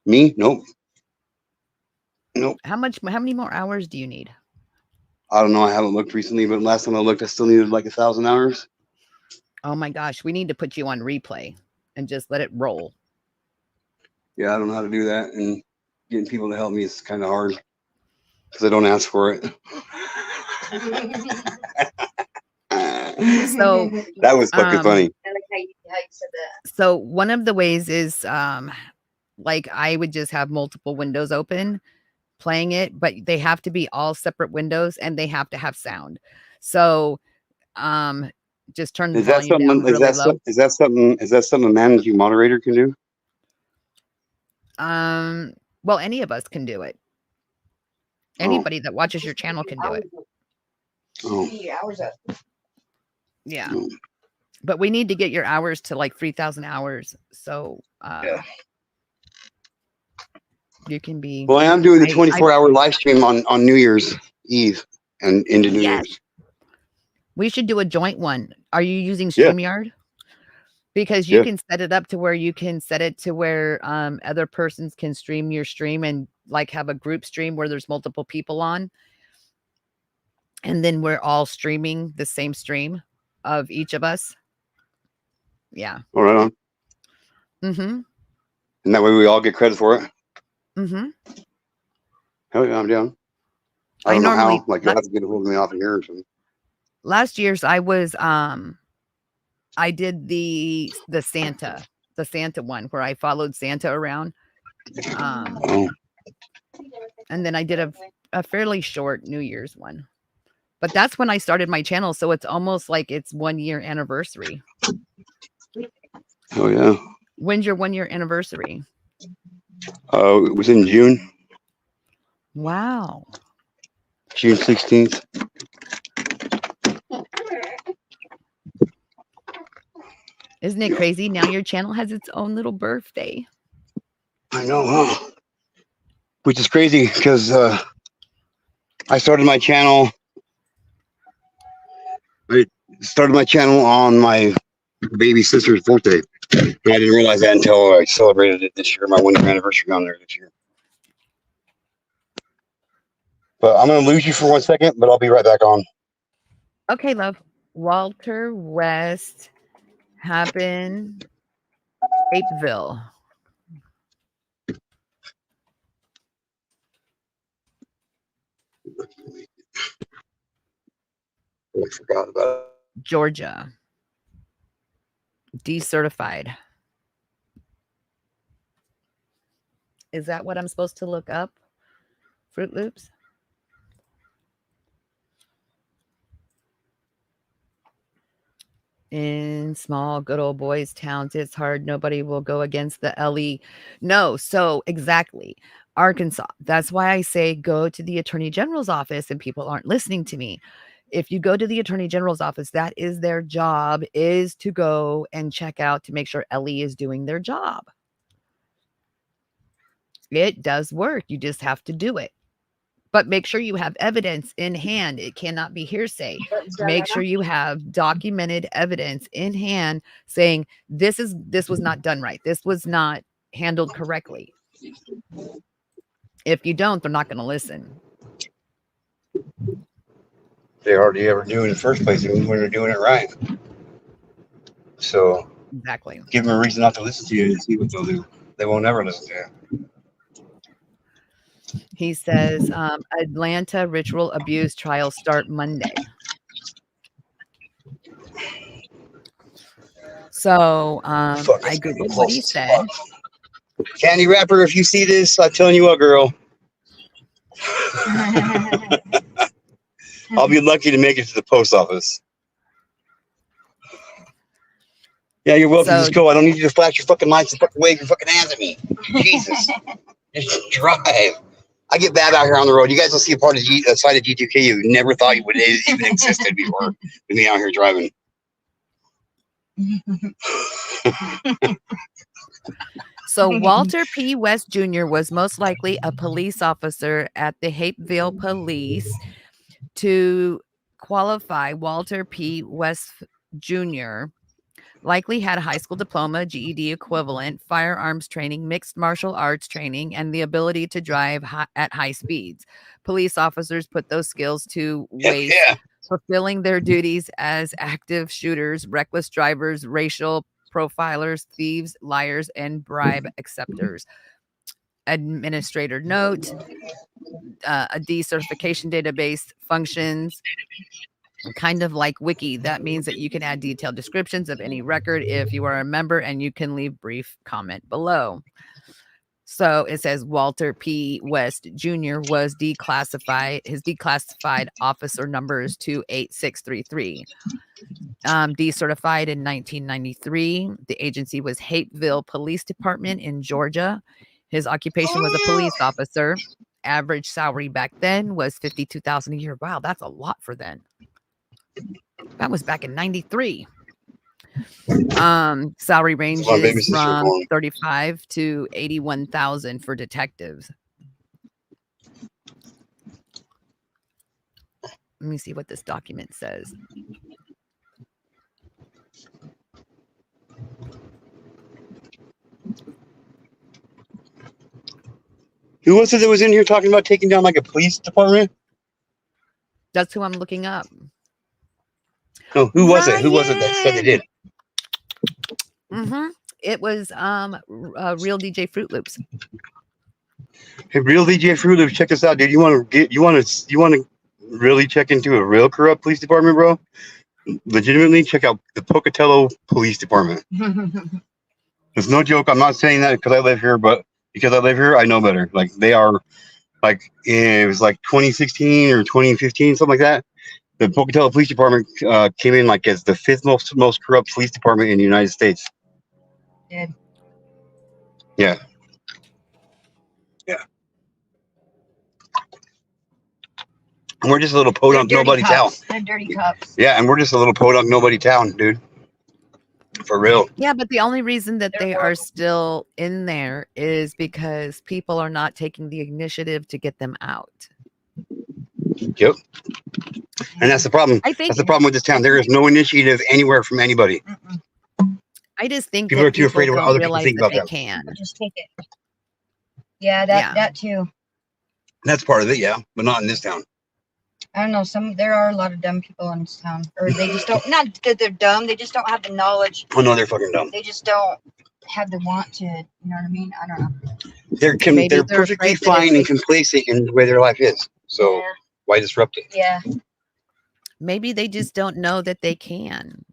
Me? Nope. How many more hours do you need? I don't know. I haven't looked recently, but last time I looked, I still needed like 1,000 hours. Oh my gosh, we need to put you on replay and just let it roll. Yeah, I don't know how to do that, and getting people to help me is kind of hard because I don't ask for it. So That was fucking funny. I like how you said that. So one of the ways is like I would just have multiple windows open playing it, but they have to be all separate windows and they have to have sound. So just turn the Is that volume down something? really low. Is that something a managing moderator can do? Well, any of us can do it. Anybody that watches your channel can do it. Oh. Your hours up. Yeah. Oh. But we need to get your hours to like 3,000 hours. So Yeah. you can be. Well, I am doing the 24-hour live stream on New Year's Eve and into New Year's. We should do a joint one. Are you using Yeah. StreamYard? Because you can set it up to where you can set it to where other persons can stream your stream and like have a group stream where there's multiple people on. And then we're all streaming the same stream of each of us. Yeah. All right on. Mm-hmm. And that way we all get credit for it. Mm-hmm. Hell yeah, I'm down. I don't know how. Like you'll have to get a hold of me off of here or something. Last year's I was I did the Santa one where I followed Santa around. And then I did a fairly short New Year's one. But that's when I started my channel, so it's almost like it's 1 year anniversary. Oh yeah. When's your 1 year anniversary? It was in June. Wow. June 16th. Isn't it crazy? Now your channel has its own little birthday. I know, huh? Which is crazy because I started my channel. I started my channel on my baby sister's birthday. And I didn't realize that until I celebrated it this year, my 1 year anniversary on there this year. But I'm going to lose you for 1 second, but I'll be right back on. Okay, love. Walter West happened Apeville. I forgot about it. Georgia. Decertified. Is that what I'm supposed to look up? Fruit Loops? In small, good old boys towns, it's hard. Nobody will go against the LE. No, so exactly. Arkansas. That's why I say go to the Attorney General's office, and people aren't listening to me. If you go to the Attorney General's office, that is their job, is to go and check out to make sure LE is doing their job. It does work. You just have to do it. But make sure you have evidence in hand. It cannot be hearsay. Make sure you have documented evidence in hand saying this was not done right. This was not handled correctly. If you don't, they're not going to listen. They hardly ever do in the first place, even when they're doing it right. So Exactly. give them a reason not to listen to you and see what they'll do. They won't ever listen to you. He says Atlanta ritual abuse trial start Monday. So I googled what he said. Candy Rapper, if you see this, I'm telling you what, girl. I'll be lucky to make it to the post office. Yeah, you're welcome. Just go. I don't need you to flash your fucking lights and fucking wave your fucking hands at me. Jesus. Just drive. I get bad out here on the road. You guys will see a part of a side of G2K you never thought you would even existed before with me out here driving. So Walter P. West Jr. was most likely a police officer at the Hapeville Police. To qualify, Walter P. West Jr. likely had a high school diploma, GED equivalent, firearms training, mixed martial arts training, and the ability to drive at high speeds. Police officers put those skills to waste, fulfilling their duties as active shooters, reckless drivers, racial profilers, thieves, liars, and bribe acceptors. Administrator note, a decertification database functions kind of like Wiki. That means that you can add detailed descriptions of any record if you are a member, and you can leave brief comment below. So it says Walter P. West Jr. was declassified. His declassified officer number is 28633. Decertified in 1993. The agency was Hapeville Police Department in Georgia. His occupation was a police officer. Average salary back then was $52,000 a year. Wow, that's a lot for then. That was back in 93. Salary ranges from 35 to 81,000 for detectives. Let me see what this document says. Who was it that was in here talking about taking down like a police department? That's who I'm looking up. No, who was it? Who was it that said they did? It was Real DJ Fruit Loops. Hey, Real DJ Fruit Loops, check this out, dude. You want to really check into a real corrupt police department, bro? Legitimately, check out the Pocatello Police Department. It's no joke. I'm not saying that because I live here, but because I live here, I know better. Like they are, like it was like 2016 or 2015, something like that. The Pocatello Police Department came in like as the fifth most corrupt police department in the United States. Yeah. Yeah. And we're just a little podunk nobody town. They're dirty cops. Yeah, and we're just a little podunk nobody town, dude. For real. Yeah, but the only reason that they are still in there is because people are not taking the initiative to get them out. Yep. And that's the problem. That's the problem with this town. There is no initiative anywhere from anybody. I just think people are too afraid of what other people think about them. Can. Just take it. Yeah, that too. That's part of it, yeah, but not in this town. I don't know. There are a lot of dumb people in this town, or they just don't. Not that they're dumb. They just don't have the knowledge. Oh no, they're fucking dumb. They just don't have the want to. You know what I mean? I don't know. They're perfectly fine and complacent in the way their life is. So why disrupt it? Yeah. Maybe they just don't know that they can.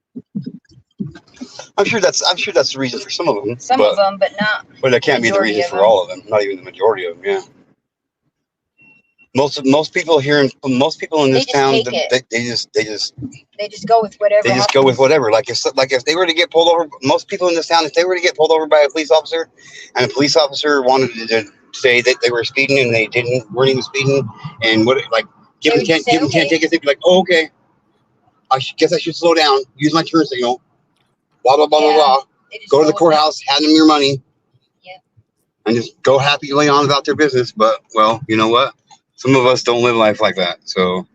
I'm sure that's the reason for some of them. Some of them, but not. But that can't be the reason for all of them. Not even the majority of them. Yeah. Most people here, most people in this town, they just go with whatever. They just go with whatever. Like if they were to get pulled over, most people in this town, if they were to get pulled over by a police officer, and a police officer wanted to say that they were speeding and they weren't even speeding, and give them 10 tickets, they'd be like, oh, okay, guess I should slow down, use my turn signal, blah blah blah blah blah. Go to the courthouse, hand them your money, and just go happily on about their business. But well, you know what? some of us don't live life like that. So,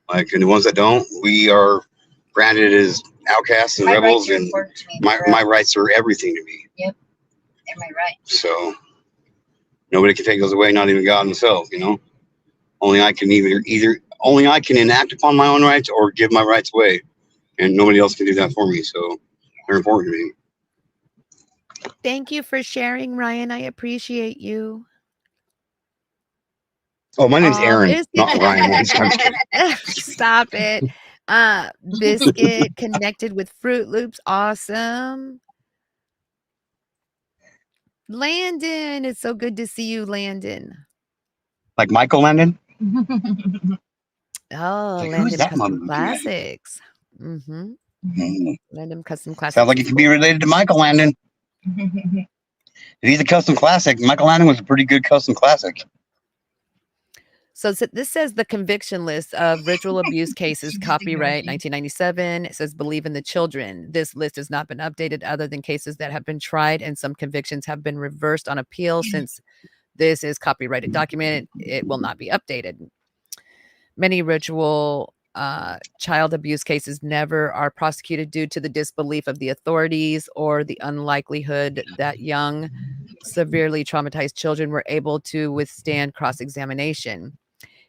like, and the ones that don't, we are branded as outcasts and My rebels, rights are and important to me. my rights are everything to me. Yep. They're my rights. So nobody can take those away, not even God himself, Only I can only I can enact upon my own rights or give my rights away. And nobody else can do that for me. So they're important to me. Thank you for sharing, Ryan. I appreciate you. Oh, my name's Oh, Aaron, is not it? Ryan. Stop it. Biscuit connected with Fruit Loops. Awesome. Landon, it's so good to see you, Landon. Like Michael Landon? Oh, Like, who's Landon that Custom motherfucker? Classics. Mm-hmm. Mm. Landon Custom Classics. Sounds like you could be related to Michael Landon. If he's a custom classic, Michael Landon was a pretty good custom classic. So this says the conviction list of ritual abuse cases, copyright 1997. It says believe in the children. This list has not been updated other than cases that have been tried, and some convictions have been reversed on appeal. Since this is copyrighted document, it will not be updated. Many ritual child abuse cases never are prosecuted due to the disbelief of the authorities or the unlikelihood that young, severely traumatized children were able to withstand cross-examination.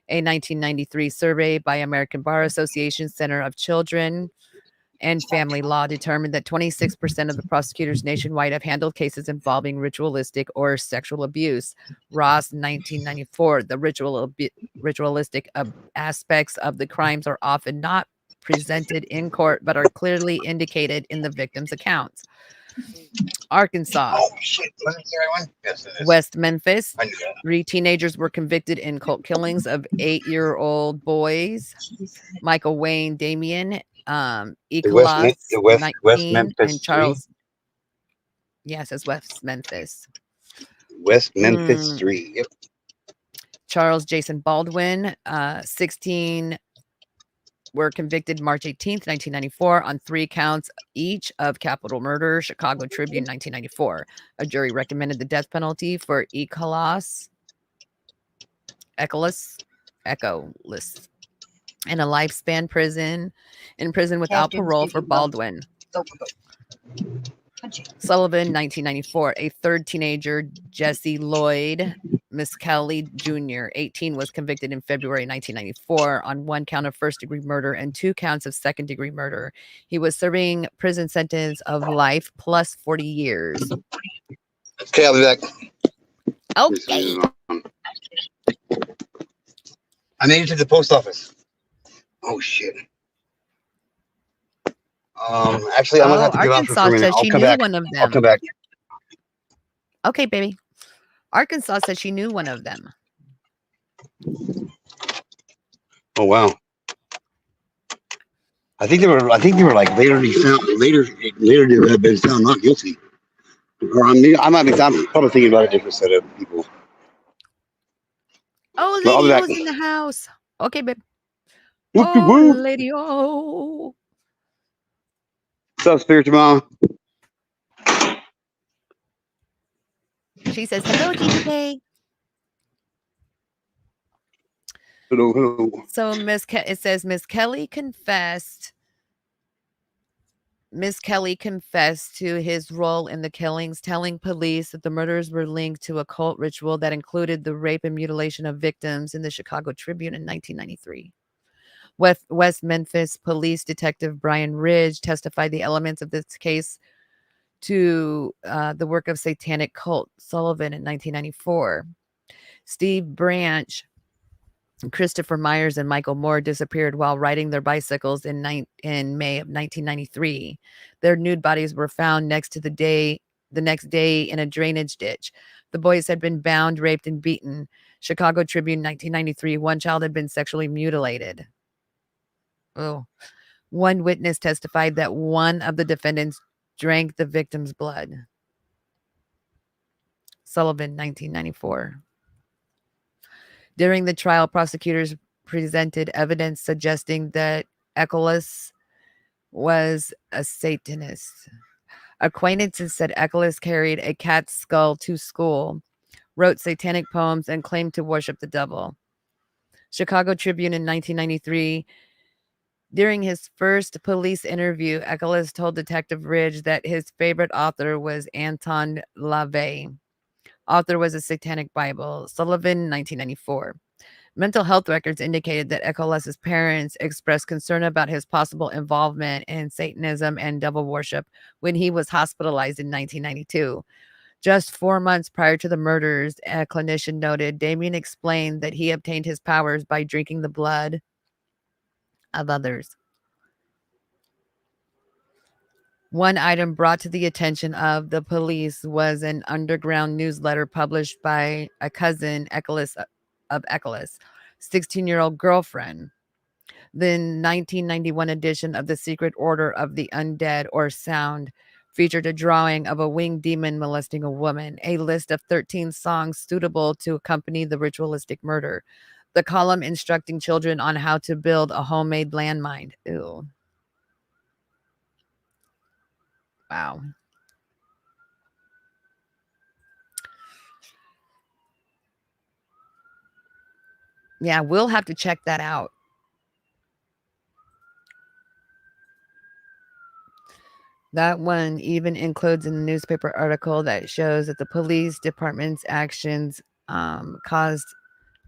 A 1993 survey by American Bar Association Center of Children and Family Law determined that 26% of the prosecutors nationwide have handled cases involving ritualistic or sexual abuse. Ross, 1994, the ritualistic aspects of the crimes are often not presented in court, but are clearly indicated in the victim's accounts. Arkansas. Oh, shit. Was it the right one? Yes, it is. West Memphis. I knew that. 3 teenagers were convicted in cult killings of 8-year-old boys. Michael Wayne Damien, Ecolas, West 19, Memphis and Charles. Yes, it's West Memphis. West Memphis 3. Yep. Charles Jason Baldwin, 16, were convicted March 18th, 1994 on 3 counts each of capital murder. Chicago Tribune, 1994. A jury recommended the death penalty for Ecolas, and a lifespan in prison without parole for Baldwin. Sullivan, 1994. A third teenager, Jesse Lloyd Miskelly Jr., 18, was convicted in February 1994 on 1 count of first-degree murder and 2 counts of second-degree murder. He was serving prison sentence of life plus 40 years. Okay, I'll be back. Okay. I made it to the post office. Oh, shit. Actually, I'm gonna have to give out for Arkansas a minute. says I'll she come knew back. one of I'll them. come back. Okay, baby. Arkansas said she knew one of them. Oh wow. I think they were like later they have been found not guilty. Or I'm probably thinking about a different set of people. Oh, Well, I'll be Lady back. O's in the house. Okay, babe. Whoop, Oh, whoop. Lady O. What's up, Spiritual Mom? She says, hello, GTK. Hello. So it says Miss Kelly confessed to his role in the killings, telling police that the murders were linked to a cult ritual that included the rape and mutilation of victims in the Chicago Tribune in 1993. West Memphis Police Detective Brian Ridge testified the elements of this case to the work of Satanic Cult Sullivan in 1994. Steve Branch, Christopher Myers, and Michael Moore disappeared while riding their bicycles in May of 1993. Their nude bodies were found the next day in a drainage ditch. The boys had been bound, raped, and beaten. Chicago Tribune, 1993. One child had been sexually mutilated. Oh. One witness testified that one of the defendants drank the victim's blood. Sullivan, 1994. During the trial, prosecutors presented evidence suggesting that Ecolas was a Satanist. Acquaintances said Ecolas carried a cat's skull to school, wrote satanic poems, and claimed to worship the devil. Chicago Tribune in 1993. During his first police interview, Eccles told Detective Ridge that his favorite author was Anton LaVey. Author was a Satanic Bible. Sullivan, 1994. Mental health records indicated that Eccles' parents expressed concern about his possible involvement in Satanism and devil worship when he was hospitalized in 1992. Just 4 months prior to the murders, a clinician noted, Damien explained that he obtained his powers by drinking the blood of others. One item brought to the attention of the police was an underground newsletter published by a cousin of Eccles, 16-year-old girlfriend. The 1991 edition of the Secret Order of the Undead, or Sound, featured a drawing of a winged demon molesting a woman, a list of 13 songs suitable to accompany the ritualistic murder, the column instructing children on how to build a homemade landmine. Ew. Wow. Yeah, we'll have to check that out. That one even includes in the newspaper article that shows that the police department's actions caused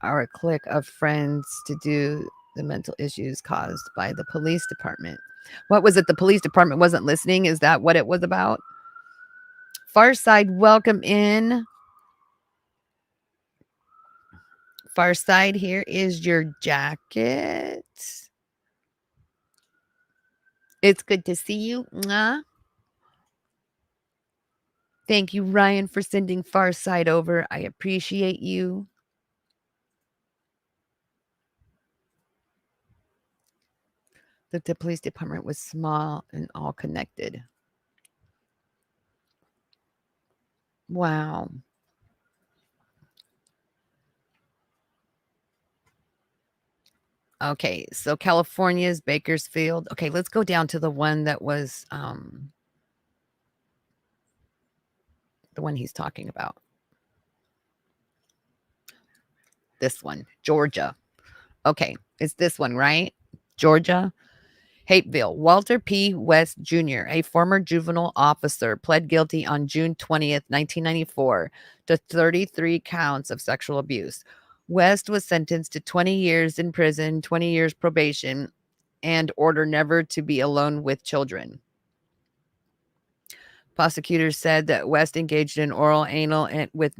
our clique of friends to do the mental issues caused by the police department. What was it? The police department wasn't listening? Is that what it was about? Farside, welcome in. Farside, here is your jacket. It's good to see you. Mwah. Thank you, Ryan, for sending Farside over. I appreciate you. The police department was small and all connected. Wow. Okay, so California's Bakersfield. Okay, let's go down to the one that was the one he's talking about. This one, Georgia. Okay, it's this one, right? Georgia. Hateville. Walter P. West Jr., a former juvenile officer, pled guilty on June 20th, 1994 to 33 counts of sexual abuse. West was sentenced to 20 years in prison, 20 years probation, and order never to be alone with children. Prosecutors said that West engaged in oral anal with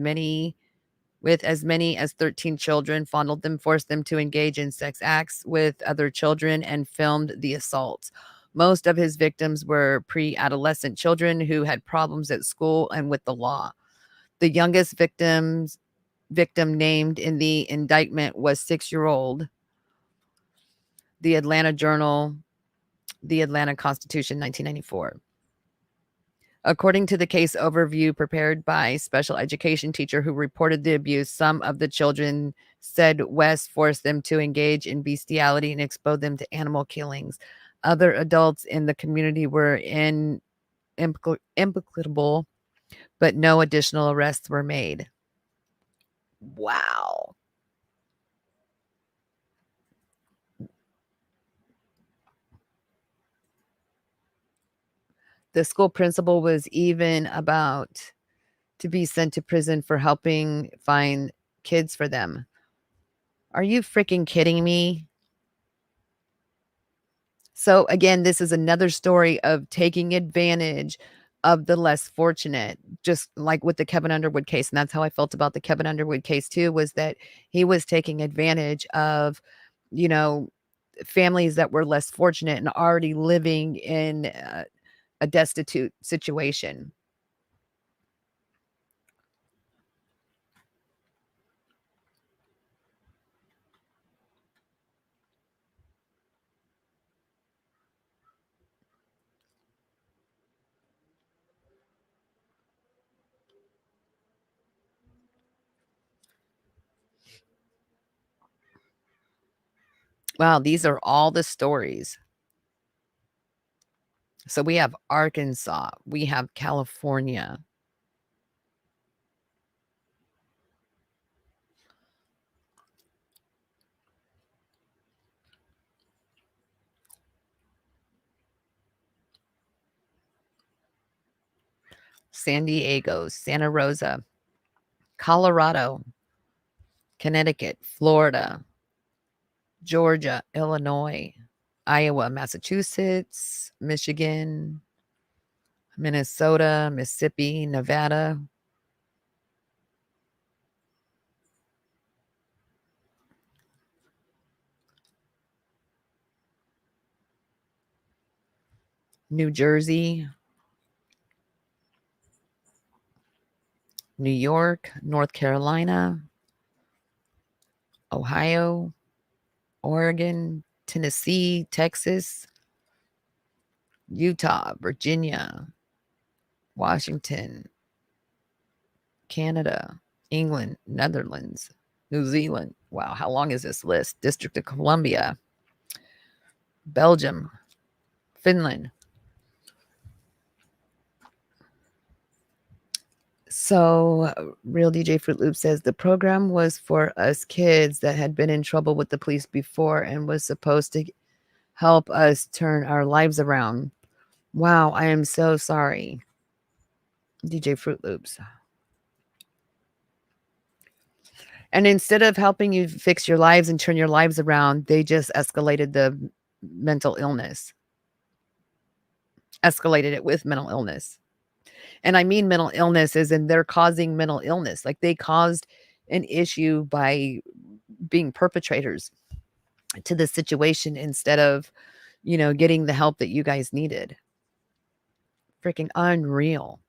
as many as 13 children, fondled them, forced them to engage in sex acts with other children, and filmed the assaults. Most of his victims were pre-adolescent children who had problems at school and with the law. The youngest victim named in the indictment was 6-year-old. The Atlanta Journal, the Atlanta Constitution, 1994. According to the case overview prepared by a special education teacher who reported the abuse, some of the children said West forced them to engage in bestiality and exposed them to animal killings. Other adults in the community were implicable, but no additional arrests were made. Wow. The school principal was even about to be sent to prison for helping find kids for them. Are you freaking kidding me? So again, this is another story of taking advantage of the less fortunate, just like with the Kevin Underwood case. And that's how I felt about the Kevin Underwood case too, was that he was taking advantage of, families that were less fortunate and already living in a destitute situation. Wow, these are all the stories. So we have Arkansas, we have California. San Diego, Santa Rosa, Colorado, Connecticut, Florida, Georgia, Illinois, Iowa, Massachusetts, Michigan, Minnesota, Mississippi, Nevada, New Jersey, New York, North Carolina, Ohio, Oregon, Tennessee, Texas, Utah, Virginia, Washington, Canada, England, Netherlands, New Zealand. Wow, how long is this list? District of Columbia, Belgium, Finland. So, Real DJ Fruit Loop says the program was for us kids that had been in trouble with the police before and was supposed to help us turn our lives around. Wow, I am so sorry, DJ Fruit Loops. And instead of helping you fix your lives and turn your lives around, they just escalated the mental illness, escalated it with mental illness. And I mean mental illness as in they're causing mental illness. Like they caused an issue by being perpetrators to the situation instead of, getting the help that you guys needed. Freaking unreal.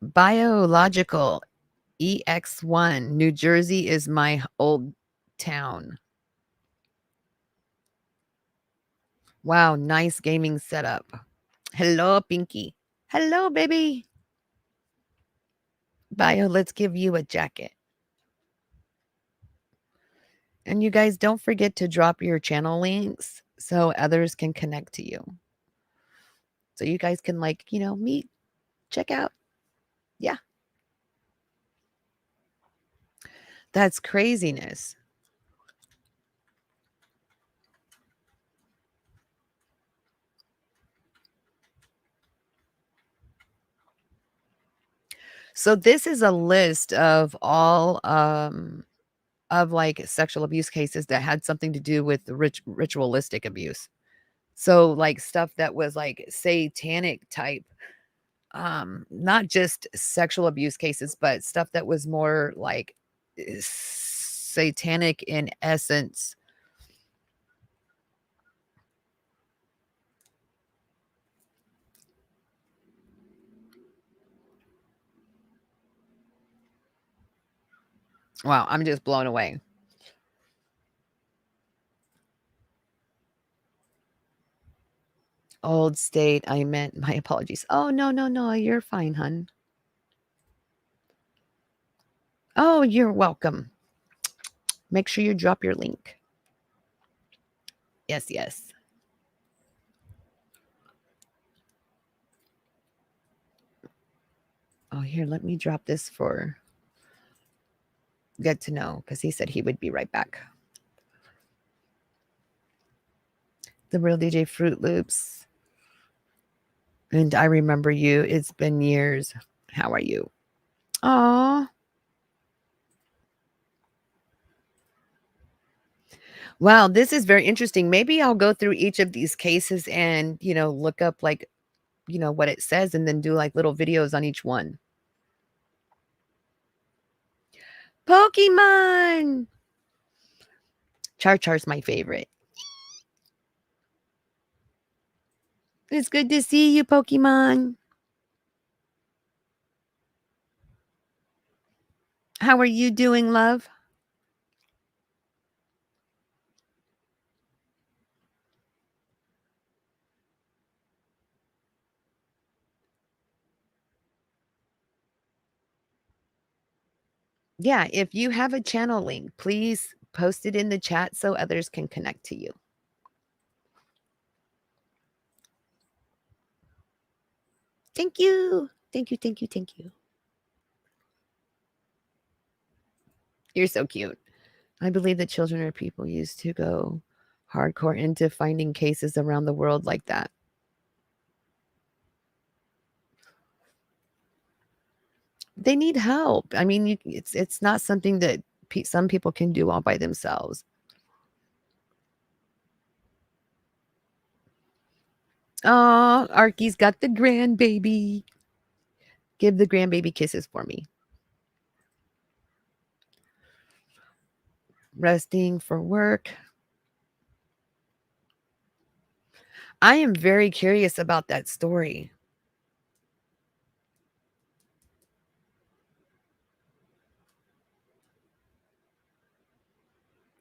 Biological EX1, New Jersey is my old town. Wow, nice gaming setup. Hello, Pinky. Hello, baby. Bio, let's give you a jacket. And you guys don't forget to drop your channel links so others can connect to you. So you guys can meet, check out. Yeah. That's craziness. So this is a list of all of like sexual abuse cases that had something to do with the ritualistic abuse. So like stuff that was like satanic type, not just sexual abuse cases, but stuff that was more like satanic in essence. Wow, I'm just blown away. Old state, I meant my apologies. Oh, no, you're fine, hun. Oh, you're welcome. Make sure you drop your link. Yes. Oh, here, let me drop this for good to know because he said he would be right back. The Real DJ Fruit Loops. And I remember you. It's been years. How are you? Aw. Wow, this is very interesting. Maybe I'll go through each of these cases and, look up like, what it says and then do like little videos on each one. Pokemon! Char's my favorite. It's good to see you, Pokemon. How are you doing, love? Yeah, if you have a channel link, please post it in the chat so others can connect to you. Thank you. Thank you. You're so cute. I believe that children are people used to go hardcore into finding cases around the world like that. They need help. I mean, it's not something that some people can do all by themselves. Oh, Arky's got the grandbaby. Give the grandbaby kisses for me. Resting for work. I am very curious about that story.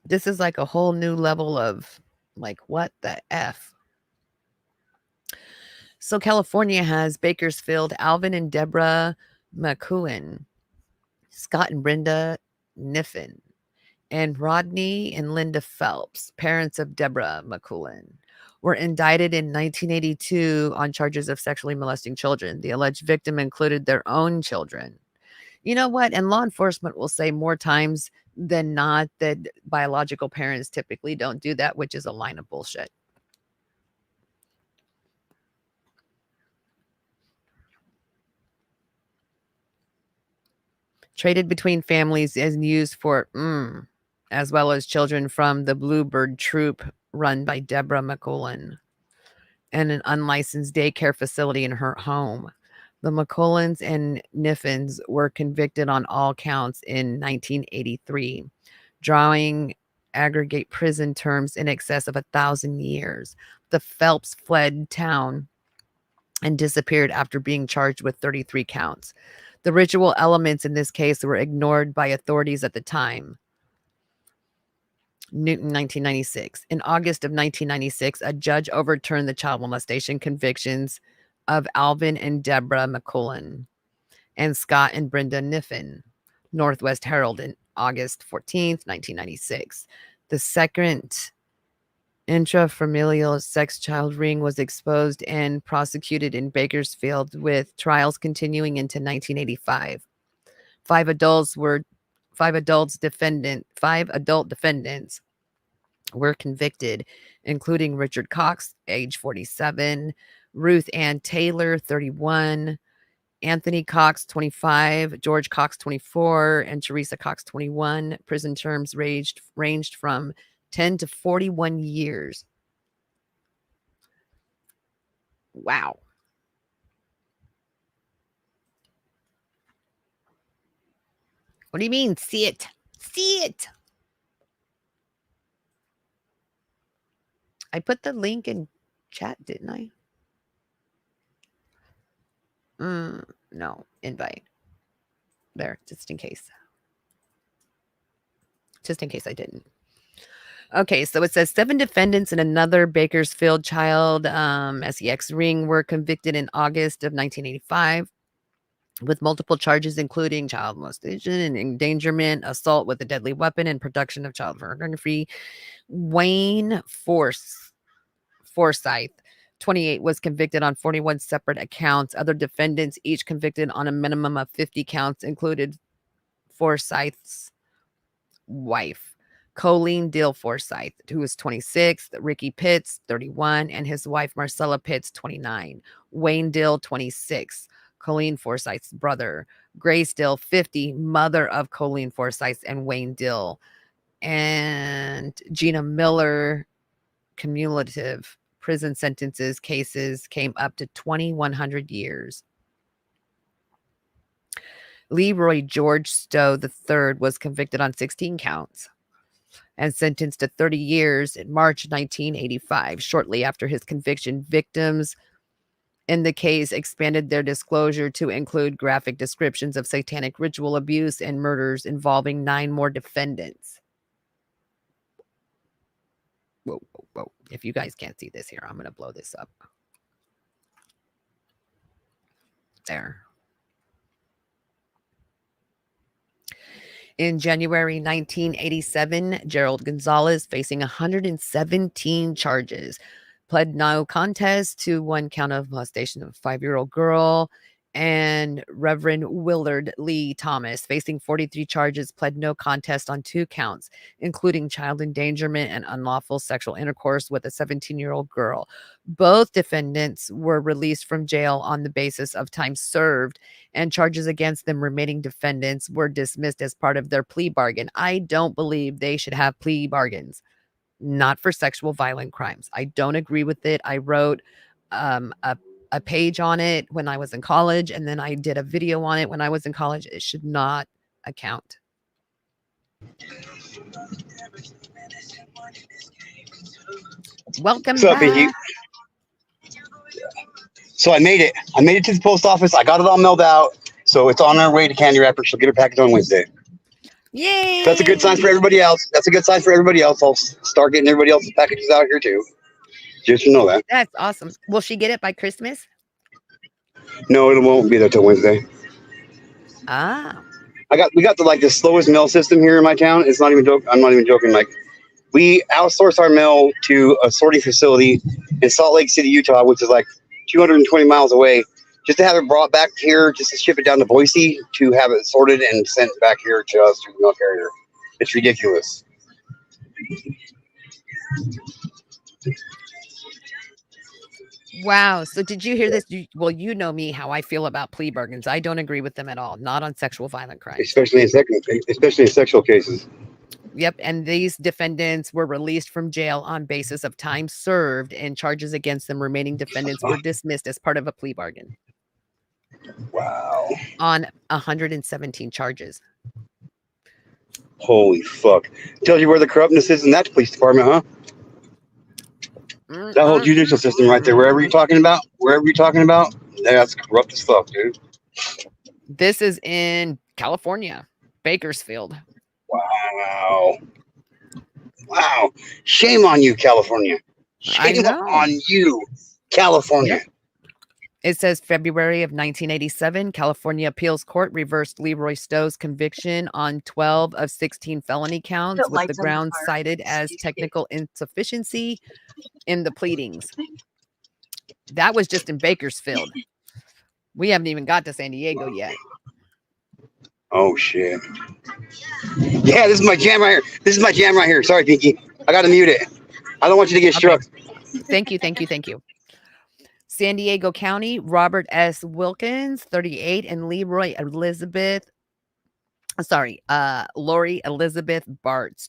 This is like a whole new level of like, what the F? So California has Bakersfield, Alvin and Deborah McCuen, Scott and Brenda Niffen, and Rodney and Linda Phelps, parents of Deborah McCuen, were indicted in 1982 on charges of sexually molesting children. The alleged victim included their own children. You know what? And law enforcement will say more times than not that biological parents typically don't do that, which is a line of bullshit. Traded between families and used for, as well as children from the Bluebird Troop run by Deborah McCuen and an unlicensed daycare facility in her home. The McCullens and Niffens were convicted on all counts in 1983, drawing aggregate prison terms in excess of 1,000 years. The Phelps fled town and disappeared after being charged with 33 counts. The ritual elements in this case were ignored by authorities at the time. Newton, 1996. In August of 1996, a judge overturned the child molestation convictions of Alvin and Deborah McCullen and Scott and Brenda Niffen. Northwest Herald in August 14th, 1996. The second intrafamilial sex child ring was exposed and prosecuted in Bakersfield, with trials continuing into 1985. Five adult defendants were convicted, including Richard Cox, age 47, Ruth Ann Taylor, 31, Anthony Cox, 25, George Cox, 24, and Teresa Cox, 21. Prison terms ranged from 10 to 41 years. Wow. What do you mean? See it. See it. I put the link in chat, didn't I? No, invite. There, just in case. Just in case I didn't. Okay, so it says 7 defendants and another Bakersfield child sex ring were convicted in August of 1985 with multiple charges, including child molestation and endangerment, assault with a deadly weapon, and production of child pornography. Wayne Forsyth, 28, was convicted on 41 separate accounts. Other defendants, each convicted on a minimum of 50 counts, included Forsyth's wife, Colleen Dill Forsyth, who was 26, Ricky Pitts, 31, and his wife, Marcella Pitts, 29, Wayne Dill, 26, Colleen Forsyth's brother, Grace Dill, 50, mother of Colleen Forsyth and Wayne Dill, and Gina Miller. Cumulative prison sentences cases came up to 2,100 years. Leroy George Stowe III was convicted on 16 counts and sentenced to 30 years in March 1985. Shortly after his conviction, victims in the case expanded their disclosure to include graphic descriptions of satanic ritual abuse and murders involving 9 more defendants. Whoa. If you guys can't see this here, I'm going to blow this up. There. In January 1987, Gerald Gonzalez, facing 117 charges, pled no contest to 1 count of molestation of a 5-year-old girl and Reverend Willard Lee Thomas, facing 43 charges, pled no contest on 2 counts, including child endangerment and unlawful sexual intercourse with a 17-year-old girl. Both defendants were released from jail on the basis of time served, and charges against them remaining defendants were dismissed as part of their plea bargain. I don't believe they should have plea bargains, not for sexual violent crimes. I don't agree with it. I wrote a page on it when I was in college, and then I did a video on it when I was in college. It should not account. Welcome What's up, Iggy? back. So I made it. I made it to the post office. I got it all mailed out. So it's on our way to Candy Wrapper. She'll get her package on Wednesday. Yay! That's a good sign for everybody else. That's a good sign for everybody else. I'll start getting everybody else's packages out here too. Just to know that. That's awesome. Will she get it by Christmas? No, it won't be there till Wednesday. Ah. We got the slowest mail system here in my town. It's not even joke. I'm not even joking. Like, we outsource our mail to a sorting facility in Salt Lake City, Utah, which is like 220 miles away, just to have it brought back here, just to ship it down to Boise to have it sorted and sent back here to us through the mail carrier. It's ridiculous. Wow. So did you hear this? Well, you know me, how I feel about plea bargains. I don't agree with them at all. Not on sexual violent crimes. Especially in sexual cases. Yep. And these defendants were released from jail on basis of time served, and charges against them remaining defendants were dismissed as part of a plea bargain. Wow. On 117 charges. Holy fuck. Tells you where the corruptness is in that police department, huh? That whole judicial system right there, wherever you're talking about, that's corrupt as fuck, dude. This is in California, Bakersfield. Wow. Shame on you, California. Shame on you, California. Yep. It says February of 1987, California Appeals Court reversed Leroy Stowe's conviction on 12 of 16 felony counts with the grounds cited as technical insufficiency in the pleadings. That was just in Bakersfield. We haven't even got to San Diego yet. Oh, shit. Yeah, this is my jam right here. Sorry, Pinky. I got to mute it. I don't want you to get struck. Thank you. San Diego County, Robert S. Wilkins, 38, and Lori Elizabeth Bartz,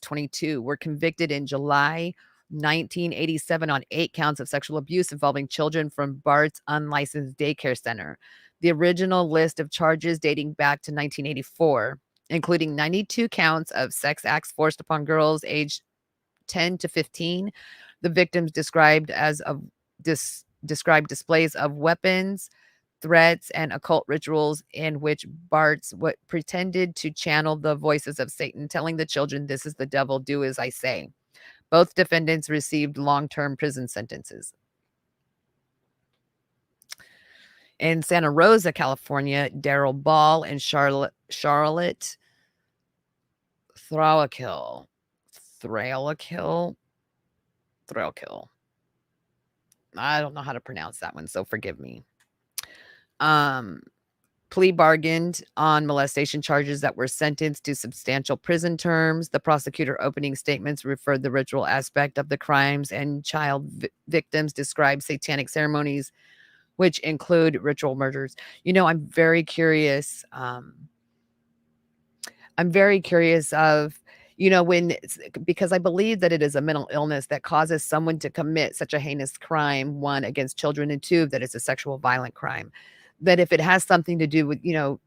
22, were convicted in July 1987 on 8 counts of sexual abuse involving children from Bart's unlicensed daycare center. The original list of charges dating back to 1984, including 92 counts of sex acts forced upon girls aged 10 to 15. The victims described displays of weapons, threats, and occult rituals in which Bartz pretended to channel the voices of Satan, telling the children, "This is the devil, do as I say." Both defendants received long-term prison sentences. In Santa Rosa, California, Daryl Ball and Charlotte Thrailkill. I don't know how to pronounce that one, so forgive me. Plea bargained on molestation charges that were sentenced to substantial prison terms. The prosecutor opening statements referred the ritual aspect of the crimes, and child victims described satanic ceremonies, which include ritual murders. You know, I'm very curious. Of, you know, because I believe that it is a mental illness that causes someone to commit such a heinous crime, 1, against children, and 2, that it's a sexual violent crime. That if it has something to do with, you know,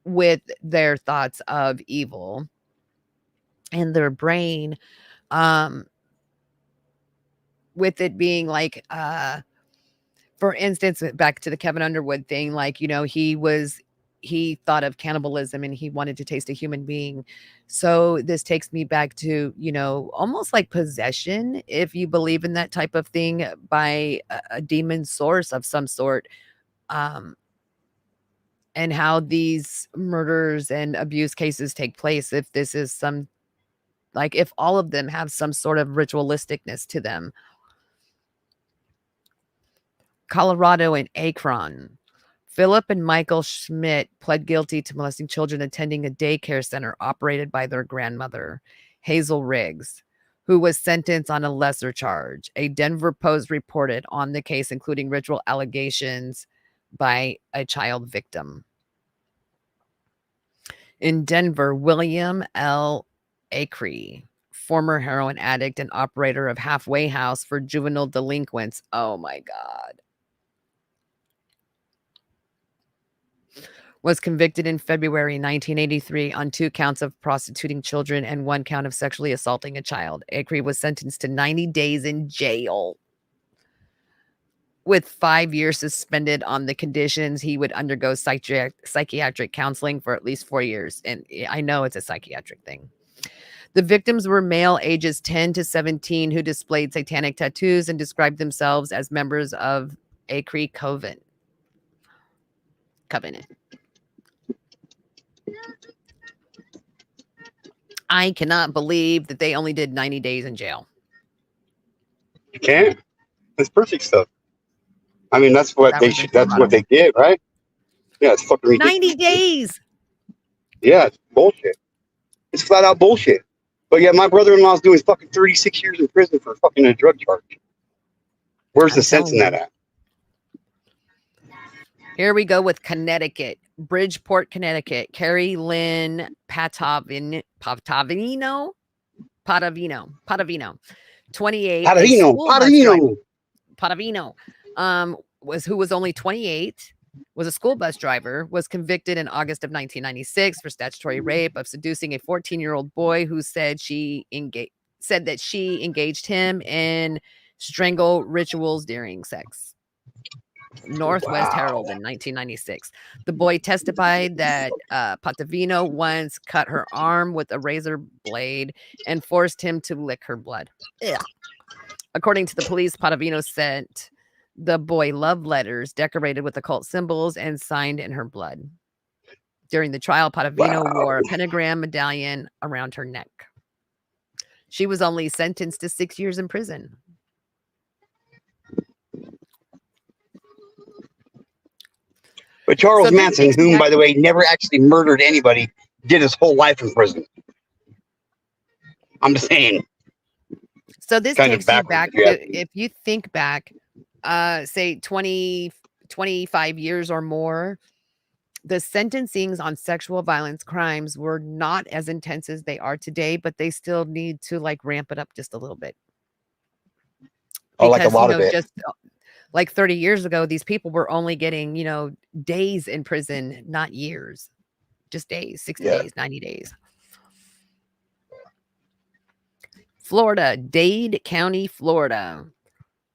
with their thoughts of evil in their brain, with it being like, for instance, back to the Kevin Underwood thing, like, you know, he thought of cannibalism and he wanted to taste a human being. So this takes me back to, you know, almost like possession, if you believe in that type of thing, by a demon source of some sort. And how these murders and abuse cases take place, if this is if all of them have some sort of ritualisticness to them. Colorado and Akron. Philip and Michael Schmidt pled guilty to molesting children attending a daycare center operated by their grandmother, Hazel Riggs, who was sentenced on a lesser charge. A Denver Post reported on the case, including ritual allegations by a child victim. In Denver, William L. Acree, former heroin addict and operator of Halfway House for juvenile delinquents. Oh my God. Was convicted in February 1983 on 2 counts of prostituting children and 1 count of sexually assaulting a child. Acree was sentenced to 90 days in jail, with 5 years suspended on the conditions he would undergo psychiatric counseling for at least 4 years. And I know it's a psychiatric thing. The victims were male ages 10 to 17 who displayed satanic tattoos and described themselves as members of Acree Covenant. I cannot believe that they only did 90 days in jail. You can't. It's perfect stuff. I mean, that's what they should. That's what they did, right? Yeah, it's fucking ridiculous. 90 days. Yeah, it's bullshit. It's flat out bullshit. But yeah, my brother-in-law's doing fucking 36 years in prison for fucking a drug charge. Where's the sense in that at? Here we go with Connecticut. Bridgeport, Connecticut. Carrie Lynn Patavino, 28. Patavino. Who was only 28, was a school bus driver, was convicted in August of 1996 for statutory rape of seducing a 14-year-old boy who said that she engaged him in strangle rituals during sex. Northwest Herald in 1996. The boy testified that Patavino once cut her arm with a razor blade and forced him to lick her blood. Ugh. According to the police, Patavino sent the boy love letters decorated with occult symbols and signed in her blood. During the trial, Patavino wore a pentagram medallion around her neck. She was only sentenced to 6 years in prison. But Charles Manson, whom, by the way, never actually murdered anybody, did his whole life in prison. I'm just saying. So this takes you back, if you think back, say 20, 25 years or more, the sentencings on sexual violence crimes were not as intense as they are today, but they still need to like ramp it up just a little bit. Because, like a lot of it. Just like 30 years ago, these people were only getting, days in prison, not years, just days, 60 days, 90 days. Florida, Dade County, Florida.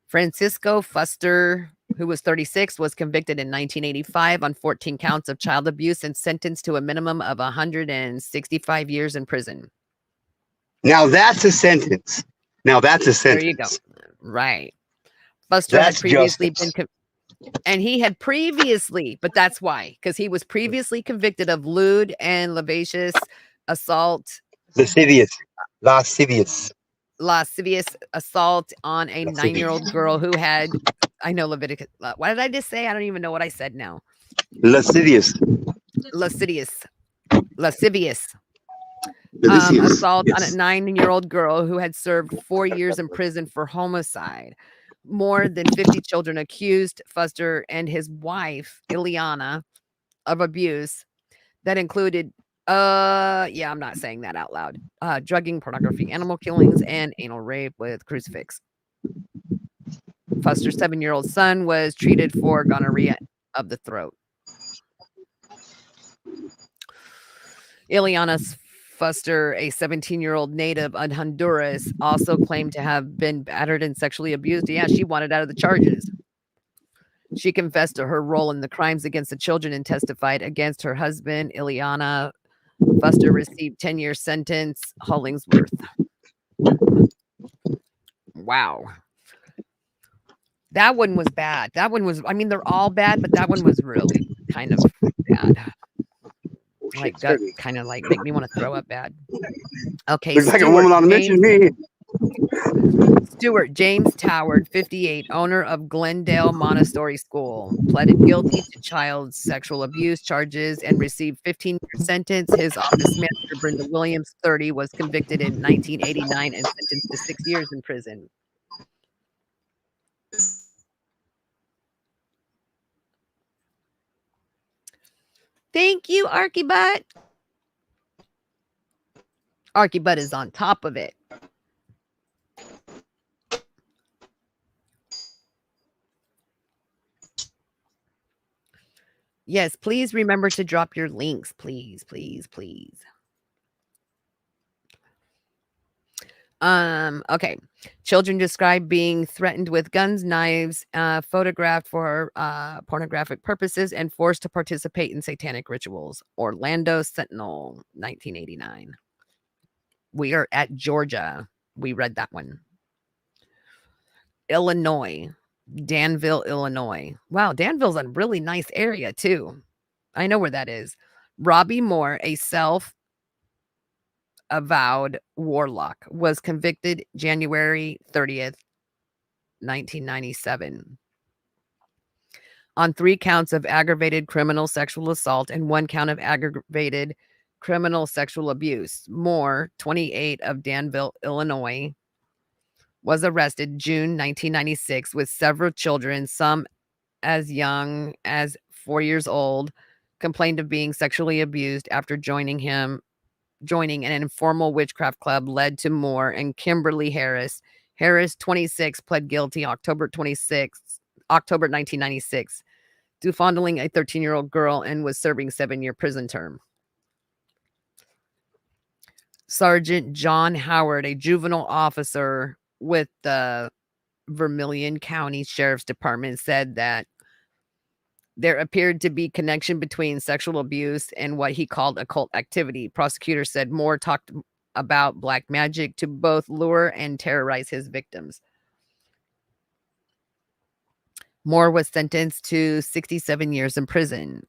Francisco Fuster, who was 36, was convicted in 1985 on 14 counts of child abuse and sentenced to a minimum of 165 years in prison. Now that's a sentence. There you go. Right. Fuster had previously been and he had previously, but that's why, because he was previously convicted of lewd and lascivious assault. Lascivious assault on a 9-year-old girl who had, I know Leviticus. What did I just say? I don't even know what I said now. Lascivious. Assault on a 9-year-old girl who had served 4 years in prison for homicide. More than 50 children accused Fuster and his wife, Ileana, of abuse that included, I'm not saying that out loud, drugging, pornography, animal killings, and anal rape with crucifix. Fuster's 7-year-old son was treated for gonorrhea of the throat. Ileana Fuster, a 17-year-old native of Honduras, also claimed to have been battered and sexually abused. Yeah, she wanted out of the charges. She confessed to her role in the crimes against the children and testified against her husband. Ileana Fuster received 10-year sentence. Hollingsworth. Wow. That one was bad. That one was, they're all bad, but that one was really kind of bad. Like that kind of like make me want to throw up bad. Okay. Looks like a woman on to mention me. Stuart James Toward, 58, owner of Glendale Montessori School, pleaded guilty to child sexual abuse charges and received 15-year sentence. His office manager, Brenda Williams, 30, was convicted in 1989 and sentenced to 6 years in prison. Thank you, Archibut. Archibut is on top of it. Yes, please remember to drop your links, please, please, please. Okay. Children described being threatened with guns, knives, photographed for pornographic purposes, and forced to participate in satanic rituals. Orlando Sentinel, 1989. We are at Georgia. We read that one. Illinois. Danville, Illinois. Wow, Danville's a really nice area too. I know where that is. Robbie Moore, a self-avowed warlock, was convicted January 30th, 1997 on 3 counts of aggravated criminal sexual assault and 1 count of aggravated criminal sexual abuse. Moore, 28, of Danville, Illinois, was arrested June 1996 with several children, some as young as 4 years old, complained of being sexually abused after joining an informal witchcraft club led to Moore and Kimberly Harris. Harris, 26, pled guilty October 1996 to fondling a 13-year-old girl and was serving 7-year prison term. Sergeant John Howard, a juvenile officer with the Vermilion County Sheriff's Department, said that there appeared to be connection between sexual abuse and what he called occult activity. Prosecutors said Moore talked about black magic to both lure and terrorize his victims. Moore was sentenced to 67 years in prison.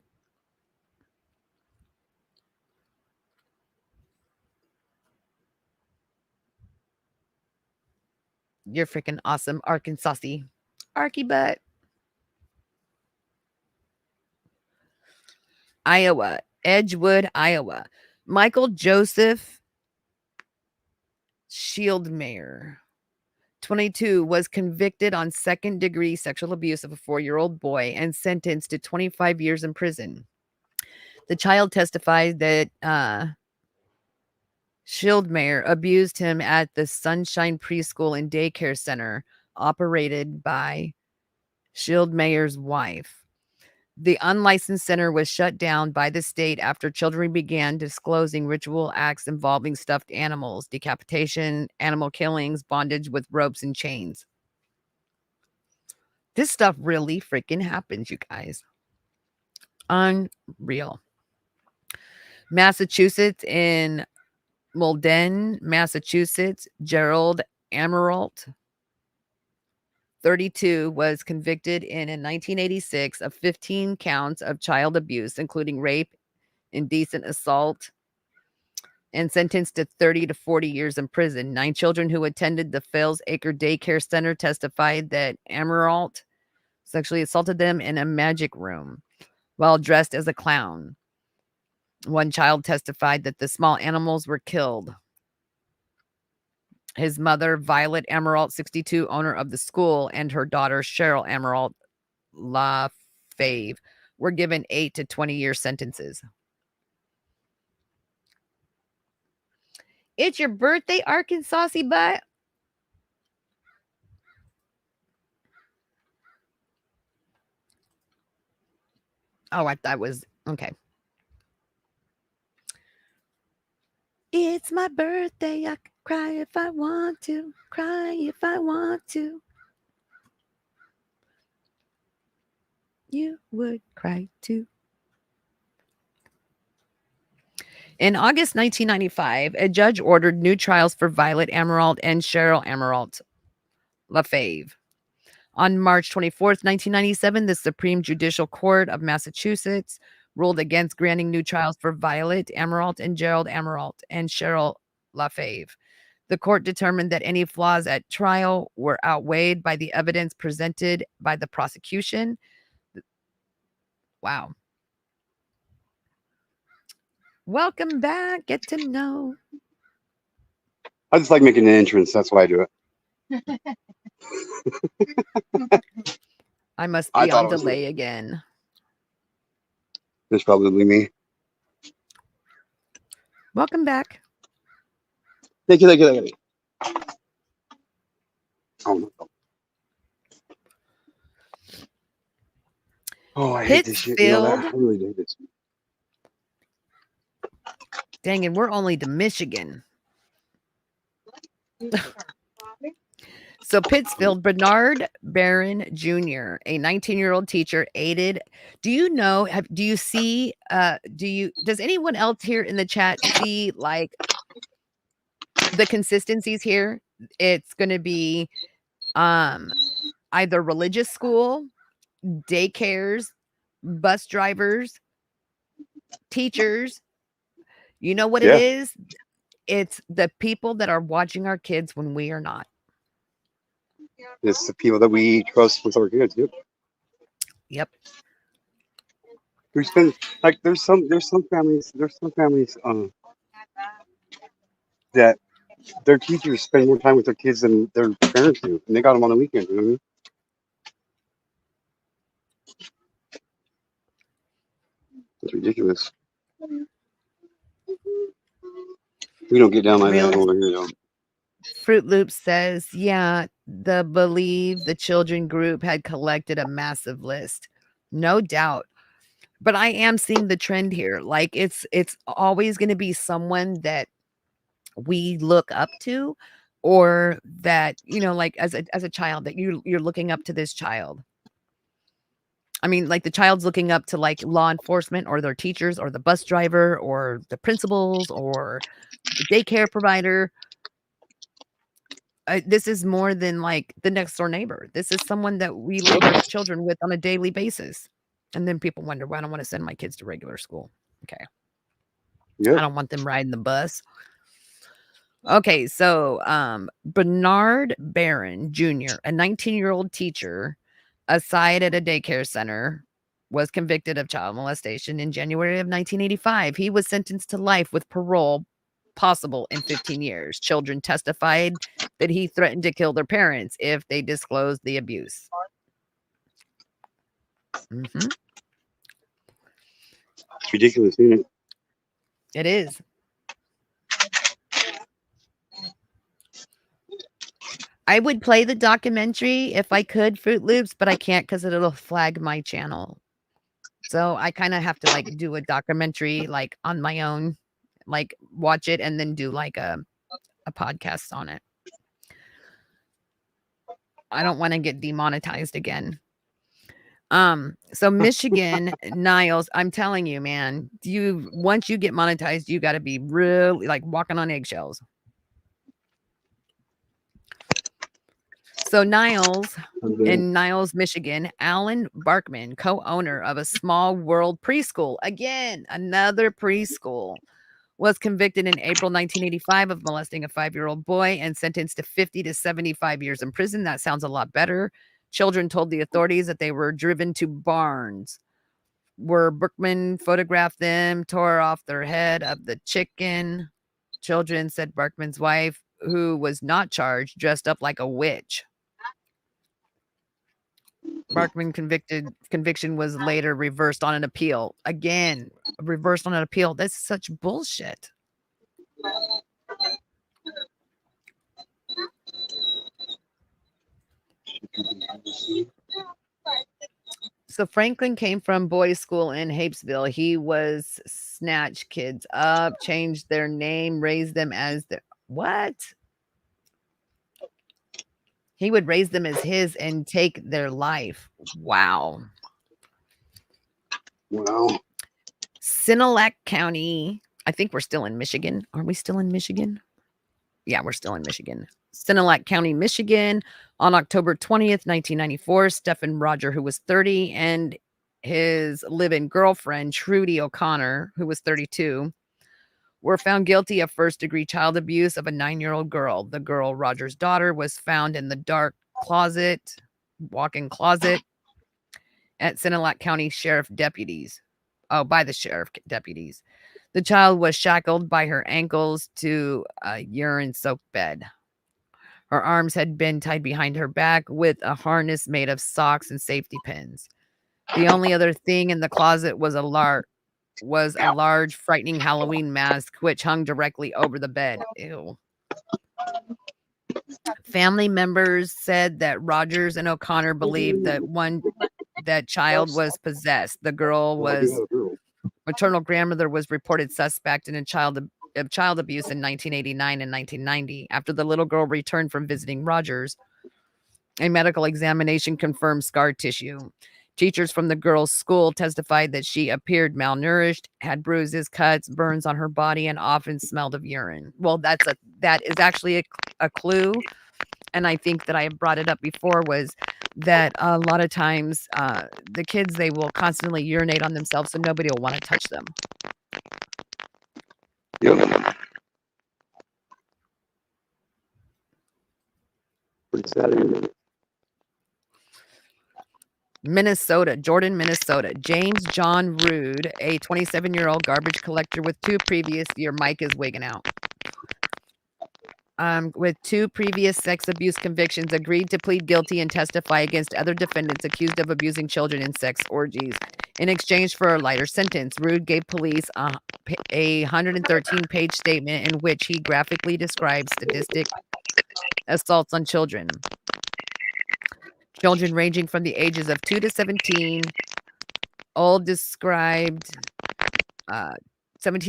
You're freaking awesome, Arkansasy. Archibut. Iowa, Edgewood, Iowa. Michael Joseph Shieldmayer, 22, was convicted on second-degree sexual abuse of a 4-year-old boy and sentenced to 25 years in prison. The child testified that Shieldmayer abused him at the Sunshine Preschool and Daycare Center operated by Shieldmayer's wife. The unlicensed center was shut down by the state after children began disclosing ritual acts involving stuffed animals, decapitation, animal killings, bondage with ropes and chains. This stuff really freaking happens, you guys. Unreal. Massachusetts, in Malden, Massachusetts, Gerald Amirault, 32, was convicted in 1986 of 15 counts of child abuse, including rape, indecent assault, and sentenced to 30 to 40 years in prison. 9 children who attended the Fales Acre Daycare Center testified that Amirault sexually assaulted them in a magic room while dressed as a clown. 1 child testified that the small animals were killed. His mother, Violet Amirault, 62, owner of the school, and her daughter, Cheryl Amirault LaFave, were given 8 to 20-year sentences. It's your birthday, Arkansasy butt. Oh, I thought was okay. It's my birthday. I can cry if I want to. Cry if I want to. You would cry too. In August 1995, a judge ordered new trials for Violet Amirault and Cheryl Amirault LaFave. On March 24th, 1997, the Supreme Judicial Court of Massachusetts ruled against granting new trials for Violet Amirault and Gerald Amirault and Cheryl LaFave. The court determined that any flaws at trial were outweighed by the evidence presented by the prosecution. Wow. Welcome back. Get to know. I just like making an entrance. That's why I do it. I must I be thought on it was delay again. It's probably me. Welcome back. Thank you. Oh, no. Oh, I hate this shit. You know that? I really hate this. Dang it, we're only to Michigan. So Pittsfield, Bernard Barron Jr., a 19-year-old teacher, aided. Do you know? Do you see? Does anyone else here in the chat see like the consistencies here? It's going to be either religious school, daycares, bus drivers, teachers. You know what it is? It's the people that are watching our kids when we are not. It's the people that we trust with our kids. Yep. There's been like there's some families that their teachers spend more time with their kids than their parents do, and they got them on the weekends. You know what I mean? It's ridiculous. We don't get down like that over here, though. Fruit Loops says, yeah, believe the children group had collected a massive list. No doubt. But I am seeing the trend here. Like it's always going to be someone that we look up to, or that, you know, like as a child that you're looking up to this child. I mean, like the child's looking up to like law enforcement or their teachers or the bus driver or the principals or the daycare provider. This is more than like the next door neighbor. This is someone that we leave our children with on a daily basis. And then people wonder why I don't want to send my kids to regular school. Okay. Yep. I don't want them riding the bus. Okay. So, Bernard Barron Jr., a 19-year-old teacher assigned at a daycare center, was convicted of child molestation in January of 1985. He was sentenced to life with parole possible in 15 years. Children testified that he threatened to kill their parents if they disclosed the abuse. Mm-hmm. It's ridiculous, isn't it? It is. I would play the documentary if I could, Fruit Loops, but I can't because it'll flag my channel. So I kind of have to like do a documentary like on my own, like watch it and then do like a podcast on it. I don't want to get demonetized again. So Michigan, Niles, I'm telling you, man, once you get monetized, you got to be really like walking on eggshells. So Niles, in Niles, Michigan, Alan Barkman, co-owner of a Small World preschool, again, another preschool, was convicted in April 1985 of molesting a 5-year-old boy and sentenced to 50 to 75 years in prison. That sounds a lot better. Children told the authorities that they were driven to barns where Berkman photographed them, tore off their head of the chicken. Children said Barkman's wife, who was not charged, dressed up like a witch. Barkman conviction was later reversed on an appeal. Again, reversed on an appeal. That's such bullshit. So Franklin came from boys' school in Hapesville. He was snatch kids up, changed their name, raised them as the what? He would raise them as his and take their life. Wow. Wow. Sinilac County. I think we're still in Michigan. Are we still in Michigan? Yeah, we're still in Michigan. Sinilac County, Michigan. On October 20th, 1994, Stephen Roger, who was 30, and his live-in girlfriend, Trudy O'Connor, who was 32, were found guilty of first-degree child abuse of a 9-year-old girl. The girl, Roger's daughter, was found in the dark walk-in closet at Sinilac County Sheriff deputies. Oh, by the sheriff deputies. The child was shackled by her ankles to a urine-soaked bed. Her arms had been tied behind her back with a harness made of socks and safety pins. The only other thing in the closet was a large, frightening Halloween mask, which hung directly over the bed. Ew. Family members said that Rogers and O'Connor believed that child was possessed. The girl was maternal grandmother was reported suspect in child abuse in 1989 and 1990. After the little girl returned from visiting Rogers, a medical examination confirmed scar tissue. Teachers from the girl's school testified that she appeared malnourished, had bruises, cuts, burns on her body, and often smelled of urine. Well, that is actually a clue, and I think that I have brought it up before, was that a lot of times the kids, they will constantly urinate on themselves, so nobody will want to touch them. Yep. Pretty sad. Minnesota, Jordan, Minnesota. James John Rude, a 27-year-old garbage collector with two previous sex abuse convictions, agreed to plead guilty and testify against other defendants accused of abusing children in sex orgies. In exchange for a lighter sentence, Rude gave police a 113-page statement in which he graphically described sadistic assaults on children. Children ranging from the ages of 2 to 17, 17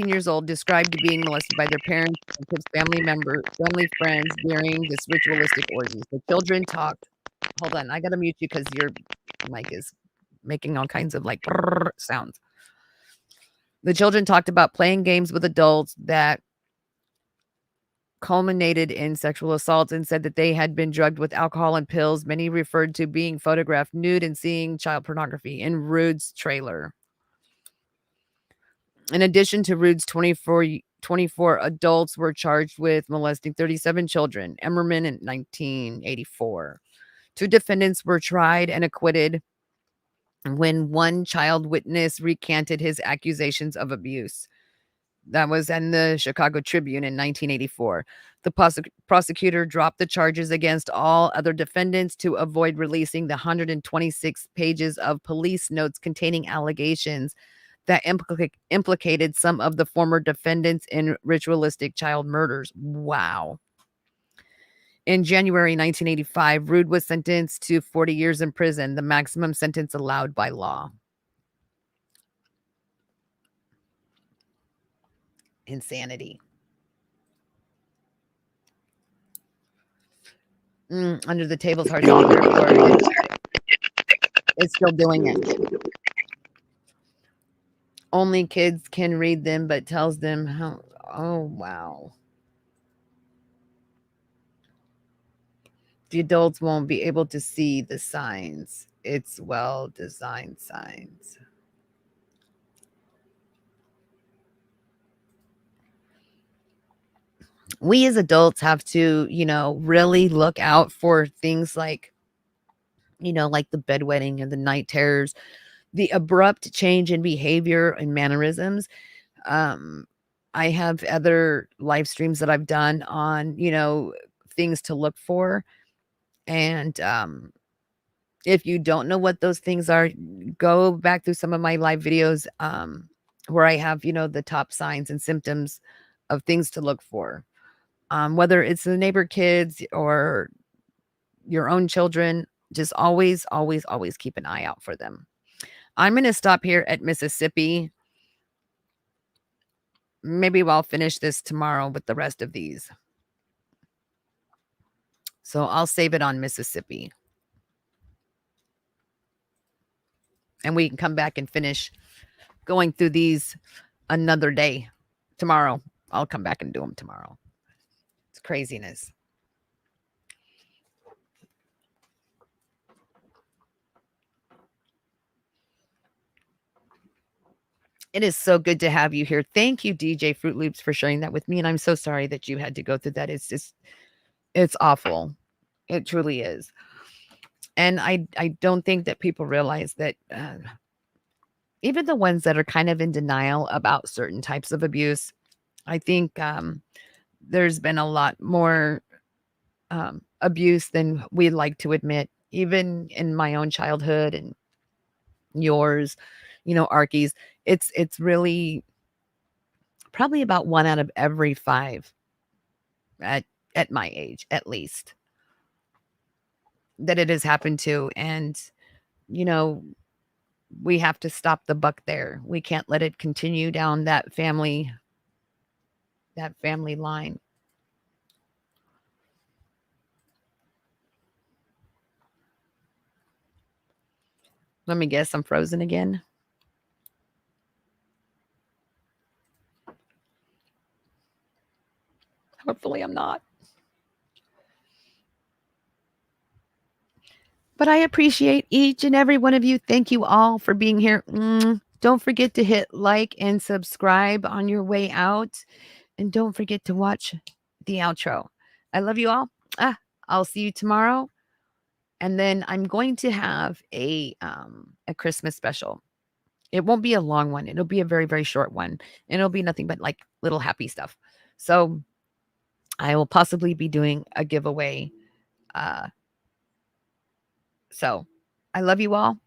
years old, described being molested by their parents, family friends during this ritualistic orgies. The children talked. Hold on, I gotta mute you because your mic is making all kinds of like sounds. The children talked about playing games with adults that culminated in sexual assaults and said that they had been drugged with alcohol and pills. Many referred to being photographed nude and seeing child pornography in Rude's trailer. In addition to Rude's 24 adults were charged with molesting 37 children. Emmerman in 1984. 2 defendants were tried and acquitted when one child witness recanted his accusations of abuse. That was in the Chicago Tribune in 1984. The prosecutor dropped the charges against all other defendants to avoid releasing the 126 pages of police notes containing allegations that implicated some of the former defendants in ritualistic child murders. Wow. In January 1985, Rude was sentenced to 40 years in prison, the maximum sentence allowed by law. Insanity. Under the Table's hard to report. It's still doing it. Only kids can read them, but tells them how. Oh, wow. The adults won't be able to see the signs. It's well-designed signs. We as adults have to, really look out for things like, like the bedwetting and the night terrors, the abrupt change in behavior and mannerisms. I have other live streams that I've done on, things to look for. And if you don't know what those things are, go back through some of my live videos where I have, the top signs and symptoms of things to look for. Whether it's the neighbor kids or your own children, just always, always, always keep an eye out for them. I'm going to stop here at Mississippi. Maybe I'll finish this tomorrow with the rest of these. So I'll save it on Mississippi. And we can come back and finish going through these another day. Tomorrow. I'll come back and do them tomorrow. It's craziness. It is so good to have you here. Thank you, DJ Fruit Loops, for sharing that with me. And I'm so sorry that you had to go through that. It's awful. It truly is. And I don't think that people realize that even the ones that are kind of in denial about certain types of abuse, I think there's been a lot more abuse than we'd like to admit, even in my own childhood and yours, Arky's. It's really probably about 1 out of every 5 at my age, at least, that it has happened to. And, we have to stop the buck there. We can't let it continue down that family line. Let me guess, I'm frozen again. Hopefully I'm not. But I appreciate each and every one of you. Thank you all for being here. Don't forget to hit like and subscribe on your way out. And don't forget to watch the outro. I love you all. I'll see you tomorrow. And then I'm going to have a Christmas special. It won't be a long one. It'll be a very, very short one. And it'll be nothing but like little happy stuff. So I will possibly be doing a giveaway. So I love you all.